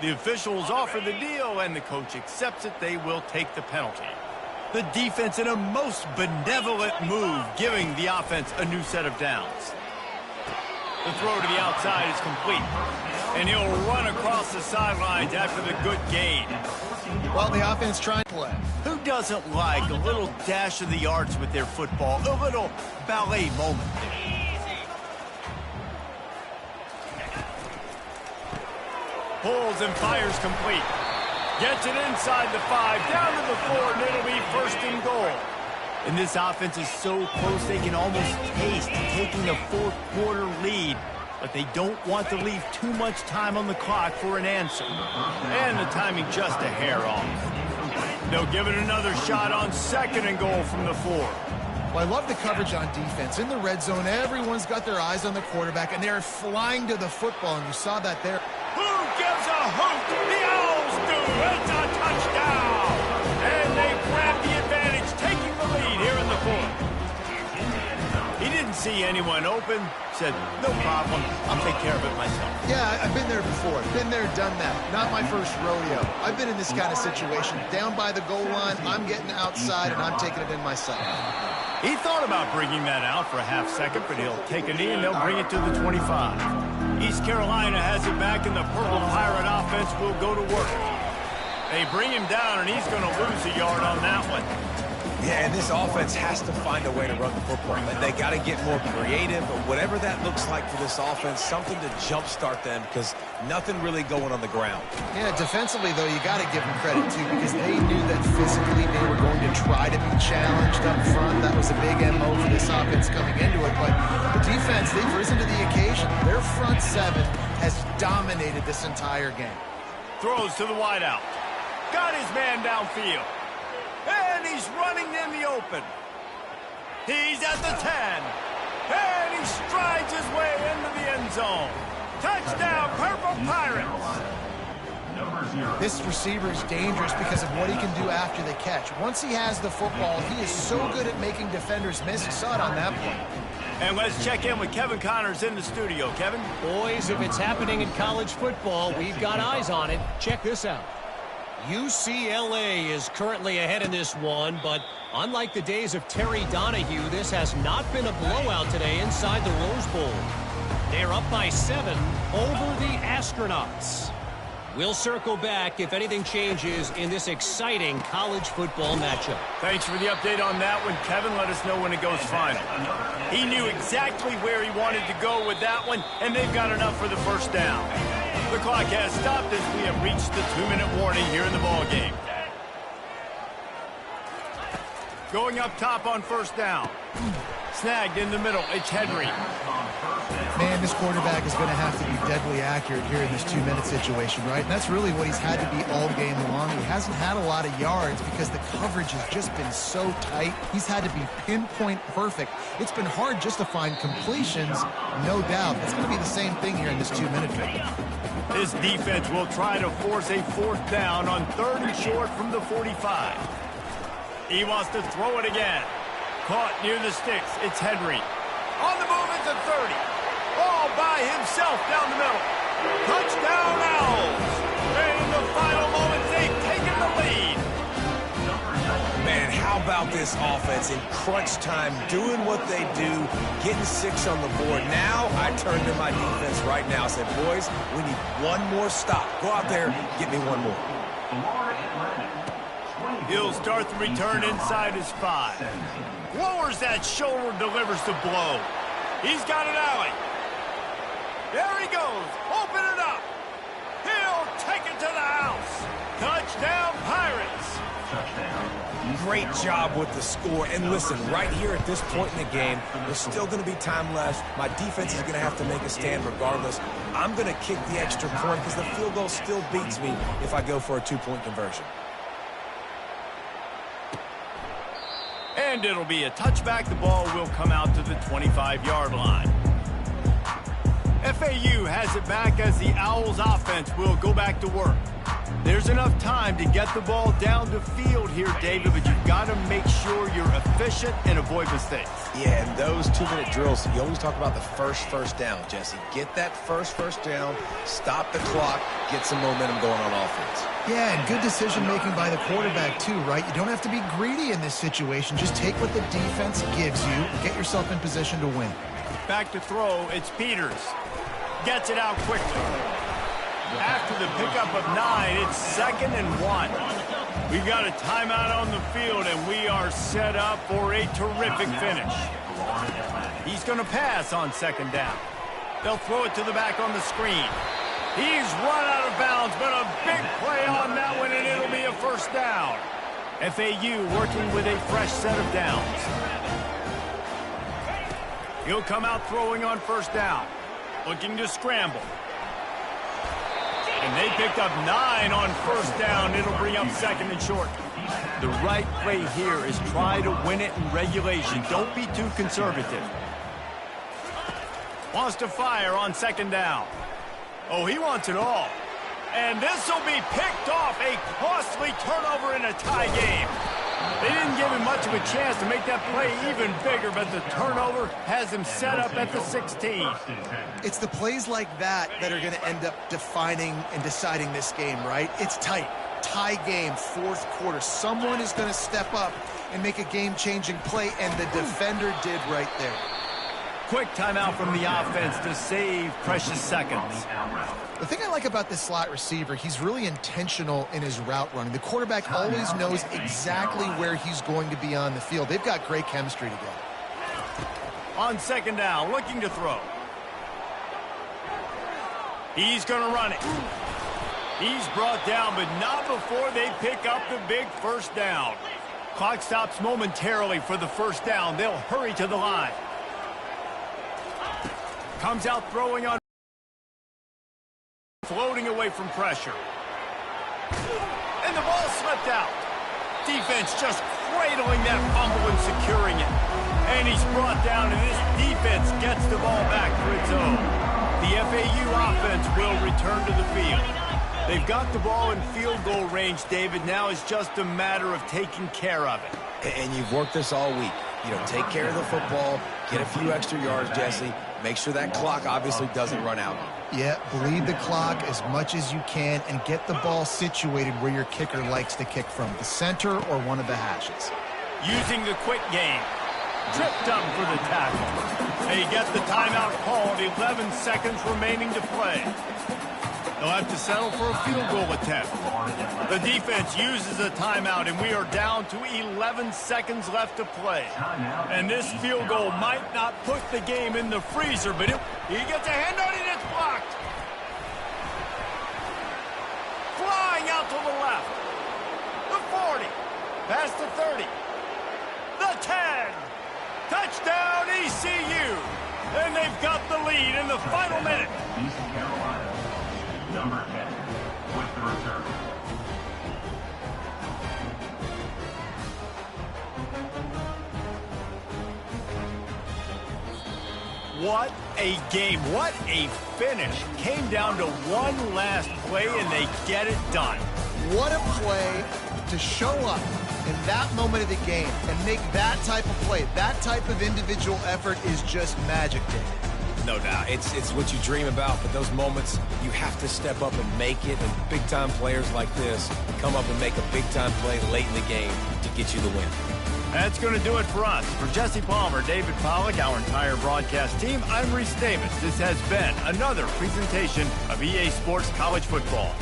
The officials offer the deal, and the coach accepts it. They will take the penalty. The defense in a most benevolent move, giving the offense a new set of downs. The throw to the outside is complete. And he'll run across the sidelines after the good gain. Well, the offense trying to play. Who doesn't like a little dash of the arts with their football? A little ballet moment. Pulls and fires complete. Gets it inside the 5, down to the 4, and it'll be first and goal. And this offense is so close they can almost taste taking a fourth quarter lead. But they don't want to leave too much time on the clock for an answer. And the timing just a hair off. They'll give it another shot on second and goal from the 4. Well, I love the coverage on defense. In the red zone, everyone's got their eyes on the quarterback, and they're flying to the football, and you saw that there. Who gives a hoot? The Owls do. It's a touchdown. And they grab the advantage, taking the lead here in the 4th. He didn't see anyone open. Said, no problem. I'll take care of it myself. Yeah, I've been there before. Been there, done that. Not my first rodeo. I've been in this kind of situation. Down by the goal line, I'm getting outside, and I'm taking it in myself. He thought about bringing that out for a half second, but he'll take a knee and they'll bring it to the 25. East Carolina has it back, and the Purple Pirate offense will go to work. They bring him down, and he's going to lose a yard on that one. Yeah, and this offense has to find a way to run the football. And they got to get more creative, or whatever that looks like for this offense, something to jumpstart them, because nothing really going on the ground. Yeah, defensively, though, you got to give them credit, too, because they knew that physically they were going to try to be challenged up front. That was a big MO for this offense coming into it. But the defense, they've risen to the occasion. Their front 7 has dominated this entire game. Throws to the wideout. Got his man downfield. And he's running in the open. He's at the 10. And he strides his way into the end zone. Touchdown, Purple Pirates. This receiver is dangerous because of what he can do after the catch. Once he has the football, he is so good at making defenders miss. You saw it on that play. And let's check in with Kevin Connors in the studio. Kevin? Boys, if it's happening in college football, we've got eyes on it. Check this out. UCLA is currently ahead in this one, but unlike the days of Terry Donahue, this has not been a blowout today inside the Rose Bowl. They're up by 7 over the Astronauts. We'll circle back if anything changes in this exciting college football matchup. Thanks for the update on that one, Kevin. Let us know when it goes final. He knew exactly where he wanted to go with that one, and they've got enough for the first down. The clock has stopped as we have reached the 2-minute warning here in the ballgame. Going up top on first down. Snagged in the middle. It's Henry. Man, this quarterback is going to have to be deadly accurate here in this 2-minute situation, right? And that's really what he's had to be all game long. He hasn't had a lot of yards because the coverage has just been so tight. He's had to be pinpoint perfect. It's been hard just to find completions, no doubt. It's going to be the same thing here in this 2-minute drill. This defense will try to force a 4th down on 3rd and short from the 45. He wants to throw it again. Caught near the sticks. It's Henry. On the move at the 30. All by himself down the middle. Touchdown Owls. And in the final moments, they've taken the lead. Man, how about this offense in crunch time, doing what they do, getting 6 on the board. Now I turn to my defense right now. I said, boys, we need one more stop. Go out there, get me one more. He'll start the return inside his 5. Lowers that shoulder, delivers the blow. He's got an alley. There he goes. Open it up. He'll take it to the house. Touchdown, Pirates. Great job with the score. And listen, right here at this point in the game, there's still going to be time left. My defense is going to have to make a stand regardless. I'm going to kick the extra point because the field goal still beats me if I go for a 2-point conversion. And it'll be a touchback. The ball will come out to the 25-yard line. FAU has it back as the Owls offense will go back to work. There's enough time to get the ball down the field here, David, but you've got to make sure you're efficient and avoid mistakes. Yeah, and those 2-minute drills, you always talk about the first down, Jesse. Get that first down, stop the clock, get some momentum going on offense. Yeah, and good decision-making by the quarterback, too, right? You don't have to be greedy in this situation. Just take what the defense gives you and get yourself in position to win. Back to throw, it's Peters. Gets it out quickly. After the pickup of 9, it's 2nd and 1. We've got a timeout on the field, and we are set up for a terrific finish. He's going to pass on 2nd down. They'll throw it to the back on the screen. He's run out of bounds, but a big play on that one, and it'll be a 1st down. FAU working with a fresh set of downs. He'll come out throwing on 1st down. Looking to scramble. And they picked up 9 on 1st down. It'll bring up 2nd and short. The right play here is try to win it in regulation. Don't be too conservative. Wants to fire on 2nd down. Oh, he wants it all. And this will be picked off. A costly turnover in a tie game. They didn't give him much of a chance to make that play even bigger, but the turnover has him set up at the 16. It's the plays like that that are going to end up defining and deciding this game, right? It's tight. Tie game, 4th quarter. Someone is going to step up and make a game-changing play, and the defender did right there. Quick timeout from the offense to save precious seconds. The thing I like about this slot receiver, he's really intentional in his route running. The quarterback always knows exactly where he's going to be on the field. They've got great chemistry together. On 2nd down, looking to throw. He's going to run it. He's brought down, but not before they pick up the big 1st down. Clock stops momentarily for the 1st down. They'll hurry to the line. Comes out throwing on, floating away from pressure. And the ball slipped out. Defense just cradling that fumble and securing it. And he's brought down, and this defense gets the ball back for its own. The FAU offense will return to the field. They've got the ball in field goal range, David. Now it's just a matter of taking care of it. And you've worked this all week. You know, take care of the football, get a few extra yards, Jesse. Make sure that clock obviously doesn't run out. Yeah, bleed the clock as much as you can and get the ball situated where your kicker likes to kick from, the center or one of the hashes. Using the quick game. Tripped up for the tackle. They get the timeout called, 11 seconds remaining to play. They'll have to settle for a field goal attempt. The defense uses a timeout, and we are down to 11 seconds left to play. And this field goal might not put the game in the freezer, but he gets a hand on it, it's blocked. Flying out to the left. The 40. Past the 30. The 10. Touchdown, ECU. And they've got the lead in the final minute. East Carolina, number 10, with the return. What a game. What a finish. Came down to one last play, and they get it done. What a play to show up in that moment of the game and make that type of play. That type of individual effort is just magic, David. No doubt. It's what you dream about, but those moments, you have to step up and make it, and big-time players like this come up and make a big-time play late in the game to get you the win. That's going to do it for us. For Jesse Palmer, David Pollack, our entire broadcast team, I'm Reese Davis. This has been another presentation of EA Sports College Football.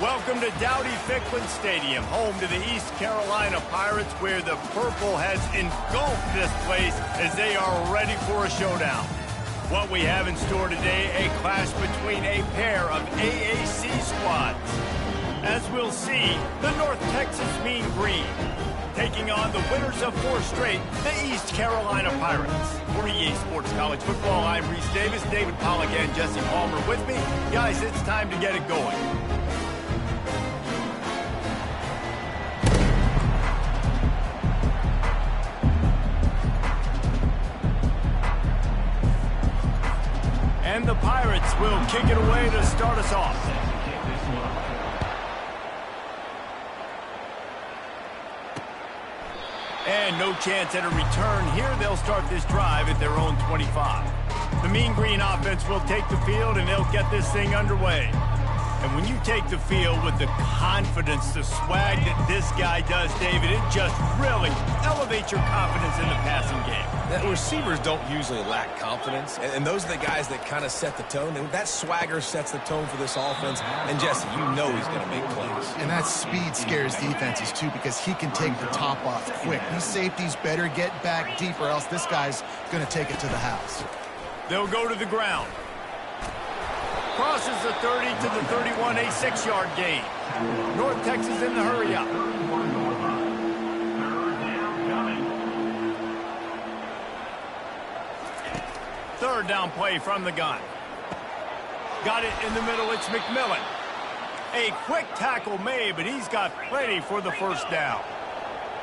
Welcome to Dowdy-Ficklin Stadium, home to the East Carolina Pirates, where the purple has engulfed this place as they are ready for a showdown. What we have in store today, a clash between a pair of AAC squads. As we'll see, the North Texas Mean Green taking on the winners of 4 straight, the East Carolina Pirates. For EA Sports College Football, I'm Reese Davis, David Pollack, and Jesse Palmer with me. Guys, it's time to get it going. And the Pirates will kick it away to start us off. And no chance at a return here. They'll start this drive at their own 25. The Mean Green offense will take the field, and they'll get this thing underway. And when you take the field with the confidence, the swag that this guy does, David, it just really elevates your confidence in the passing game. That receivers don't usually lack confidence, and those are the guys that kind of set the tone. And that swagger sets the tone for this offense. And Jesse, you know he's going to make plays. And that speed scares defenses, too, because he can take the top off quick. These safeties better get back deep, or else this guy's going to take it to the house. They'll go to the ground. Crosses the 30 to the 31, a 6-yard gain. North Texas in the hurry up. Third down play from the gun. Got it in the middle, it's McMillan. A quick tackle made, but he's got plenty for the first down.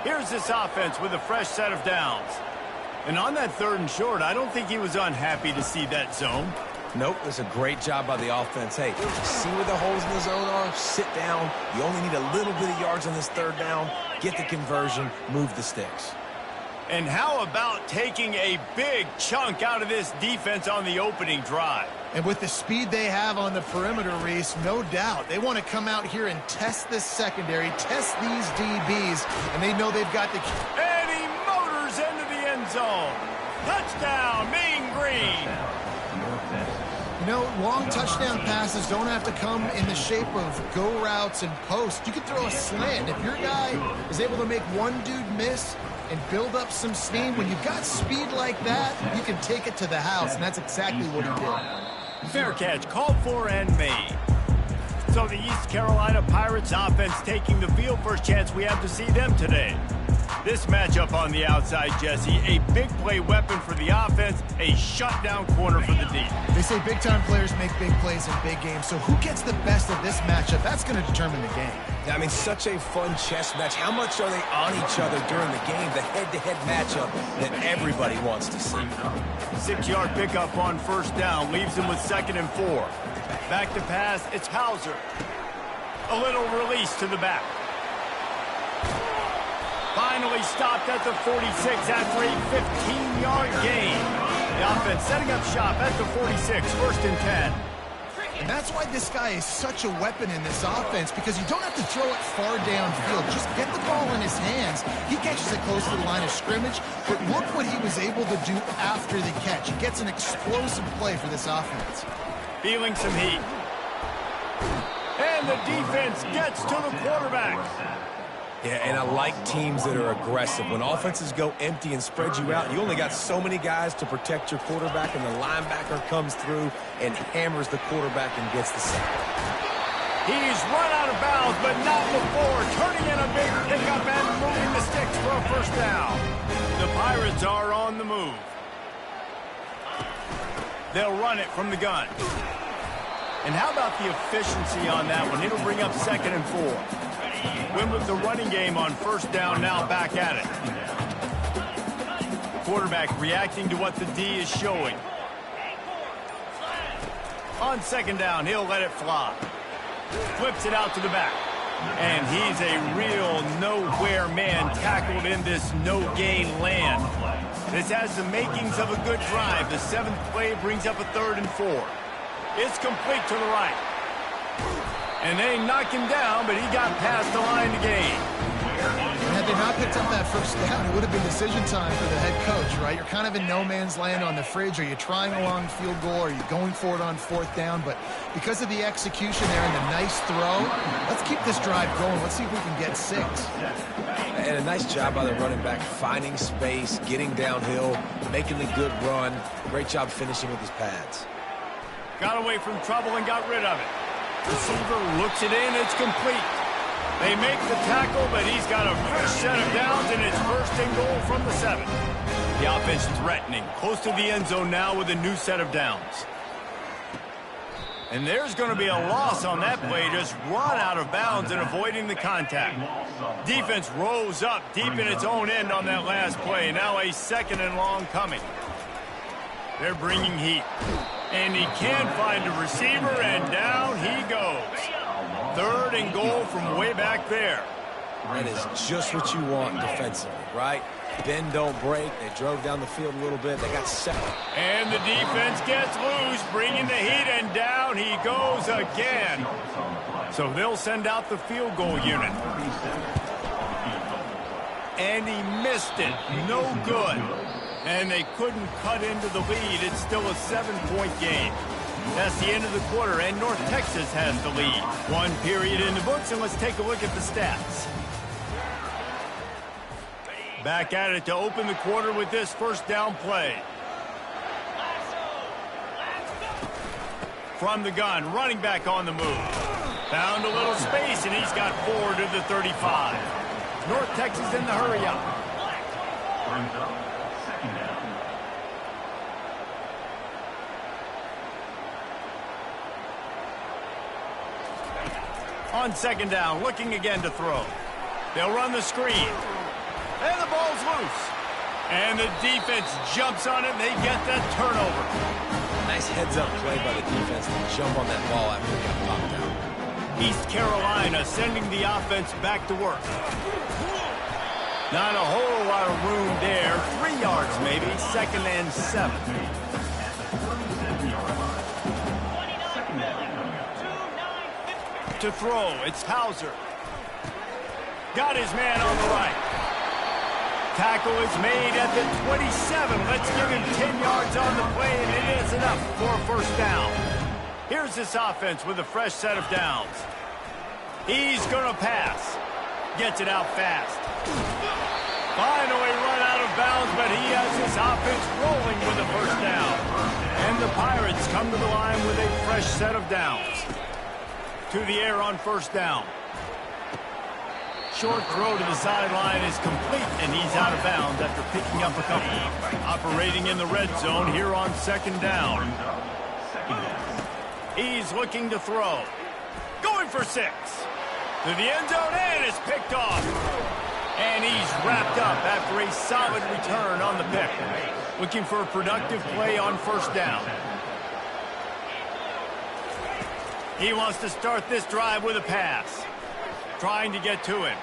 Here's this offense with a fresh set of downs. And on that 3rd and short, I don't think he was unhappy to see that zone. Nope, it's a great job by the offense. Hey, see where the holes in the zone are? Sit down. You only need a little bit of yards on this 3rd down. Get the conversion, move the sticks. And how about taking a big chunk out of this defense on the opening drive? And with the speed they have on the perimeter, Reese, no doubt, they want to come out here and test this secondary, test these DBs, and they know they've got the... And he motors into the end zone. Touchdown, Mean Green. You know, long touchdown passes don't have to come in the shape of go routes and posts. You can throw a slant. If your guy is able to make one dude miss and build up some steam, when you've got speed like that, you can take it to the house, and that's exactly what he did. Fair catch, called for and made. So the East Carolina Pirates offense taking the field. First chance we have to see them today. This matchup on the outside, Jesse, a big play weapon for the offense, a shutdown corner for the D. They say big-time players make big plays in big games, so who gets the best of this matchup? That's going to determine the game. I mean, such a fun chess match. How much are they on each other during the game? The head-to-head matchup that everybody wants to see. 6-yard pickup on 1st down, leaves them with 2nd and 4. Back to pass, it's Hauser. A little release to the back. Finally stopped at the 46 after a 15-yard gain. The offense setting up shop at the 46, 1st and 10. And that's why this guy is such a weapon in this offense, because you don't have to throw it far downfield. Just get the ball in his hands. He catches it close to the line of scrimmage, but look what he was able to do after the catch. He gets an explosive play for this offense. Feeling some heat. And the defense gets to the quarterback. Yeah, and I like teams that are aggressive. When offenses go empty and spread you out, you only got so many guys to protect your quarterback, and the linebacker comes through and hammers the quarterback and gets the sack. He's run out of bounds, but not before turning in a big pickup and moving the sticks for a 1st down. The Pirates are on the move. They'll run it from the gun. And how about the efficiency on that one? It'll bring up 2nd and 4. Win with the running game on 1st down, now back at it. Quarterback reacting to what the D is showing. On 2nd down, he'll let it fly. Flips it out to the back. And he's a real nowhere man tackled in this no-gain land. This has the makings of a good drive. The 7th play brings up a 3rd and 4. It's complete to the right. And they knock him down, but he got past the line to gain. Had you not picked up that first down, it would have been decision time for the head coach, right? You're kind of in no man's land on the fridge. Are you trying a long field goal? Are you going for it on fourth down? But because of the execution there and the nice throw, let's keep this drive going. Let's see if we can get 6. And a nice job by the running back, finding space, getting downhill, making the good run. Great job finishing with his pads. Got away from trouble and got rid of it. Receiver looks it in. It's complete. They make the tackle, but he's got a fresh set of downs, and it's first and goal from the 7. The offense threatening, close to the end zone now with a new set of downs. And there's going to be a loss on that play, just run out of bounds and avoiding the contact. Defense rose up deep in its own end on that last play. Now a 2nd and long coming. They're bringing heat. And he can find a receiver, and down he goes. 3rd and goal from way back there. That is just what you want defensively, right? Bend, don't break. They drove down the field a little bit. They got 7. And the defense gets loose, bringing the heat, and down he goes again. So they'll send out the field goal unit. And he missed it. No good. And they couldn't cut into the lead. It's still a 7-point game. That's the end of the quarter, and North Texas has the lead. 1 period in the books, and let's take a look at the stats. Back at it to open the quarter with this first down play. From the gun, running back on the move. Found a little space, and he's got 4 to the 35. North Texas in the hurry up. Brings up 2nd down. On 2nd down, looking again to throw. They'll run the screen. And the ball's loose. And the defense jumps on it, and they get that turnover. Nice heads-up play by the defense to jump on that ball after it got popped out. East Carolina sending the offense back to work. Not a whole lot of room there. 3 yards maybe, 2nd and 7. To throw, it's Hauser. Got his man on the right. Tackle is made at the 27. Let's give him 10 yards on the play, and it is enough for a first down. Here's this offense with a fresh set of downs. He's going to pass. Gets it out fast. Finally run out of bounds, but he has his offense rolling with a first down. And the Pirates come to the line with a fresh set of downs. To the air on first down. Short throw to the sideline is complete, and he's out of bounds after picking up a couple. Operating in the red zone here on 2nd down. He's looking to throw. Going for 6. To the end zone, and it's picked off. And he's wrapped up after a solid return on the pick. Looking for a productive play on first down. He wants to start this drive with a pass. Trying to get to him.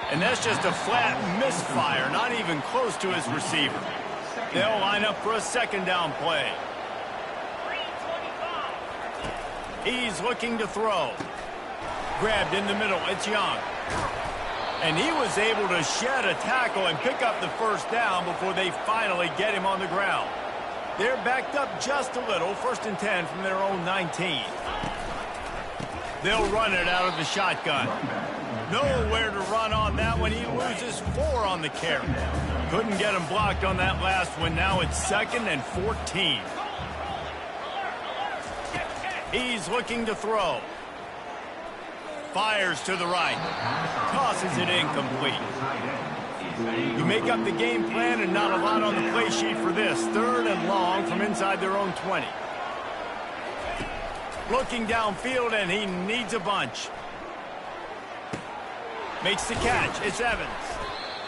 And that's just a flat misfire, not even close to his receiver. They'll line up for a 2nd down play. He's looking to throw. Grabbed in the middle, it's Young. And he was able to shed a tackle and pick up the first down before they finally get him on the ground. They're backed up just a little, 1st and 10 from their own 19. They'll run it out of the shotgun. Nowhere to run on that one. He loses 4 on the carry. Couldn't get him blocked on that last one. Now it's 2nd and 14. He's looking to throw. Fires to the right. Tosses it incomplete. You make up the game plan and not a lot on the play sheet for this. 3rd and long from inside their own 20. Looking downfield, and he needs a bunch. Makes the catch. It's Evans.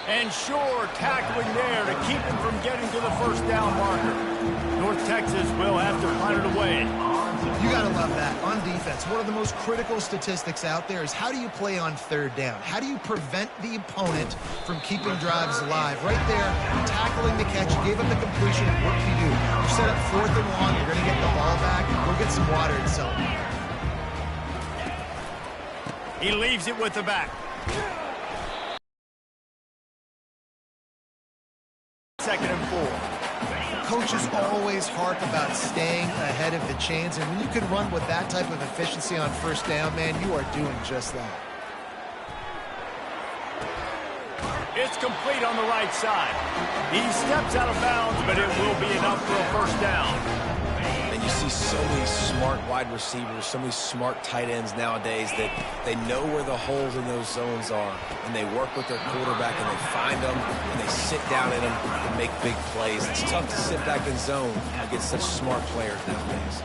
And Shore tackling there to keep him from getting to the first down marker. North Texas will have to punt it away. You got to love that. On defense, one of the most critical statistics out there is how do you play on 3rd down? How do you prevent the opponent from keeping drives alive? Right there, tackling the catch, gave up the completion. What do? You set up 4th and long. You're going to get the ball back. Go get some water and celebrate. He leaves it with the back. 2nd and 4. Coaches always harp about staying ahead of the chains, and when you can run with that type of efficiency on first down, man, you are doing just that. It's complete on the right side. He steps out of bounds, but it will be enough for a first down. And you see so many smart wide receivers, so many smart tight ends nowadays that they know where the holes in those zones are, and they work with their quarterback, and they find them, and they sit down in them and make big plays. It's tough to sit back in zone against such smart players nowadays.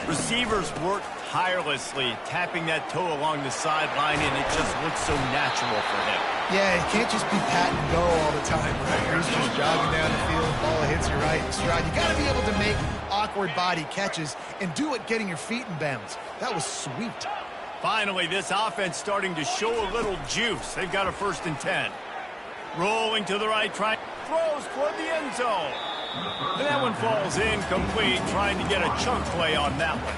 Receivers work tirelessly, tapping that toe along the sideline, and it just looks so natural for him. Yeah, it can't just be pat and go all the time, right? He's just jogging down the field, ball hits you right in stride. You got to be able to make awkward body catches and do it getting your feet in bounds. That was sweet. Finally, this offense starting to show a little juice. They've got a 1st and 10. Rolling to the right, throws toward the end zone. And that one falls incomplete, trying to get a chunk play on that one.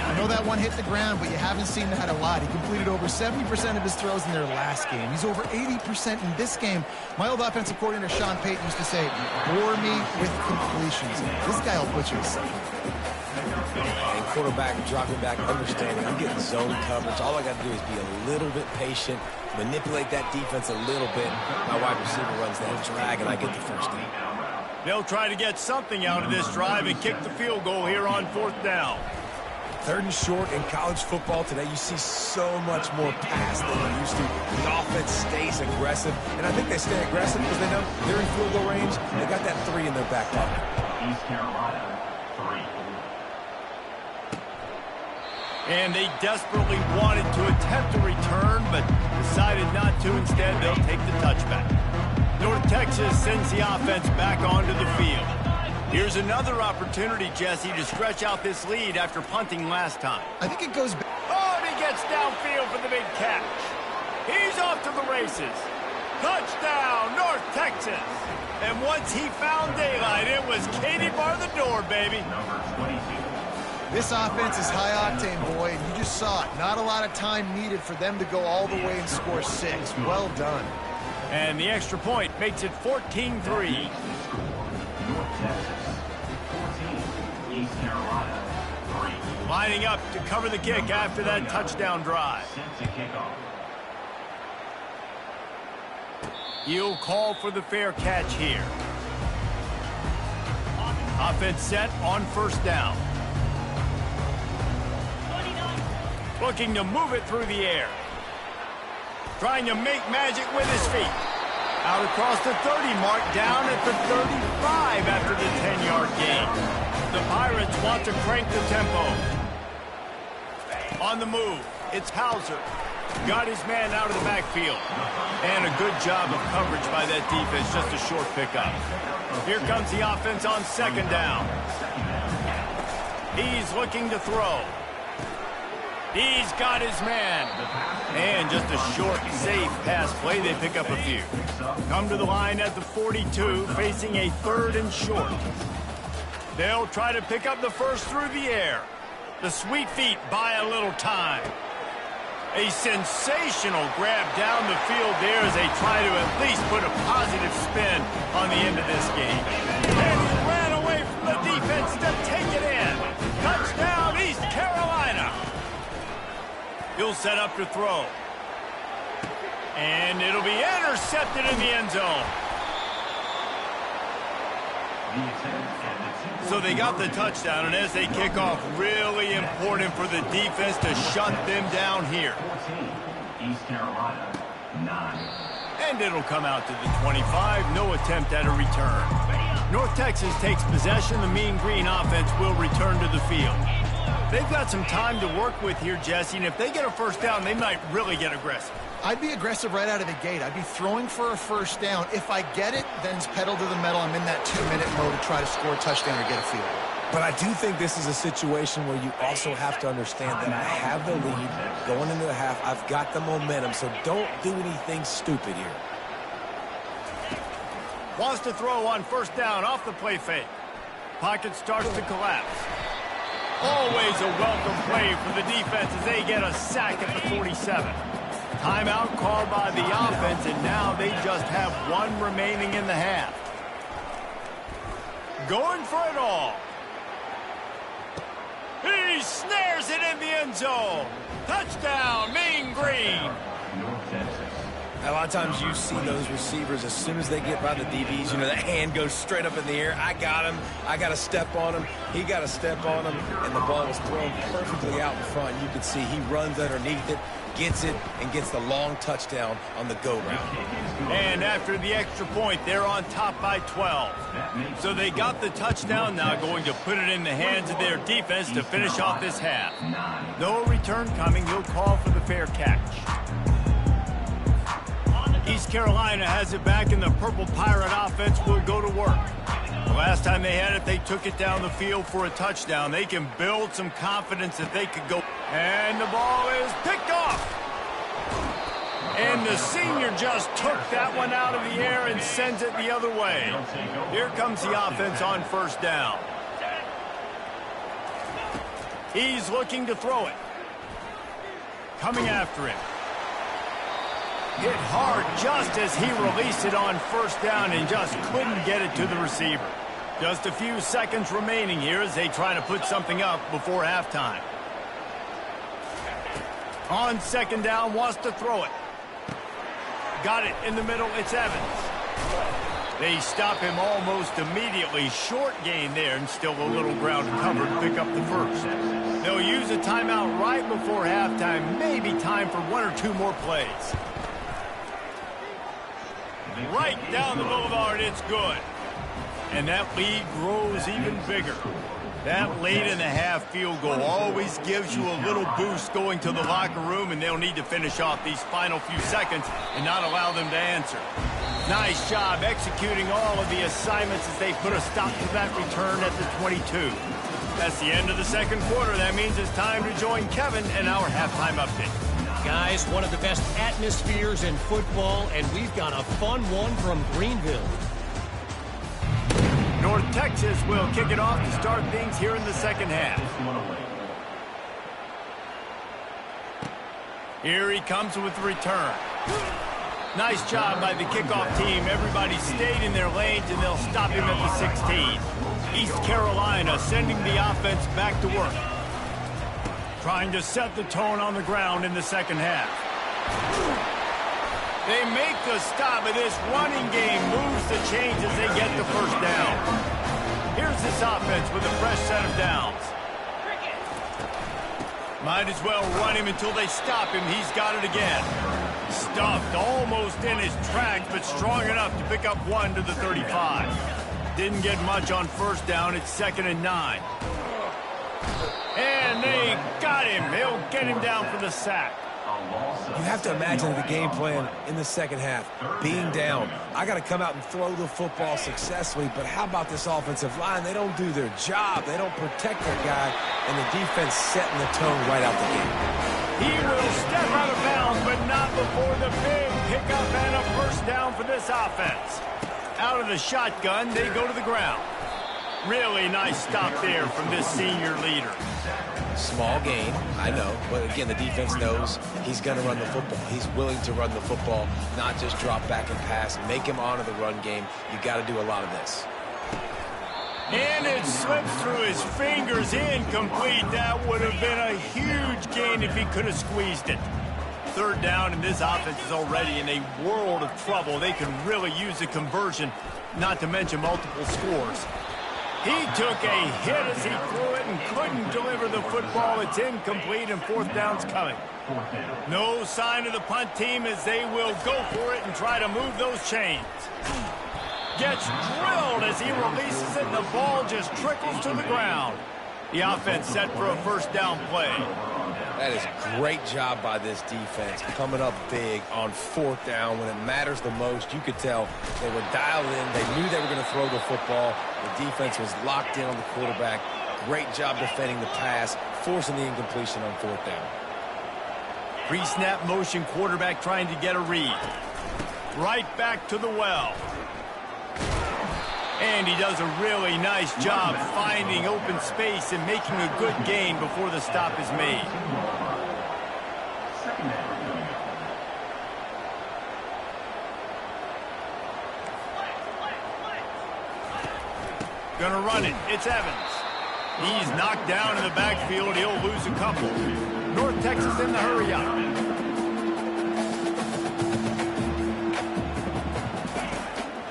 I know that one hit the ground, but you haven't seen that a lot. He completed over 70% of his throws in their last game. He's over 80% in this game. My old offensive coordinator, Sean Payton, used to say, bore me with completions. This guy will put you to sleep. And quarterback dropping back, understanding I'm getting zone coverage. All I got to do is be a little bit patient, manipulate that defense a little bit. My wide receiver runs that drag, and I get the first down. They'll try to get something out of this drive and kick the field goal here on 4th down. 3rd and short in college football today, you see so much more pass than you used to. The offense stays aggressive, and I think they stay aggressive because they know they're in field goal range. They got that 3 in their back pocket. East Carolina, 3. And they desperately wanted to attempt a return, but decided not to. Instead, they'll take the touchback. North Texas sends the offense back onto the field. Here's another opportunity, Jesse, to stretch out this lead after punting last time. I think it goes back. Oh, and he gets downfield for the big catch. He's off to the races. Touchdown, North Texas. And once he found daylight, it was Katie bar the door, baby. Number 22. This offense is high octane, boy, and you just saw it. Not a lot of time needed for them to go all the way and score 6. Well done. And the extra point makes it 14-3. North Texas, 14. East Carolina, 3. Lining up to cover the kick after that touchdown drive. Sets a kickoff. You'll call for the fair catch here. Offense set on 1st down. Looking to move it through the air. Trying to make magic with his feet. Out across the 30 mark, down at the 35 after the 10-yard gain. The Pirates want to crank the tempo. On the move, it's Hauser. Got his man out of the backfield. And a good job of coverage by that defense, just a short pickup. Here comes the offense on 2nd down. He's looking to throw. He's got his man. And just a short, safe pass play. They pick up a few. Come to the line at the 42, facing a 3rd and short. They'll try to pick up the first through the air. The Sweet Feet buy a little time. A sensational grab down the field there as they try to at least put a positive spin on the end of this game. And he ran away from the defense to take it in. Touchdown, East Carolina. He'll set up to throw. And it'll be intercepted in the end zone. So they got the touchdown, and as they kick off, really important for the defense to shut them down here. 14. East Carolina, 9. And it'll come out to the 25. No attempt at a return. North Texas takes possession. The Mean Green offense will return to the field. They've got some time to work with here, Jesse, and if they get a first down, they might really get aggressive. I'd be aggressive right out of the gate. I'd be throwing for a first down. If I get it, then it's pedal to the metal. I'm in that 2-minute mode to try to score a touchdown or get a field goal. But I do think this is a situation where you also have to understand that I have the lead going into the half. I've got the momentum, so don't do anything stupid here. Wants to throw on first down off the play fake. Pocket starts to collapse. Always a welcome play for the defense as they get a sack at the 47. Timeout called by the offense, and now they just have one remaining in the half. Going for it all. He snares it in the end zone. Touchdown, Mean Green. A lot of times you see those receivers, as soon as they get by the DBs, you know, the hand goes straight up in the air. I got him. I got to step on him. He got to step on him. And the ball was thrown perfectly out in front. You can see he runs underneath it, gets it, and gets the long touchdown on the go route. And after the extra point, they're on top by 12. So they got the touchdown, now going to put it in the hands of their defense to finish off this half. No return coming. He'll call for the fair catch. East Carolina has it back, and the Purple Pirate offense will go to work. The last time they had it, they took it down the field for a touchdown. They can build some confidence that they could go. And the ball is picked off. And the senior just took that one out of the air and sends it the other way. Here comes the offense on first down. He's looking to throw it. Coming after him. Hit hard just as he released it on first down and just couldn't get it to the receiver. Just a few seconds remaining here as they try to put something up before halftime. On second down, wants to throw it. Got it in the middle, it's Evans. They stop him almost immediately. Short gain there, and still a little ground to cover to pick up the first. They'll use a timeout right before halftime. Maybe time for one or two more plays. Right down the boulevard, it's good. And that lead grows even bigger. That late-in-the-half field goal always gives you a little boost going to the locker room, and they'll need to finish off these final few seconds and not allow them to answer. Nice job executing all of the assignments as they put a stop to that return at the 22. That's the end of the second quarter. That means it's time to join Kevin in our halftime update. Guys, one of the best atmospheres in football, and we've got a fun one from Greenville. North Texas will kick it off to start things here in the second half. Here he comes with the return. Nice job by the kickoff team. Everybody stayed in their lanes, and they'll stop him at the 16. East Carolina sending the offense back to work. Trying to set the tone on the ground in the second half. They make the stop, and this running game moves the chains as they get the first down. Here's this offense with a fresh set of downs. Might as well run him until they stop him. He's got it again. Stuffed almost in his tracks, but strong enough to pick up one to the 35. Didn't get much on first down. It's 2nd and 9. And they got him. They'll get him down for the sack. You have to imagine the game plan in the second half. Being down, I got to come out and throw the football successfully, but how about this offensive line? They don't do their job. They don't protect their guy, and the defense setting the tone right out the gate. He will step out of bounds, but not before the big pickup and a first down for this offense. Out of the shotgun, they go to the ground. Really nice stop there from this senior leader. Small gain, I know, but again, the defense knows he's going to run the football. He's willing to run the football, not just drop back and pass, make him honor the run game. You got to do a lot of this. And it slips through his fingers, incomplete. That would have been a huge gain if he could have squeezed it. Third down, and this offense is already in a world of trouble. They can really use a conversion, not to mention multiple scores. He took a hit as he threw it and couldn't deliver the football. It's incomplete, and fourth down's coming. No sign of the punt team as they will go for it and try to move those chains. Gets drilled as he releases it, and the ball just trickles to the ground. The offense set for a first down play. That is a great job by this defense, coming up big on fourth down when it matters the most. You could tell they were dialed in. They knew they were going to throw the football. The defense was locked in on the quarterback. Great job defending the pass, forcing the incompletion on fourth down. Pre-snap motion quarterback trying to get a read. Right back to the well. And he does a really nice job finding open space and making a good gain before the stop is made. Gonna run it. It's Evans. He's knocked down in the backfield. He'll lose a couple. North Texas in the hurry up.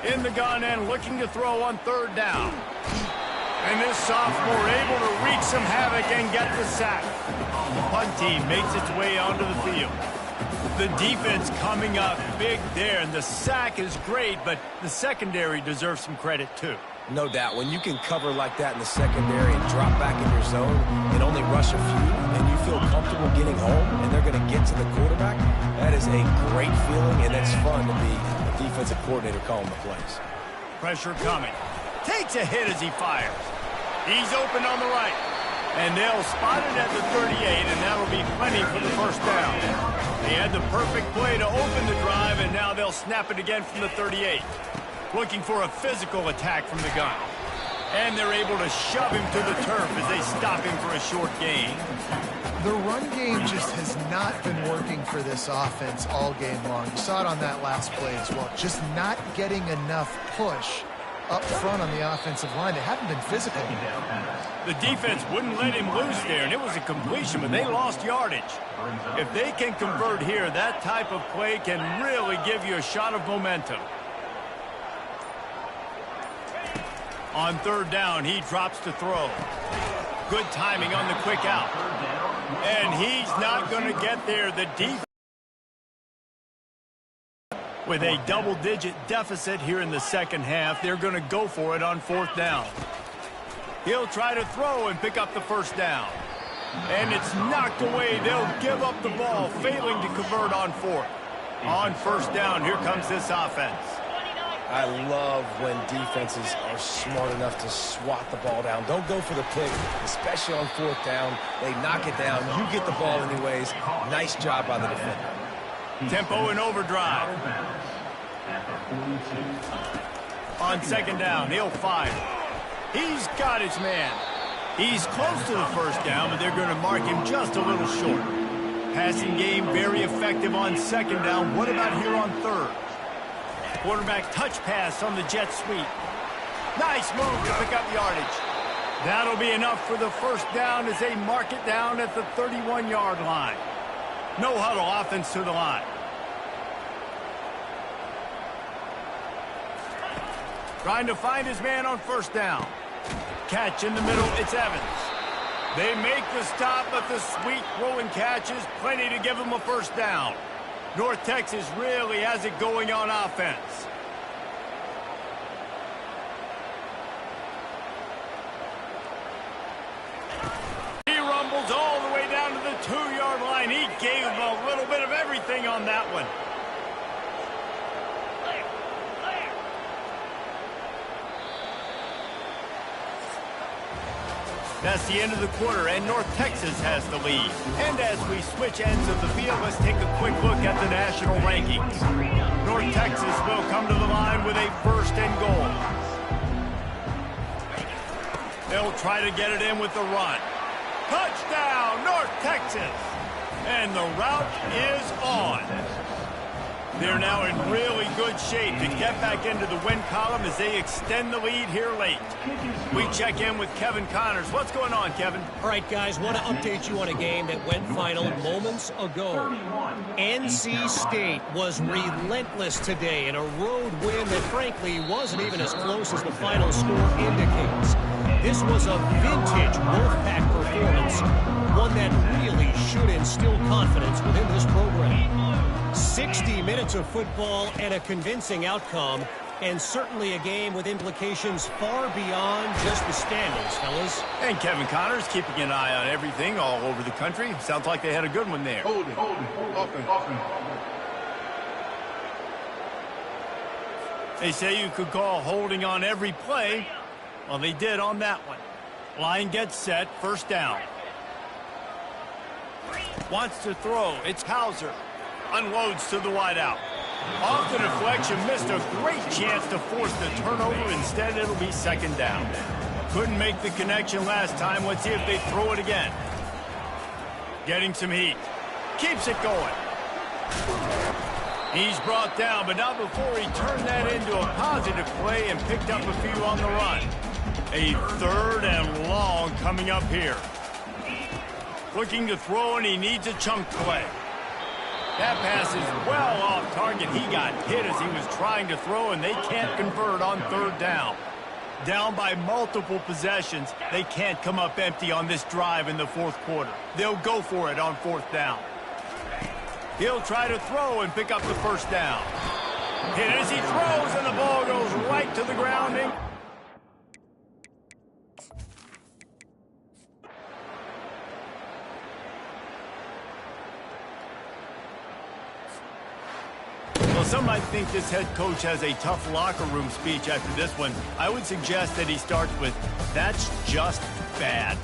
In the gun and looking to throw on third down. And this sophomore able to wreak some havoc and get the sack. The punt team makes its way onto the field. The defense coming up big there, and the sack is great, but the secondary deserves some credit too. No doubt. When you can cover like that in the secondary and drop back in your zone and only rush a few, and you feel comfortable getting home, and they're going to get to the quarterback, that is a great feeling, and it's fun to be a defensive coordinator calling the plays. Pressure coming. Takes a hit as he fires. He's open on the right. And they'll spot it at the 38, and that'll be plenty for the first down. They had the perfect play to open the drive, and now they'll snap it again from the 38. Looking for a physical attack from the gun. And they're able to shove him to the turf as they stop him for a short gain. The run game just has not been working for this offense all game long. You saw it on that last play as well. Just not getting enough push up front on the offensive line. They haven't been physical. The defense wouldn't let him loose there, and it was a completion, but they lost yardage. If they can convert here, that type of play can really give you a shot of momentum. On third down, he drops to throw. Good timing on the quick out. And he's not going to get there. The defense with a double-digit deficit here in the second half. They're going to go for it on fourth down. He'll try to throw and pick up the first down. And it's knocked away. They'll give up the ball, failing to convert on fourth. On first down, here comes this offense. I love when defenses are smart enough to swat the ball down. Don't go for the pick, especially on fourth down. They knock it down. You get the ball anyways. Nice job by the defender. Tempo and overdrive. On second down, he'll fire. He's got his man. He's close to the first down, but they're going to mark him just a little short. Passing game very effective on second down. What about here on third? Quarterback touch pass on the jet sweep. Nice move to pick up yardage. That'll be enough for the first down as they mark it down at the 31-yard line. No huddle offense to the line. Trying to find his man on first down. Catch in the middle, it's Evans. They make the stop, but the sweet throw and catch is plenty to give them a first down. North Texas really has it going on offense. He rumbles all the way down to the 2-yard line. He gave him a little bit of everything on that one. That's the end of the quarter, and North Texas has the lead. And as we switch ends of the field, let's take a quick look at the national rankings. North Texas will come to the line with a first and goal. They'll try to get it in with the run. Touchdown, North Texas! And the route is on. They're now in really good shape to get back into the win column as they extend the lead here late. We check in with Kevin Connors. What's going on, Kevin? All right, guys, want to update you on a game that went final moments ago. NC State was relentless today in a road win that, frankly, wasn't even as close as the final score indicates. This was a vintage Wolfpack performance, one that really should instill confidence within this program. 60 minutes of football and a convincing outcome, and certainly a game with implications far beyond just the standings, fellas. And Kevin Connors keeping an eye on everything all over the country. Sounds like they had a good one there. Hold it. Offense. They say you could call holding on every play. Well, they did on that one. Line gets set, first down. Wants to throw. It's Hauser. Unloads to the wideout. Off the deflection, missed a great chance to force the turnover. Instead, it'll be second down. Couldn't make the connection last time. Let's see if they throw it again. Getting some heat. Keeps it going. He's brought down, but not before he turned that into a positive play and picked up a few on the run. A 3rd and long coming up here. Looking to throw, and he needs a chunk play. That pass is well off target. He got hit as he was trying to throw, and they can't convert on 3rd down. Down by multiple possessions, they can't come up empty on this drive in the 4th quarter. They'll go for it on 4th down. He'll try to throw and pick up the 1st down. Hit as he throws, and the ball goes right to the grounding. Well, some might think this head coach has a tough locker room speech after this one. I would suggest that he starts with, "That's just bad."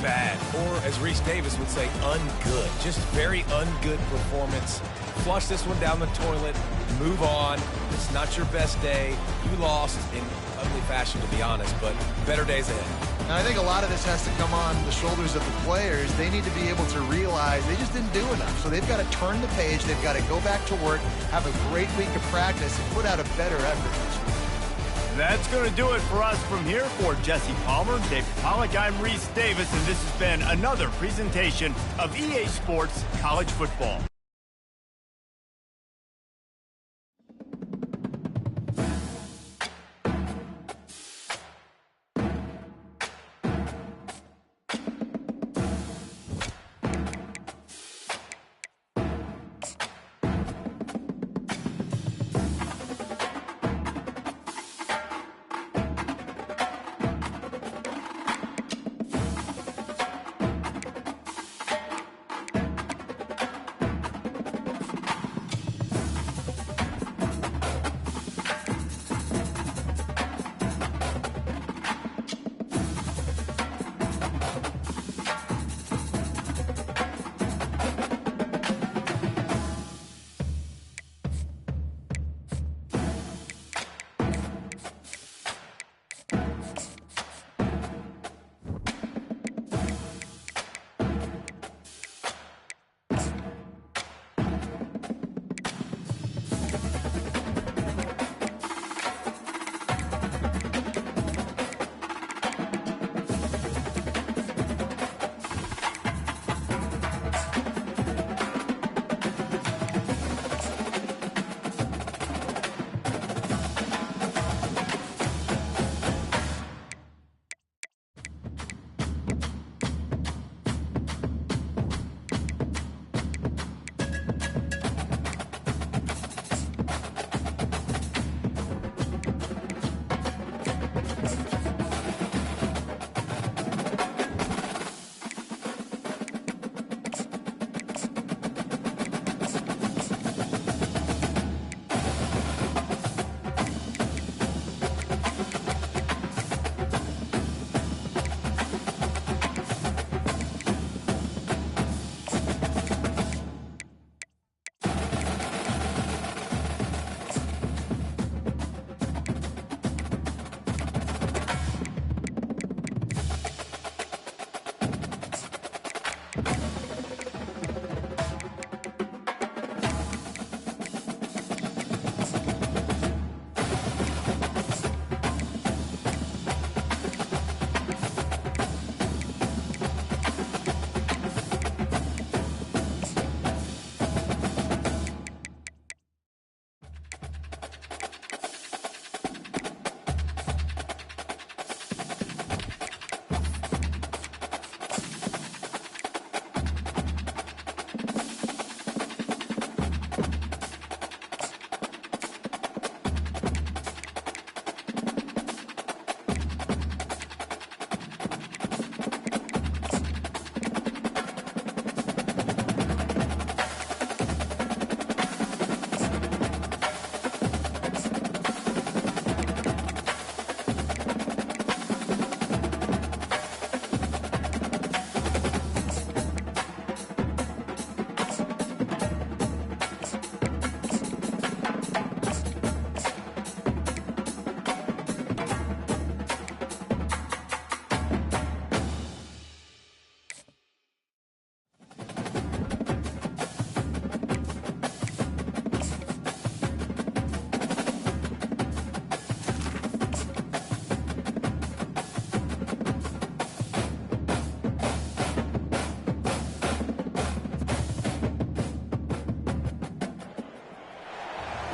Bad, or as Reese Davis would say, ungood. Just very ungood performance. Flush this one down the toilet, move on. It's not your best day. You lost in ugly fashion, to be honest, but better days ahead. And I think a lot of this has to come on the shoulders of the players. They need to be able to realize they just didn't do enough. So they've got to turn the page. They've got to go back to work, have a great week of practice, and put out a better effort this week. That's going to do it for us from here. For Jesse Palmer, David Pollack, I'm Reese Davis, and this has been another presentation of EA Sports College Football.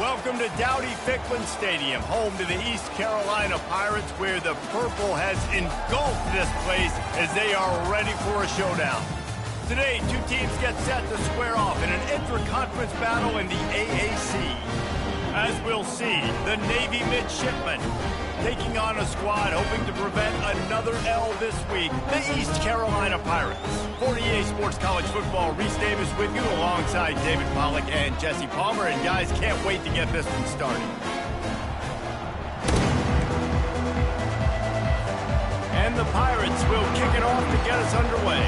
Welcome to Dowdy-Ficklen Stadium, home to the East Carolina Pirates, where the purple has engulfed this place as they are ready for a showdown. Today, two teams get set to square off in an intra-conference battle in the AAC. As we'll see, the Navy midshipmen taking on a squad hoping to prevent another L this week, the East Carolina Pirates. 48 Sports College Football, Reese Davis with you alongside David Pollack and Jesse Palmer. And guys, can't wait to get this one started. And the Pirates will kick it off to get us underway.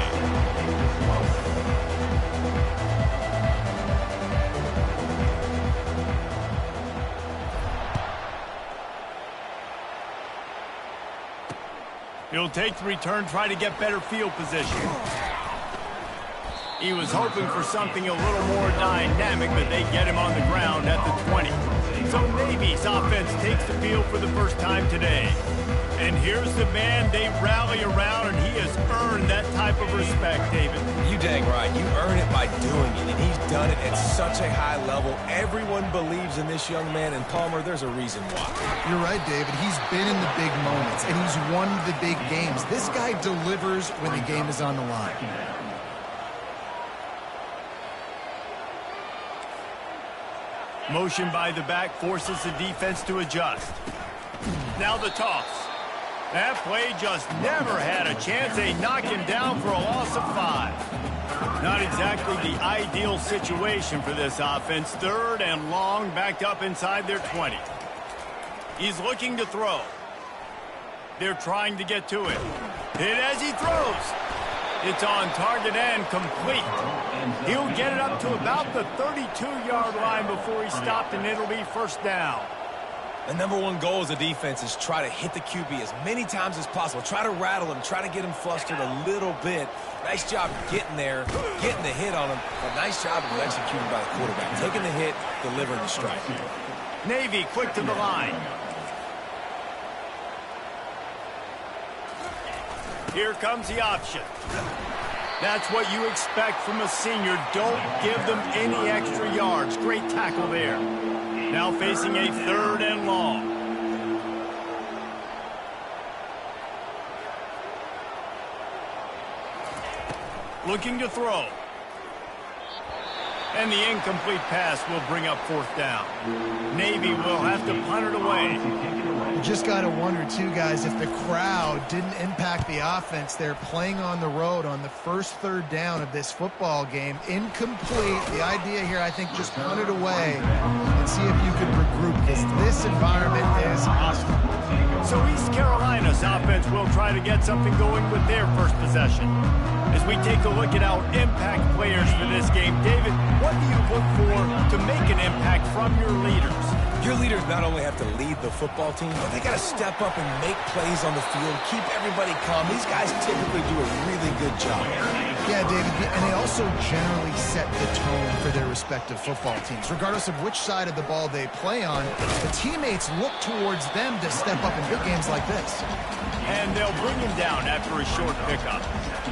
He'll take the return, try to get better field position. He was hoping for something a little more dynamic, but they get him on the ground at the 20. So Navy's offense takes the field for the first time today. And here's the man they rally around, and he has earned that type of respect, David. You dang right. You earn it by doing it, and he's done it at such a high level. Everyone believes in this young man, and Palmer, there's a reason why. You're right, David. He's been in the big moments, and he's won the big games. This guy delivers when the game is on the line. Motion by the back forces the defense to adjust. Now the toss. That play just never had a chance. They knock him down for a loss of 5. Not exactly the ideal situation for this offense. Third and long, backed up inside their 20. He's looking to throw. They're trying to get to it. Hit as he throws. It's on target and complete. He'll get it up to about the 32-yard line before he stopped, and it'll be first down. The number one goal as a defense is try to hit the QB as many times as possible. Try to rattle him, try to get him flustered a little bit. Nice job getting there, getting the hit on him, but nice job of executing by the quarterback. Taking the hit, delivering the strike. Navy quick to the line. Here comes the option. That's what you expect from a senior. Don't give them any extra yards. Great tackle there. Now facing a third and long. Looking to throw. And the incomplete pass will bring up fourth down. Navy will have to punt it away. You just got to wonder, too, guys, if the crowd didn't impact the offense. They're playing on the road on the first third down of this football game. Incomplete. The idea here, I think, just punt it away and see if you could regroup, because this environment is hostile. So East Carolina's offense will try to get something going with their first possession. As we take a look at our impact players for this game, David, what do you look for to make an impact from your leaders? Your leaders not only have to lead the football team, but they got to step up and make plays on the field, keep everybody calm. These guys typically do a really good job. Yeah, David, and they also generally set the tone for their respective football teams. Regardless of which side of the ball they play on, the teammates look towards them to step up in big games like this. And they'll bring him down after a short pickup.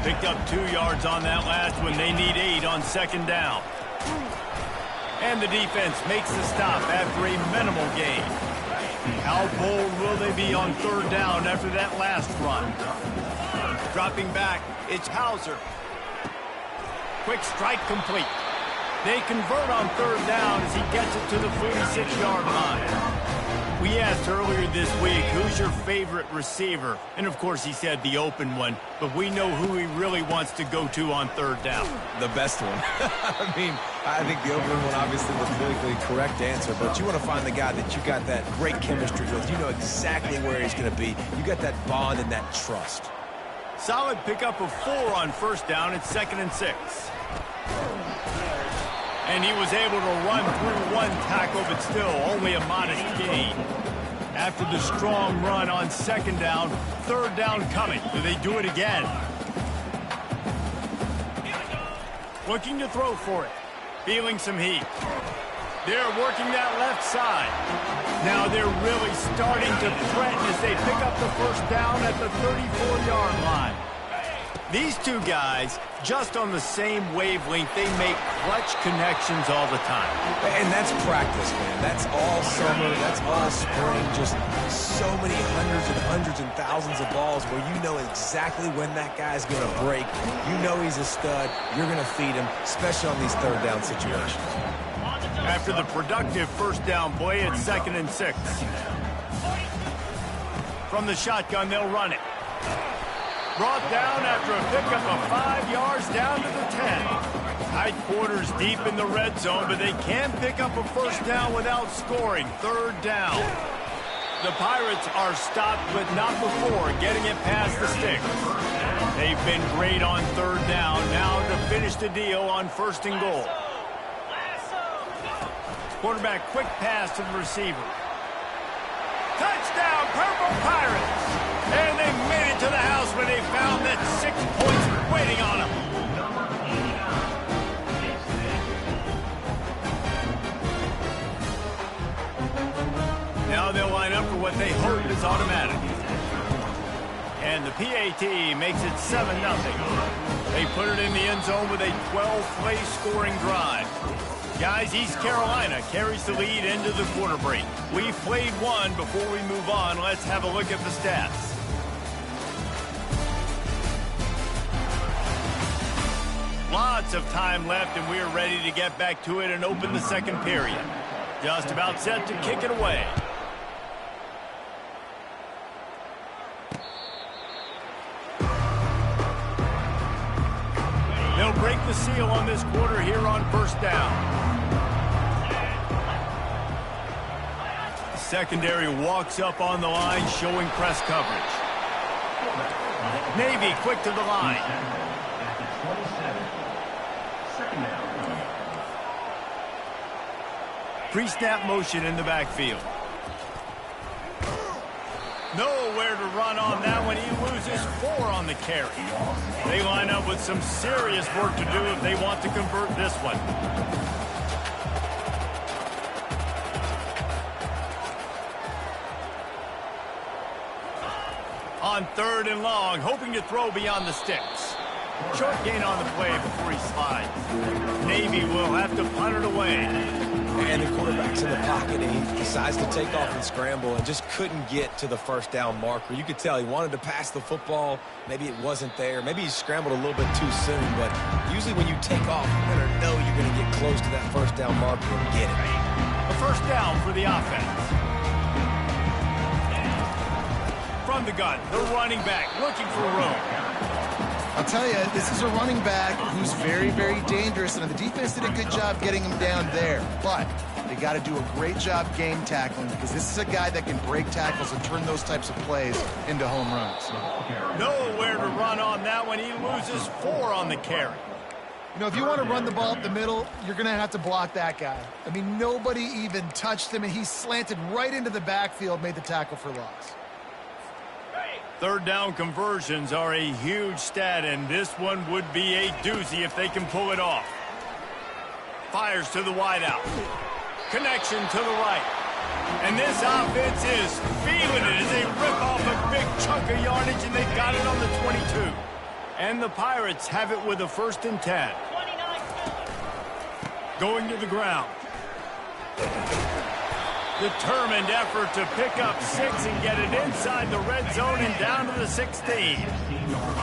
Picked up 2 yards on that last one. They need 8 on second down. And the defense makes the stop after a minimal gain. How bold will they be on third down after that last run? Dropping back, it's Hauser. Quick strike complete. They convert on third down as he gets it to the 46-yard line. We asked earlier this week, who's your favorite receiver? And, of course, he said the open one. But we know who he really wants to go to on third down. The best one. I mean, I think the open one obviously the politically correct answer, but you want to find the guy that you got that great chemistry with. You know exactly where he's going to be. You got that bond and that trust. Solid pickup of 4 on first down. It's 2nd and 6. And he was able to run through one tackle, but still only a modest gain. After the strong run on second down, third down coming. Do they do it again? Looking to throw for it. Feeling some heat. They're working that left side. Now they're really starting to threaten as they pick up the first down at the 34-yard line. These two guys, just on the same wavelength, they make clutch connections all the time. And that's practice, man. That's all summer. That's all spring. Just so many hundreds and thousands of balls where you know exactly when that guy's going to break. You know he's a stud. You're going to feed him, especially on these third down situations. After the productive first down play, it's 2nd and 6. From the shotgun, they'll run it. Brought down after a pickup of 5 yards down to the 10. Tight quarters deep in the red zone, but they can pick up a first down without scoring. 3rd down. The Pirates are stopped, but not before getting it past the sticks. They've been great on 3rd down. Now to finish the deal on 1st and goal. Quarterback quick pass to the receiver. Touchdown, Purple Pirates! And they made it to the house when they found that 6 points waiting on them. Now they'll line up for what they hope is automatic. And the PAT makes it 7-0. They put it in the end zone with a 12-play scoring drive. Guys, East Carolina carries the lead into the quarter break. We've played one. Before we move on, let's have a look at the stats. Lots of time left, and we're ready to get back to it and open the second period. Just about set to kick it away. They'll break the seal on this quarter here on 1st down. The secondary walks up on the line, showing press coverage. Navy quick to the line. Pre-snap motion in the backfield. Nowhere to run on that one. He loses 4 on the carry. They line up with some serious work to do if they want to convert this one. On 3rd and long, hoping to throw beyond the sticks. Short gain on the play before he slides. Navy will have to punt it away. And the quarterback's in the pocket, and he decides to take off and scramble and just couldn't get to the first down marker. You could tell he wanted to pass the football. Maybe it wasn't there. Maybe he scrambled a little bit too soon. But usually when you take off, you better know you're going to get close to that first down marker and get it. A first down for the offense. From the gun, the running back looking for room. I'll tell you, this is a running back who's very, very dangerous, and the defense did a good job getting him down there. But they got to do a great job game tackling, because this is a guy that can break tackles and turn those types of plays into home runs. Nowhere to run on that one. He loses 4 on the carry. You know, if you want to run the ball up the middle, you're going to have to block that guy. I mean, nobody even touched him, and he slanted right into the backfield, made the tackle for loss. 3rd down conversions are a huge stat, and this one would be a doozy if they can pull it off. Fires to the wideout. Connection to the right. And this offense is feeling it as they rip off a big chunk of yardage, and they've got it on the 22. And the Pirates have it with a 1st and 10. Going to the ground. Determined effort to pick up 6 and get it inside the red zone and down to the 16.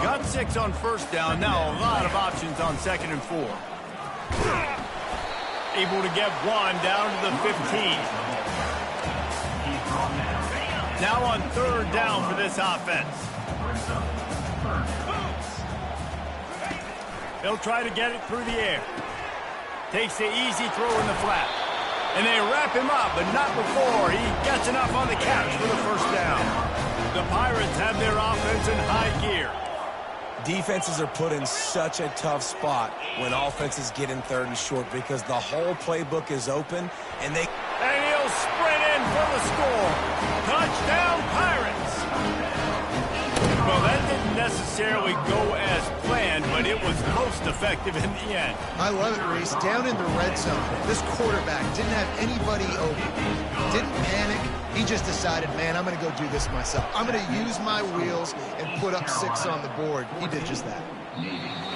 Got 6 on 1st down. Now a lot of options on 2nd and 4. Able to get 1 down to the 15. Now on 3rd down for this offense. They'll try to get it through the air. Takes the easy throw in the flat. And they wrap him up, but not before he gets enough on the catch for the 1st down. The Pirates have their offense in high gear. Defenses are put in such a tough spot when offenses get in 3rd and short, because the whole playbook is open, and he'll sprint in for the score. Touchdown, Pirates! Well, that didn't necessarily go as planned, but but it was most effective in the end. I love it, Reese. Down in the red zone, this quarterback didn't have anybody open. Didn't panic. He just decided, man, I'm going to go do this myself. I'm going to use my wheels and put up 6 on the board. He did just that.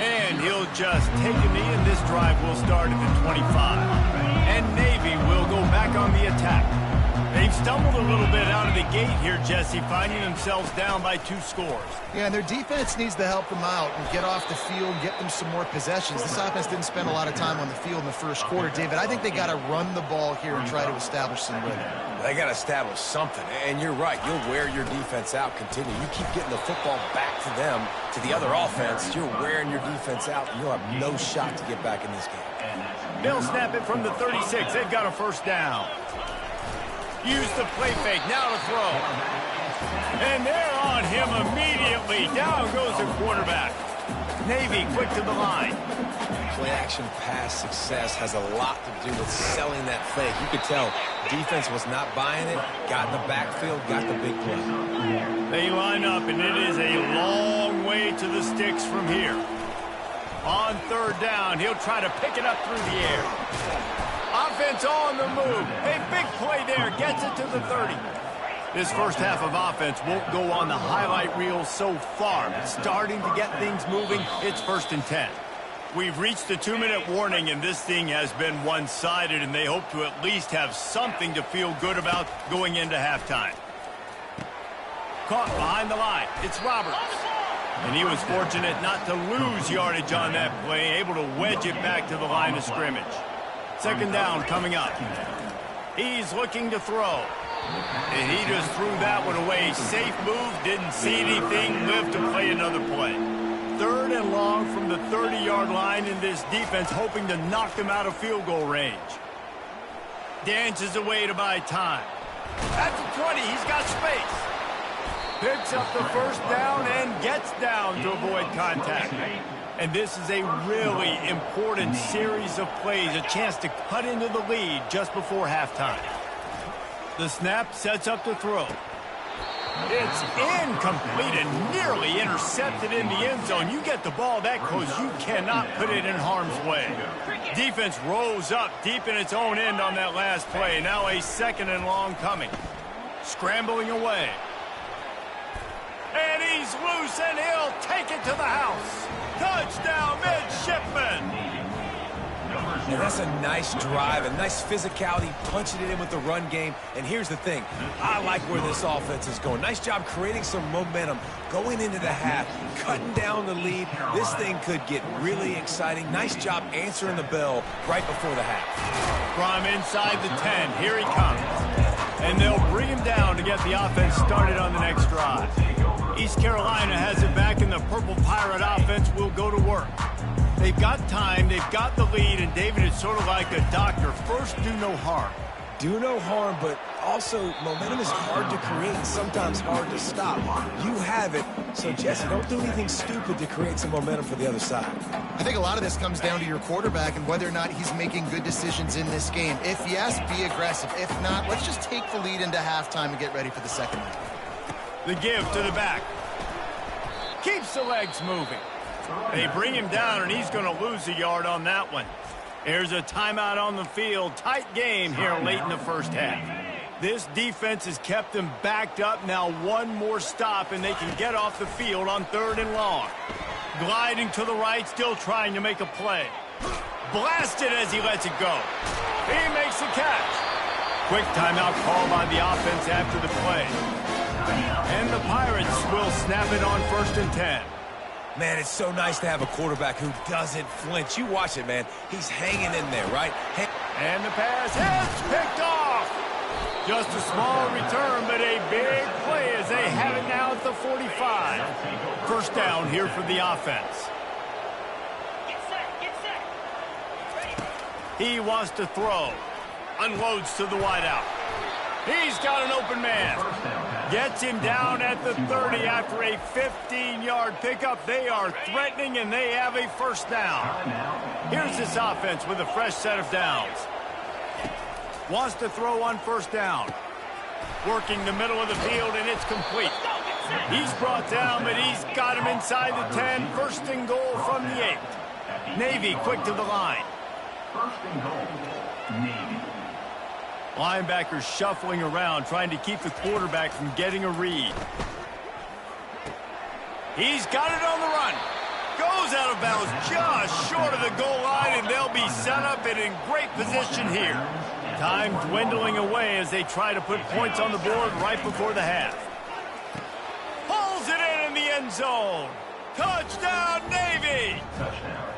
And he'll just take a knee, and this drive will start at the 25. And Navy will go back on the attack. They've stumbled a little bit out of the gate here, Jesse, finding themselves down by 2 scores. Yeah, and their defense needs to help them out and get off the field, get them some more possessions. This offense didn't spend a lot of time on the field in the first quarter, David. I think they got to run the ball here and try to establish some rhythm. They got to establish something, and you're right. You'll wear your defense out, continue. You keep getting the football back to them, to the other offense, you're wearing your defense out, and you'll have no shot to get back in this game. They'll snap it from the 36. They've got a first down. Use the play fake, now to throw. And they're on him immediately. Down goes the quarterback. Navy quick to the line. Play-action pass success has a lot to do with selling that fake. You could tell defense was not buying it, got in the backfield, got the big play. They line up, and it is a long way to the sticks from here. On third down, he'll try to pick it up through the air. Offense on the move. A big play there. Gets it to the 30. This first half of offense won't go on the highlight reel so far. But starting to get things moving, it's 1st and 10. We've reached the 2-minute warning, and this thing has been one-sided, and they hope to at least have something to feel good about going into halftime. Caught behind the line. It's Roberts. And he was fortunate not to lose yardage on that play, able to wedge it back to the line of scrimmage. 2nd down coming up. He's looking to throw. And he just threw that one away. Safe move, didn't see anything, lived to play another play. 3rd and long from the 30-yard line, in this defense hoping to knock them out of field goal range. Dances away to buy time. At the 20, he's got space. Picks up the first down and gets down to avoid contact. And this is a really important series of plays, a chance to cut into the lead just before halftime. The snap sets up to throw. It's incomplete and nearly intercepted in the end zone. You get the ball that close, you cannot put it in harm's way. Defense rose up deep in its own end on that last play. Now a 2nd and long coming. Scrambling away. And he's loose, and he'll take it to the house. Touchdown, midshipman. And that's a nice drive, a nice physicality, punching it in with the run game. And here's the thing. I like where this offense is going. Nice job creating some momentum, going into the half, cutting down the lead. This thing could get really exciting. Nice job answering the bell right before the half. From inside the 10, here he comes. And they'll bring him down to get the offense started on the next drive. East Carolina has it back, and the Purple Pirate offense will go to work. They've got time, they've got the lead, and David, it's sort of like a doctor. First, do no harm. Do no harm, but also momentum is hard to create and sometimes hard to stop. You have it, so Jesse, don't do anything stupid to create some momentum for the other side. I think a lot of this comes down to your quarterback and whether or not he's making good decisions in this game. If yes, be aggressive. If not, let's just take the lead into halftime and get ready for the second half. The give to the back. Keeps the legs moving. They bring him down, and he's going to lose a yard on that one. Here's a timeout on the field. Tight game here late in the first half. This defense has kept them backed up. Now one more stop, and they can get off the field on 3rd and long. Gliding to the right, still trying to make a play. Blasted as he lets it go. He makes the catch. Quick timeout call by the offense after the play. And the Pirates will snap it on 1st and 10. Man, it's so nice to have a quarterback who doesn't flinch. You watch it, man. He's hanging in there, right? And the pass is picked off. Just a small return, but a big play as they have it now at the 45. First down here for the offense. He wants to throw. Unloads to the wideout. He's got an open man. Gets him down at the 30 after a 15-yard pickup. They are threatening, and they have a first down. Here's this offense with a fresh set of downs. Wants to throw on 1st down. Working the middle of the field, and it's complete. He's brought down, but he's got him inside the 10. First and goal from the 8. Navy quick to the line. First and goal, Navy. Linebackers shuffling around, trying to keep the quarterback from getting a read. He's got it on the run. Goes out of bounds just short of the goal line, and they'll be set up and in great position here. Time dwindling away as they try to put points on the board right before the half. Pulls it in the end zone. Touchdown, Navy! Touchdown,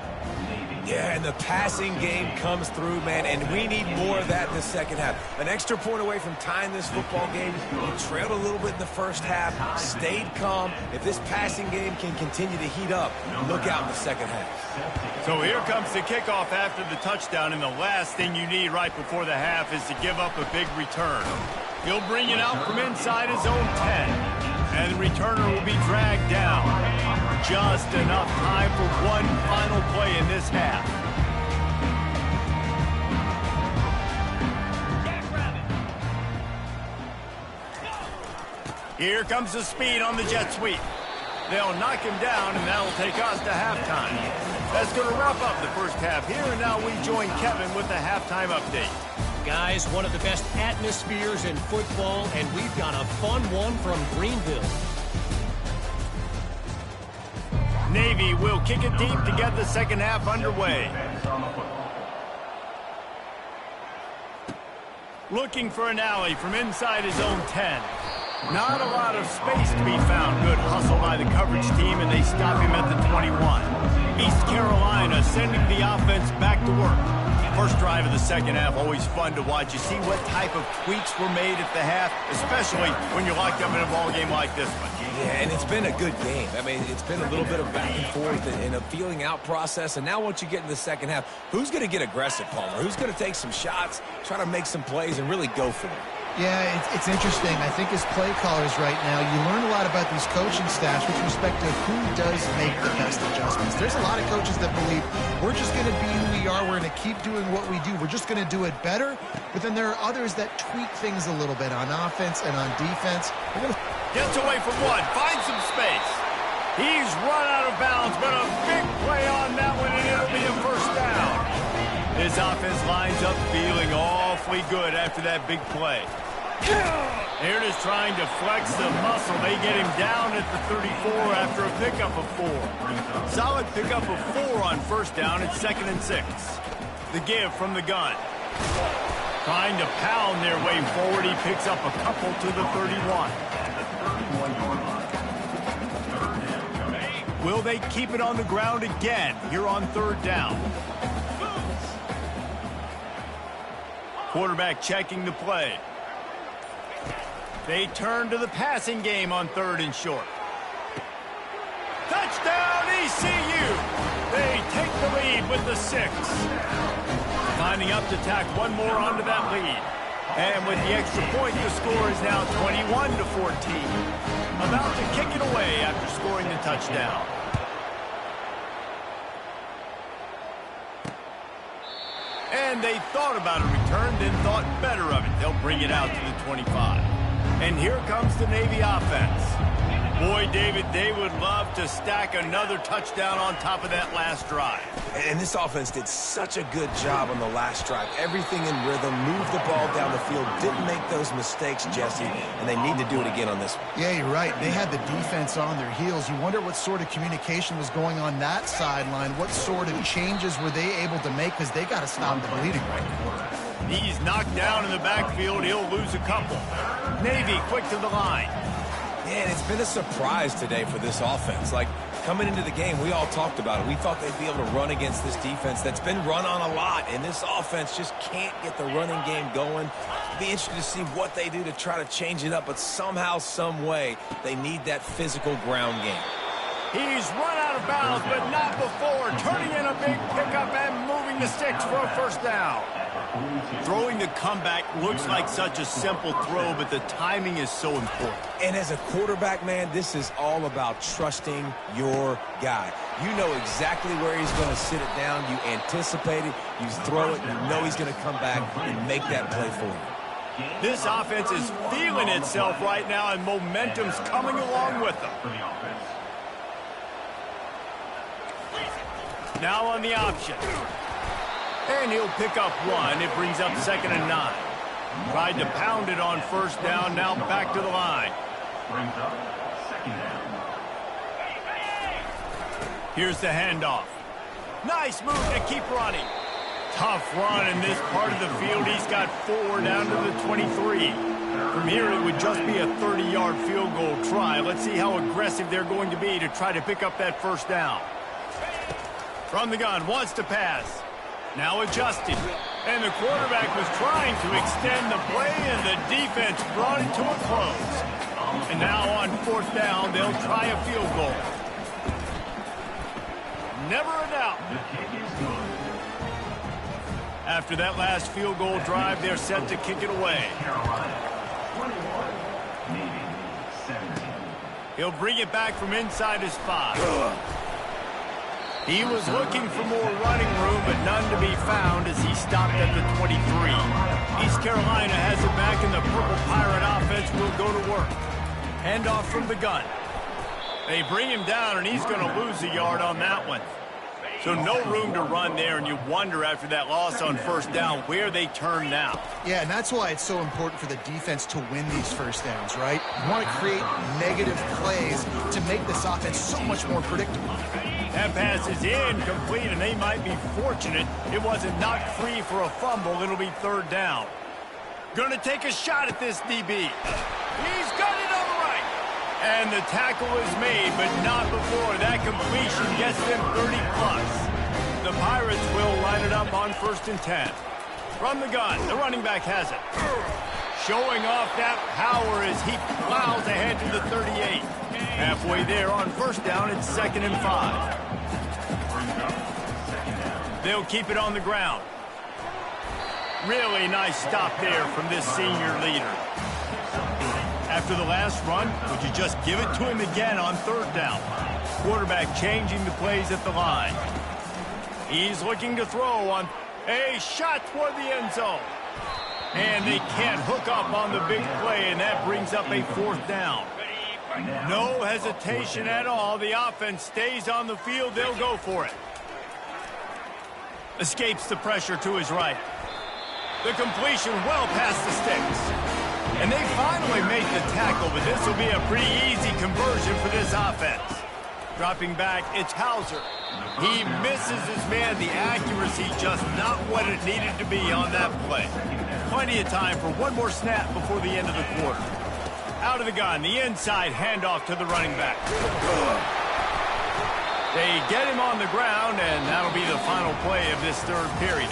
Navy. Yeah, and the passing game comes through, man, and we need more of that in the second half. An extra point away from tying this football game. We trailed a little bit in the first half, stayed calm. If this passing game can continue to heat up, look out in the second half. So here comes the kickoff after the touchdown, and the last thing you need right before the half is to give up a big return. He'll bring it out from inside his own 10, and the returner will be dragged down. Just enough time for one final play in this half. Here comes the speed on the jet sweep. They'll knock him down, and that'll take us to halftime. That's going to wrap up the first half here, and now we join Kevin with the halftime update. Guys, one of the best atmospheres in football, and we've got a fun one from Greenville. Navy will kick it deep to get the second half underway. Looking for an alley from inside his own 10. Not a lot of space to be found. Good hustle by the coverage team, and they stop him at the 21. East Carolina sending the offense back to work. First drive of the second half, always fun to watch. You see what type of tweaks were made at the half, especially when you're locked up in a ball game like this one. Yeah, and it's been a good game. I mean, it's been a little bit of back and forth and a feeling out process. And now once you get in the second half, who's going to get aggressive, Palmer? Who's going to take some shots, try to make some plays, and really go for it? Yeah, it's interesting. I think as play callers right now, you learn a lot about these coaching staffs with respect to who does make the best adjustments. There's a lot of coaches that believe we're just going to be who we are. We're going to keep doing what we do. We're just going to do it better. But then there are others that tweak things a little bit on offense and on defense. Gets away from one, finds some space. He's run out of bounds, but a big play on that one, and it'll be a first down. This offense lines up feeling awfully good after that big play. Here it is trying to flex the muscle. They get him down at the 34 after a pickup of 4. Solid pickup of 4 on first down. It's 2nd and 6. The give from the gun. Trying to pound their way forward. He picks up a couple to the 31. Will they keep it on the ground again here on 3rd down? Quarterback checking the play. They turn to the passing game on 3rd and short. Touchdown, ECU! They take the lead with the 6. Lining up to tack one more onto that lead. And with the extra point, the score is now 21-14. About to kick it away after scoring the touchdown. And they thought about a return, then thought better of it. They'll bring it out to the 25. And here comes the Navy offense. Boy, David, they would love to stack another touchdown on top of that last drive. And this offense did such a good job on the last drive. Everything in rhythm, moved the ball down the field, didn't make those mistakes, Jesse, and they need to do it again on this one. Yeah, you're right. They had the defense on their heels. You wonder what sort of communication was going on that sideline. What sort of changes were they able to make, because they got to stop the bleeding right now. He's knocked down in the backfield. He'll lose a couple. Navy quick to the line. Man, it's been a surprise today for this offense. Like, coming into the game, we all talked about it. We thought they'd be able to run against this defense that's been run on a lot, and this offense just can't get the running game going. It'll be interesting to see what they do to try to change it up, but somehow, some way, they need that physical ground game. He's run out of bounds, but not before. Turning in a big pickup and moving the sticks for a first down. Throwing the comeback looks like such a simple throw, but the timing is so important. And as a quarterback, man, this is all about trusting your guy. You know exactly where he's going to sit it down. You anticipate it. You throw it. You know he's going to come back and make that play for you. This offense is feeling itself right now, and momentum's coming along with them. For the offense. Now on the option. And he'll pick up one. It brings up 2nd and 9. Tried to pound it on 1st down, now back to the line. Brings up 2nd down. Here's the handoff. Nice move to keep running. Tough run in this part of the field. He's got 4 down to the 23. From here, it would just be a 30-yard field goal try. Let's see how aggressive they're going to be to try to pick up that 1st down. From the gun, wants to pass. Now adjusting. And the quarterback was trying to extend the play, and the defense brought it to a close. And now on 4th down, they'll try a field goal. Never a doubt. The kick is good. After that last field goal drive, they're set to kick it away. Carolina, 21, Navy, 17. He'll bring it back from inside his 5. He was looking for more running room, but none to be found as he stopped at the 23. East Carolina has it back, and the Purple Pirate offense will go to work. Handoff from the gun. They bring him down, and he's going to lose a yard on that one. So no room to run there, and you wonder after that loss on 1st down where they turn now. Yeah, and that's why it's so important for the defense to win these 1st downs, right? You want to create negative plays to make this offense so much more predictable. That pass is incomplete, and they might be fortunate it wasn't knocked free for a fumble. It'll be 3rd down. Gonna take a shot at this DB. He's got it on the right. And the tackle is made, but not before that completion gets them 30-plus. The Pirates will line it up on 1st and 10. From the gun, the running back has it. Showing off that power as he plows ahead to the 38. Halfway there on 1st down, it's 2nd and 5. They'll keep it on the ground. Really nice stop there from this senior leader. After the last run, would you just give it to him again on 3rd down? Quarterback changing the plays at the line. He's looking to throw on a shot toward the end zone. And they can't hook up on the big play, and that brings up a 4th down. No hesitation at all. The offense stays on the field. They'll go for it. Escapes the pressure to his right. The completion well past the sticks. And they finally make the tackle, but this will be a pretty easy conversion for this offense. Dropping back, it's Hauser. He misses his man. The accuracy just not what it needed to be on that play. Plenty of time for one more snap before the end of the quarter. Out of the gun, the inside handoff to the running back. They get him on the ground, and that'll be the final play of this 3rd period.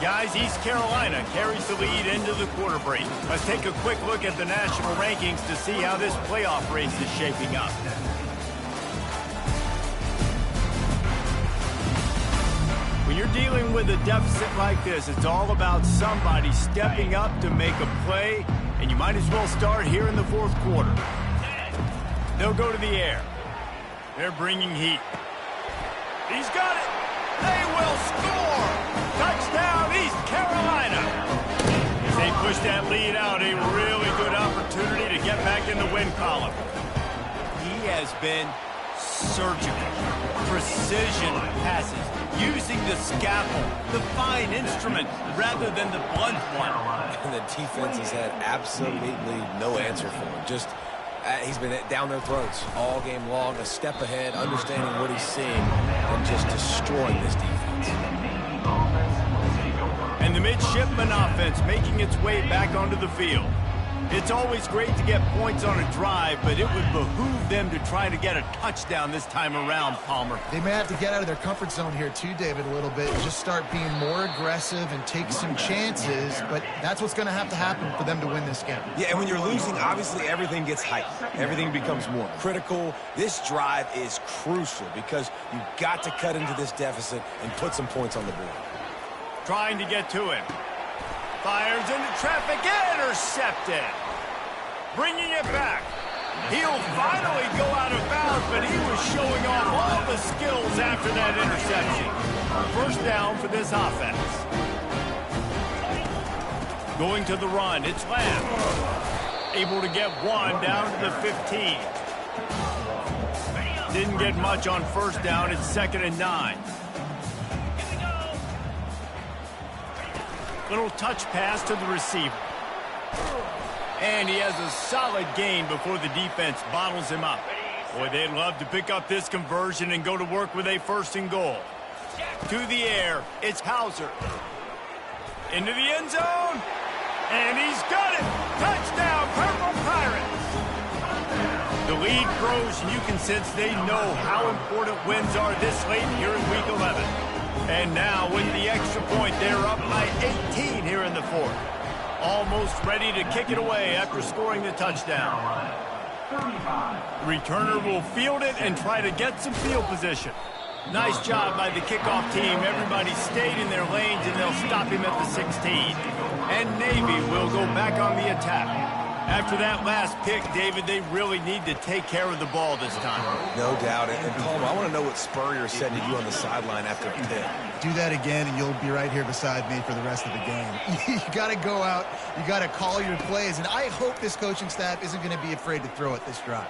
Guys, East Carolina carries the lead into the quarter break. Let's take a quick look at the national rankings to see how this playoff race is shaping up. When you're dealing with a deficit like this, it's all about somebody stepping up to make a play, and you might as well start here in the 4th quarter. They'll go to the air. They're bringing heat. He's got it. They will score. Touchdown, East Carolina. As they push that lead out, a really good opportunity to get back in the win column. He has been surgical. Precision passes. Using the scalpel, the fine instrument, rather than the blunt one. And the defense has had absolutely no answer for him. Just, he's been down their throats all game long, a step ahead, understanding what he's seeing, and just destroying this defense. And the midshipman offense making its way back onto the field. It's always great to get points on a drive, but it would behoove them to try to get a touchdown this time around, Palmer. They may have to get out of their comfort zone here too, David, a little bit. Just start being more aggressive and take some chances, but that's what's going to have to happen for them to win this game. Yeah, and when you're losing, obviously everything gets heightened. Everything becomes more critical. This drive is crucial because you've got to cut into this deficit and put some points on the board. Trying to get to him. Fires into traffic, intercepted. Bringing it back. He'll finally go out of bounds, but he was showing off all the skills after that interception. 1st down for this offense. Going to the run, it's Lamb. Able to get one down to the 15. Didn't get much on first down. It's 2nd and 9. Little touch pass to the receiver. And he has a solid gain before the defense bottles him up. Boy, they'd love to pick up this conversion and go to work with a 1st and goal. To the air, it's Hauser. Into the end zone. And he's got it. Touchdown, Purple Pirates. The lead grows, and you can sense they know how important wins are this late here in Week 11. And now, with the extra point, they're up by 18 here in the 4th. Almost ready to kick it away after scoring the touchdown. Returner will field it and try to get some field position. Nice job by the kickoff team. Everybody stayed in their lanes, and they'll stop him at the 16. And Navy will go back on the attack. After that last pick, David, they really need to take care of the ball this time. No doubt. And Palmer, I want to know what Spurrier said to you on the sideline after a pick. Do that again, and you'll be right here beside me for the rest of the game. You got to go out. You got to call your plays. And I hope this coaching staff isn't going to be afraid to throw it this drive.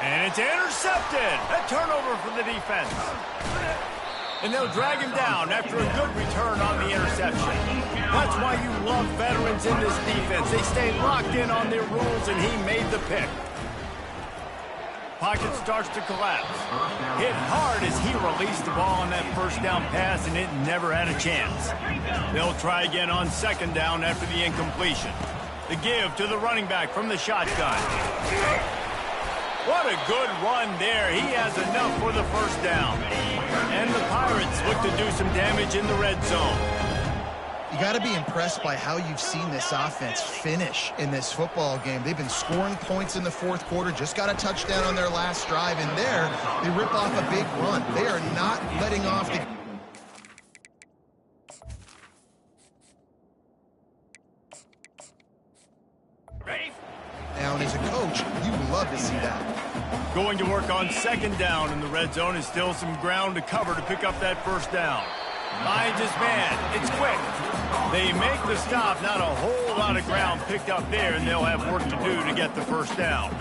And it's intercepted. A turnover for the defense. And they'll drag him down after a good return on the interception. That's why you love veterans in this defense. They stay locked in on their rules, and he made the pick. Pocket starts to collapse. Hit hard as he released the ball on that 1st down pass, and it never had a chance. They'll try again on 2nd down after the incompletion. The give to the running back from the shotgun. What a good run there. He has enough for the 1st down. And the Pirates look to do some damage in the red zone. You got to be impressed by how you've seen this offense finish in this football game. They've been scoring points in the 4th quarter, just got a touchdown on their last drive, and there they rip off a big run. They are not letting off the... Down as a coach, you love to see that. Going to work on 2nd down in the red zone is still some ground to cover to pick up that 1st down. Finds his man. It's quick. They make the stop. Not a whole lot of ground picked up there, and they'll have work to do to get the 1st down.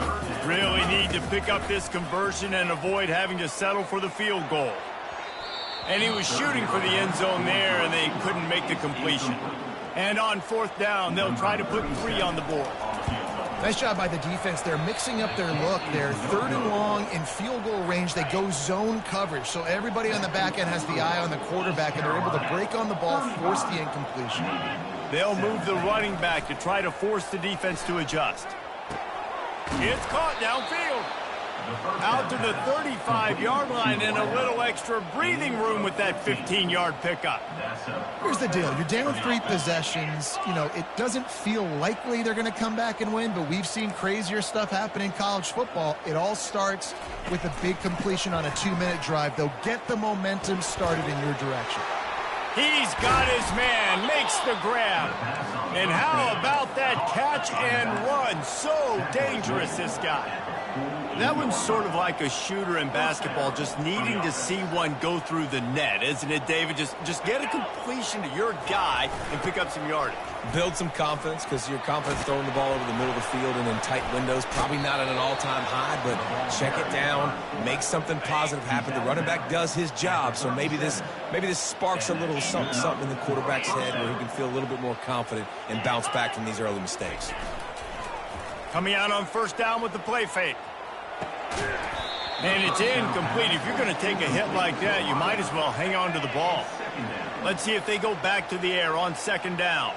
Really need to pick up this conversion and avoid having to settle for the field goal. And he was shooting for the end zone there, and they couldn't make the completion. And on 4th down, they'll try to put 3 on the board. Nice job by the defense. They're mixing up their look. They're 3rd and long in field goal range. They go zone coverage. So everybody on the back end has the eye on the quarterback, and they're able to break on the ball, force the incompletion. They'll move the running back to try to force the defense to adjust. It's caught downfield. Out to the 35-yard line, and a little extra breathing room with that 15-yard pickup. Here's the deal. You're down 3 possessions. You know, it doesn't feel likely they're going to come back and win, but we've seen crazier stuff happen in college football. It all starts with a big completion on a 2-minute drive. They'll get the momentum started in your direction. He's got his man, makes the grab. And how about that catch and run? So dangerous, this guy. That one's sort of like a shooter in basketball, just needing to see one go through the net, isn't it, David? Just get a completion to your guy and pick up some yardage. Build some confidence, because your confidence throwing the ball over the middle of the field and in tight windows, probably not at an all-time high, but check it down, make something positive happen. The running back does his job, so maybe this sparks a little something in the quarterback's head where he can feel a little bit more confident and bounce back from these early mistakes. Coming out on 1st down with the play fake. And it's incomplete. If you're going to take a hit like that, you might as well hang on to the ball. Let's see if they go back to the air on 2nd down.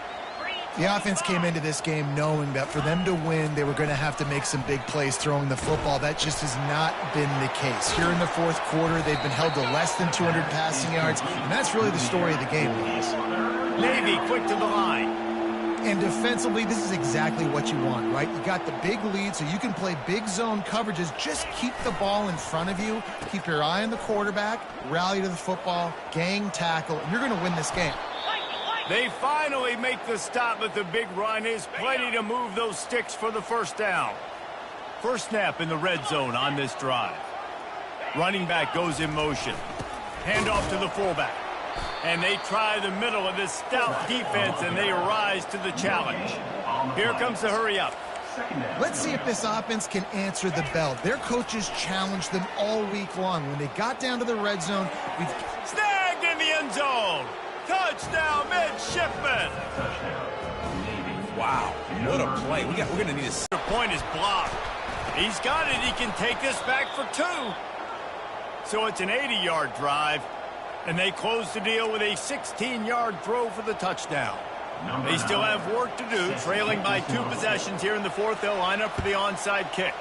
The offense came into this game knowing that for them to win, they were going to have to make some big plays throwing the football. That just has not been the case. Here in the 4th quarter, they've been held to less than 200 passing yards, and that's really the story of the game, guys. Navy quick to the line. And defensively, this is exactly what you want, right? You got the big lead, so you can play big zone coverages. Just keep the ball in front of you. Keep your eye on the quarterback. Rally to the football. Gang tackle. And you're going to win this game. They finally make the stop, but the big run is plenty to move those sticks for the 1st down. First snap in the red zone on this drive. Running back goes in motion. Handoff to the fullback. And they try the middle of this stout defense, and they rise to the challenge. Here comes the hurry up. Let's see if this offense can answer the bell. Their coaches challenged them all week long. When they got down to the red zone, we've snagged in the end zone. Touchdown, midshipman. Wow, what a play. We're going to need a... The point is blocked. He's got it. He can take this back for 2. So it's an 80-yard drive, and they close the deal with a 16-yard throw for the touchdown. They still have work to do, trailing by 2 possessions here in the 4th. They'll line up for the onside kick.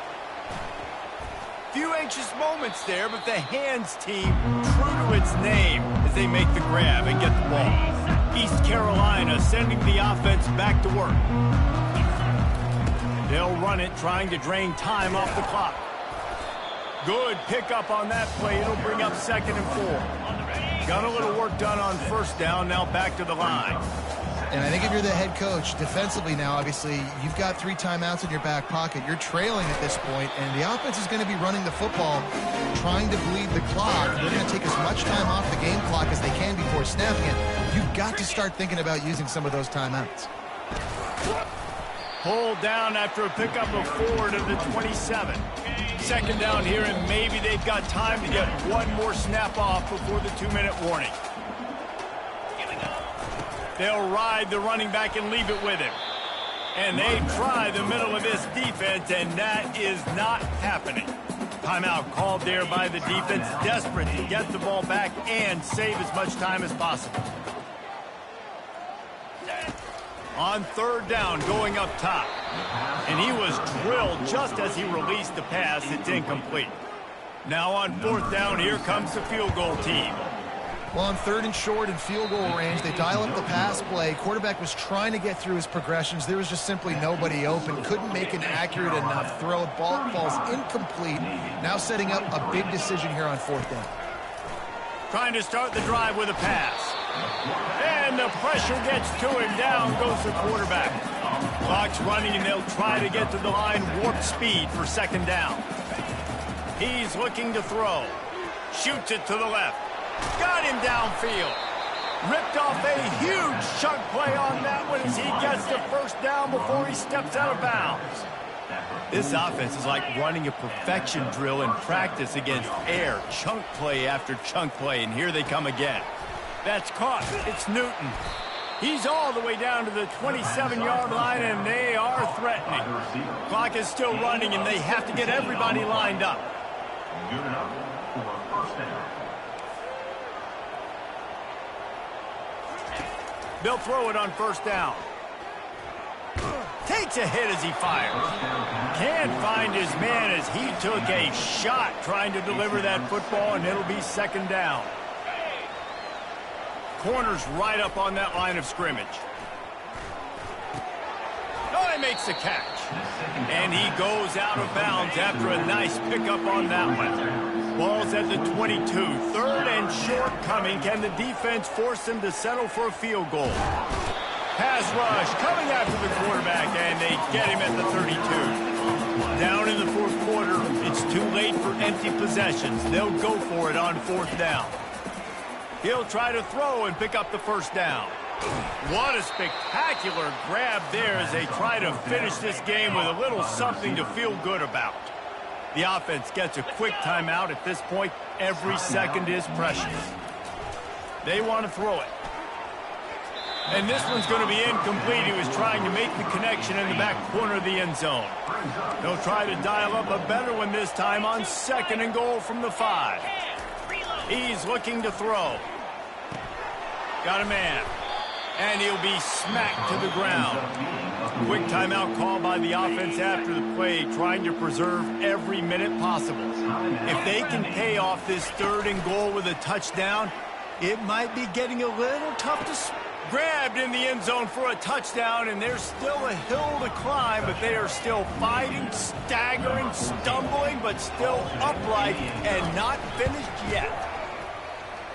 Few anxious moments there, but the hands team true to its name as they make the grab and get the ball. East Carolina sending the offense back to work. They'll run it, trying to drain time off the clock. Good pickup on that play. It'll bring up 2nd and 4. Got a little work done on 1st down, now back to the line. And I think if you're the head coach, defensively now, obviously, you've got 3 timeouts in your back pocket. You're trailing at this point, and the offense is going to be running the football, trying to bleed the clock. They're going to take as much time off the game clock as they can before snapping it. You've got to start thinking about using some of those timeouts. Pulled down after a pickup of 4 to the 27. 2nd down here, and maybe they've got time to get 1 more snap off before the 2-minute warning. They'll ride the running back and leave it with him. And they try the middle of this defense, and that is not happening. Timeout called there by the defense, desperate to get the ball back and save as much time as possible. On 3rd down, going up top. And he was drilled just as he released the pass. It's incomplete. Now on 4th down, here comes the field goal team. Well, on 3rd and short and field goal range, they dial up the pass play. Quarterback was trying to get through his progressions. There was just simply nobody open. Couldn't make an accurate enough throw. Ball falls incomplete. Now setting up a big decision here on 4th down. Trying to start the drive with a pass. And the pressure gets to him. Down goes the quarterback. Clock's running, and they'll try to get to the line warp speed for 2nd down. He's looking to throw. Shoots it to the left. Got him downfield. Ripped off a huge chunk play on that one as he gets the 1st down before he steps out of bounds. This offense is like running a perfection drill in practice against air. Chunk play after chunk play, and here they come again. That's caught. It's Newton. He's all the way down to the 27-yard line, and they are threatening. Clock is still running, and they have to get everybody lined up. Good enough for 1st down. They'll throw it on 1st down. Takes a hit as he fires. Can't find his man as he took a shot trying to deliver that football, and it'll be 2nd down. Corner's right up on that line of scrimmage. Oh, he makes the catch. And he goes out of bounds after a nice pickup on that one. Ball's at the 22. 3rd and short coming. Can the defense force them to settle for a field goal? Pass rush coming after the quarterback, and they get him at the 32. Down in the 4th quarter, it's too late for empty possessions. They'll go for it on 4th down. He'll try to throw and pick up the 1st down. What a spectacular grab there as they try to finish this game with a little something to feel good about. The offense gets a quick timeout at this point. Every second is precious. They want to throw it. And this one's going to be incomplete. He was trying to make the connection in the back corner of the end zone. They'll try to dial up a better one this time on 2nd and goal from the 5. He's looking to throw. Got a man. And he'll be smacked to the ground. Quick timeout called by the offense after the play, trying to preserve every minute possible. If they can pay off this 3rd and goal with a touchdown, it might be getting a little tough to... Grabbed in the end zone for a touchdown, and there's still a hill to climb, but they are still fighting, staggering, stumbling, but still upright and not finished yet.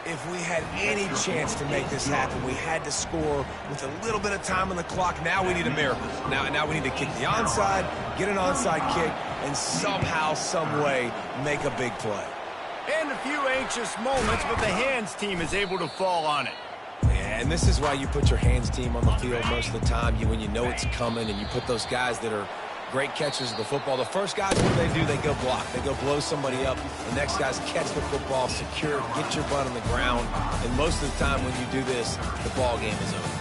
If we had any chance to make this happen, we had to score with a little bit of time on the clock. Now we need a miracle. Now we need to kick the onside, get an onside kick, and somehow, some way, make a big play. And a few anxious moments, but the hands team is able to fall on it. Yeah, and this is why you put your hands team on the field most of the time. When you know it's coming, and you put those guys that are great catchers of the football. The first guys, what do? They go block. They go blow somebody up. The next guys catch the football, secure it, get your butt on the ground. And most of the time when you do this, the ball game is over.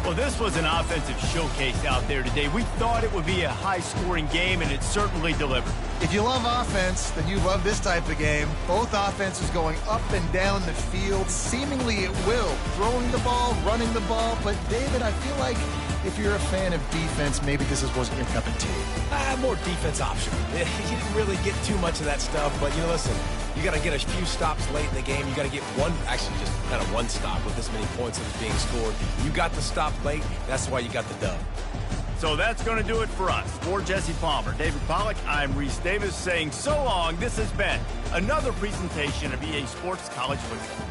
Well, this was an offensive showcase out there today. We thought it would be a high-scoring game, and it certainly delivered. If you love offense, then you love this type of game. Both offenses going up and down the field, seemingly at will. Throwing the ball, running the ball. But, David, I feel like if you're a fan of defense, maybe this wasn't your cup of tea. More defense option. You didn't really get too much of that stuff, but, listen, you got to get a few stops late in the game. You got to get just kind of one stop with this many points that is being scored. You got the stop late. That's why you got the dub. So that's going to do it for us. For Jesse Palmer, David Pollack, I'm Reese Davis saying so long. This has been another presentation of EA Sports College Football.